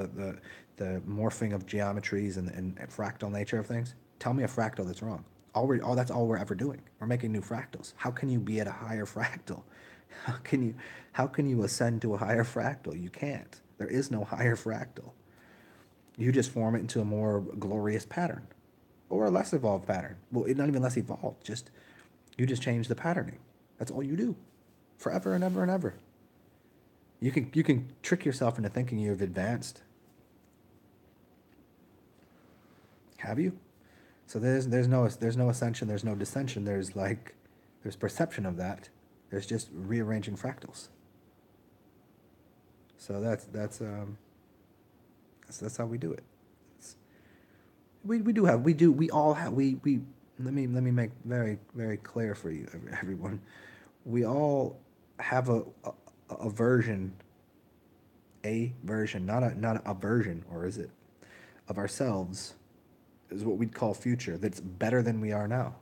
the morphing of geometries and fractal nature of things. Tell me a fractal that's wrong. All that's all we're ever doing. We're making new fractals. How can you be at a higher fractal? How can you how can you ascend to a higher fractal? You can't. There is no higher fractal. You just form it into a more glorious pattern or a less evolved pattern. Well, it's not even less evolved. Just you just change the patterning. That's all you do, forever and ever and ever. You can trick yourself into thinking you've advanced. Have you? So there's no ascension. There's no descension. There's perception of that. There's just rearranging fractals. So that's how we do it. It's, we all have we let me make very very clear for you, everyone. We all have a version, not a version, or is it, of ourselves, is what we'd call future, that's better than we are now,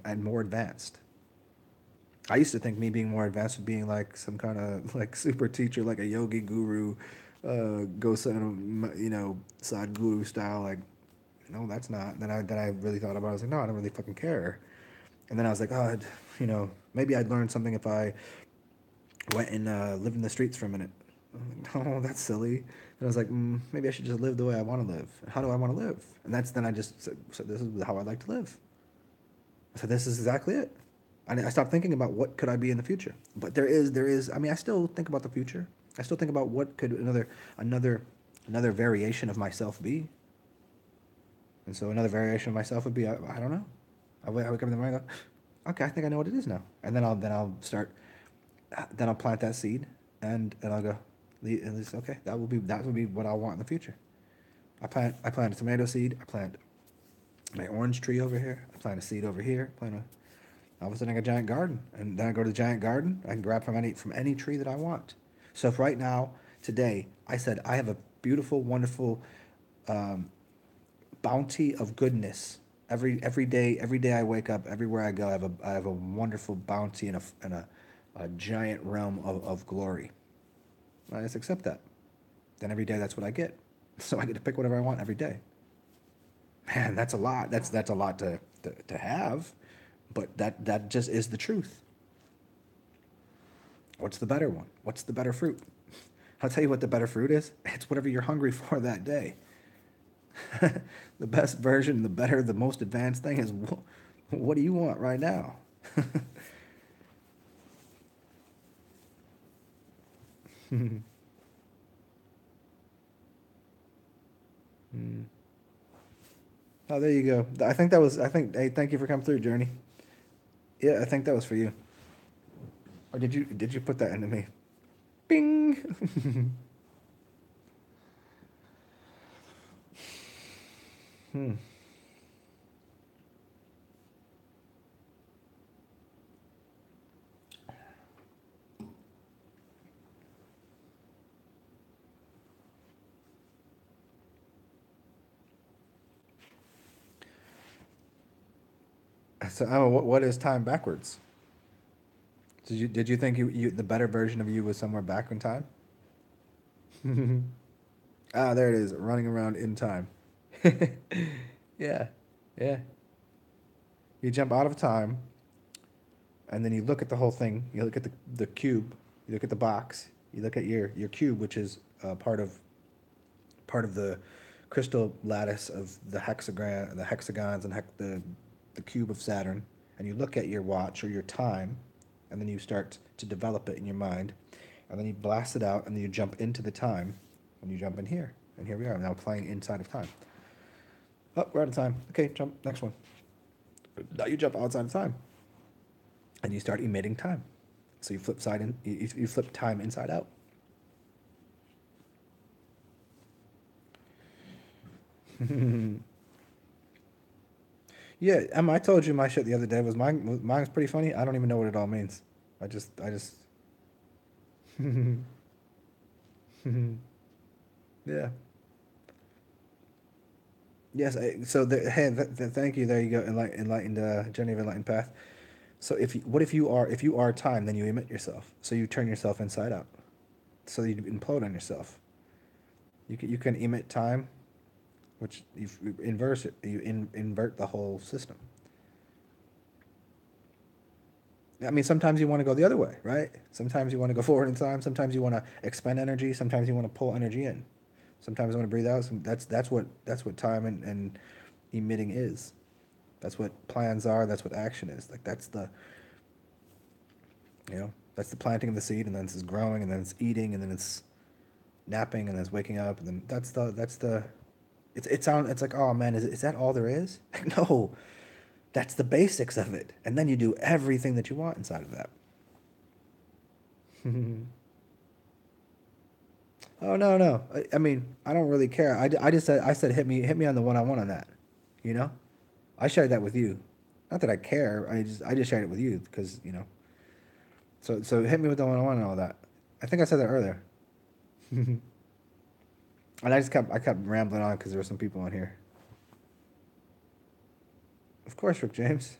and more advanced. I used to think me being more advanced would being like some kind of like super teacher, like a yogi guru, Sadhguru style. Like, no, that's not. Then I really thought about it. I was like, no, I don't really fucking care. And then I was like, oh, maybe I'd learn something if I went and lived in the streets for a minute. I'm like, no, that's silly. And I was like, maybe I should just live the way I want to live. How do I want to live? And then I just said, so this is how I like to live. So this is exactly it. And I stopped thinking about what could I be in the future. But there is. I mean, I still think about the future. I still think about what could another another variation of myself be. And so another variation of myself would be, I don't know. I wake up in the morning and go, okay, I think I know what it is now. And then I'll start, then I'll plant that seed, and I'll go, and it's okay. That will be what I want in the future. I plant a tomato seed. I plant my orange tree over here. I plant a seed over here. All of a sudden I got a giant garden, and then I go to the giant garden. I can grab from any tree that I want. So if right now today, I said, I have a beautiful, wonderful bounty of goodness. Every day I wake up, everywhere I go, I have a wonderful bounty and a giant realm of glory. I just accept that. Then every day that's what I get. So I get to pick whatever I want every day. Man, that's a lot. That's a lot to have, but that just is the truth. What's the better one? What's the better fruit? I'll tell you what the better fruit is. It's whatever you're hungry for that day. The best version, the better, the most advanced thing is what do you want right now? Oh, there you go. I think that was. I think. Hey, thank you for coming through, Journey. Yeah, I think that was for you. Or did you put that into me? Bing. Hmm. So, Emma, what is time backwards? Did you think the better version of you was somewhere back in time? Ah, there it is, running around in time. Yeah, yeah. You jump out of time, and then you look at the whole thing. You look at the cube. You look at the box. You look at your cube, which is part of the crystal lattice of the hexagons, and the cube of Saturn. And you look at your watch or your time, and then you start to develop it in your mind, and then you blast it out, and then you jump into the time, and you jump in here, and here we are now playing inside of time. Oh, we're out of time. Okay, jump next one. Now you jump outside of time, and you start emitting time. So you flip side in, you flip time inside out. Yeah, Emma, I told you my shit the other day was mine's pretty funny. I don't even know what it all means. I just yeah. Yes. So hey, thank you. There you go. Enlightened journey of enlightened path. So what if you are time, then you emit yourself. So you turn yourself inside out. So you implode on yourself. You can emit time, which you inverse it. Invert the whole system. I mean, sometimes you want to go the other way, right? Sometimes you want to go forward in time. Sometimes you want to expend energy. Sometimes you want to pull energy in. Sometimes you want to breathe out. That's what time and emitting is. That's what plans are. That's what action is. Like that's the planting of the seed, and then it's growing, and then it's eating, and then it's napping, and then it's waking up, and then that's the. It's like, oh man, is that all there is? Like, no, that's the basics of it, and then you do everything that you want inside of that. Oh no, no. I mean, I don't really care. I just said hit me on the one on one on that. You know, I shared that with you. Not that I care. I just shared it with you because So hit me with the one on one and all that. I think I said that earlier. And I kept rambling on because there were some people on here. Of course, Rick James.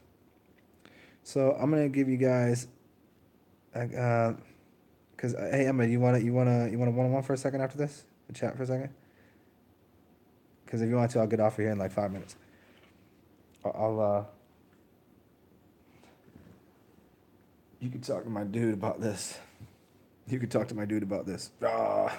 So I'm gonna give you guys, cause hey Emma, you wanna one on one for a second after this? A chat for a second. Cause if you want to, I'll get off of here in like 5 minutes. I'll you could talk to my dude about this. You could talk to my dude about this. Ah.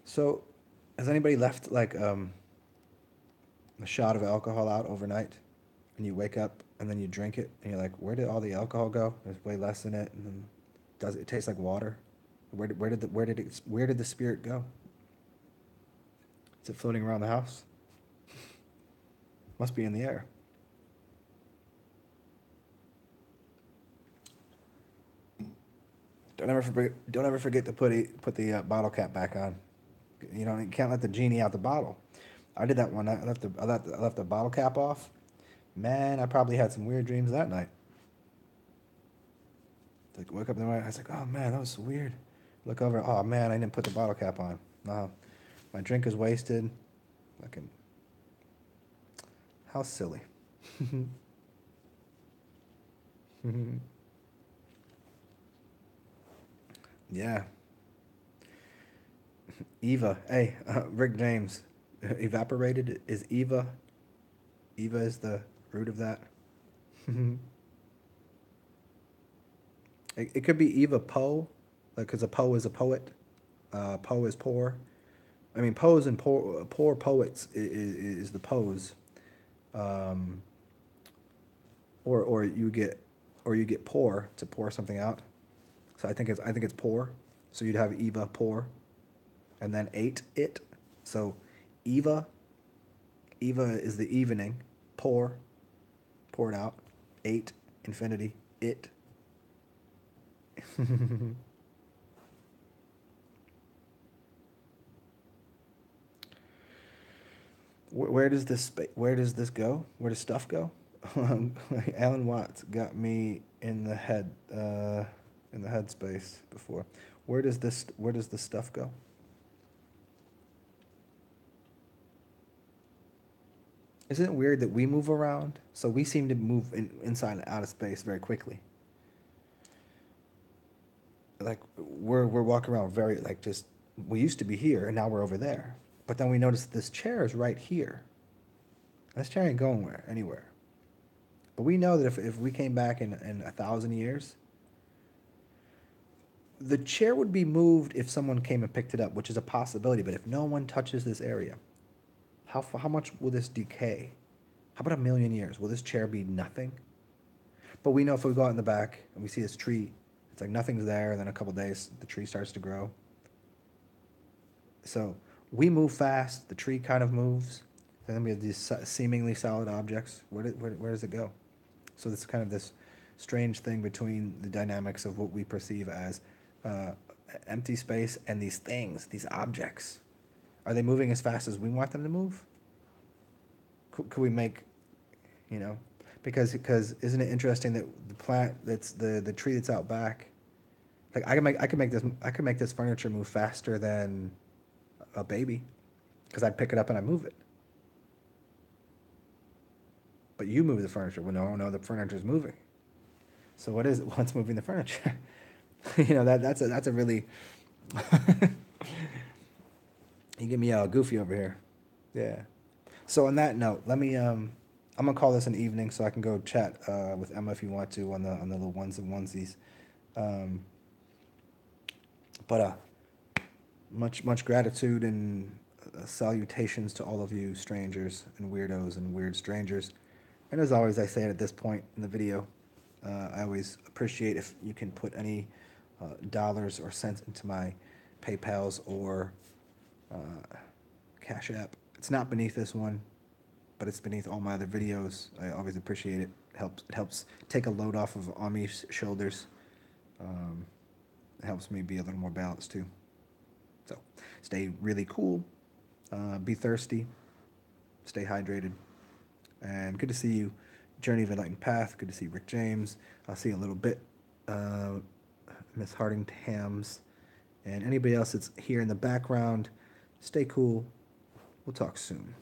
So, has anybody left like a shot of alcohol out overnight, and you wake up and then you drink it, and you're like, where did all the alcohol go? There's way less in it, and then does it taste like water? Where did the spirit go? Is it floating around the house? Must be in the air. Don't ever forget to put the bottle cap back on. You can't let the genie out the bottle. I did that one. I left the bottle cap off. Man, I probably had some weird dreams that night. Like woke up in the morning, I was like, oh man, that was so weird. Look over, oh man, I didn't put the bottle cap on. No, my drink is wasted. Fucking, how silly. Yeah, Eva. Hey, Rick James, evaporated is Eva. Eva is the root of that. It could be Eva Poe, like because a Poe is a poet. Poe is poor. I mean, pose and poor poets is the pose, um, or you get pour to pour something out. So I think it's pour. So you'd have Eva pour, and then ate it. So Eva Eva is the evening. Pour, poured out. Ate, infinity. It. Where does this go? Where does stuff go? Alan Watts got me in the headspace before. Where does this stuff go? Isn't it weird that we move around? So we seem to move inside and out of space very quickly. Like we're walking around very like just we used to be here and now we're over there. But then we notice this chair is right here. This chair ain't going anywhere. But we know that if we came back in 1,000 years, the chair would be moved if someone came and picked it up, which is a possibility. But if no one touches this area, how much will this decay? How about 1,000,000 years? Will this chair be nothing? But we know if we go out in the back and we see this tree, it's like nothing's there, and then a couple days the tree starts to grow. So we move fast, the tree kind of moves, and then we have these seemingly solid objects. Where does it go? So this is kind of this strange thing between the dynamics of what we perceive as uh, empty space and these things, these objects. Are they moving as fast as we want them to move? Could we make, you know, because isn't it interesting that the plant that's the tree that's out back, like I could make this furniture move faster than a baby, because I'd pick it up and I move it. But you move the furniture. Well, no, the furniture's moving. So what is it? What's moving the furniture? That's a really you get me all goofy over here. Yeah. So on that note, let me I'm gonna call this an evening so I can go chat with Emma if you want to on the little ones and onesies. Um, but much gratitude and salutations to all of you strangers and weirdos and weird strangers. And as always, I say it at this point in the video, I always appreciate if you can put any dollars or cents into my PayPal's or Cash App. It's not beneath this one, but it's beneath all my other videos. I always appreciate it. It helps take a load off of Ami's shoulders. Um, it helps me be a little more balanced too. So stay really cool. Be thirsty. Stay hydrated. And good to see you, Journey of Enlightened Path. Good to see Rick James. I'll see you in a little bit. Miss Harding Tams. And anybody else that's here in the background, stay cool. We'll talk soon.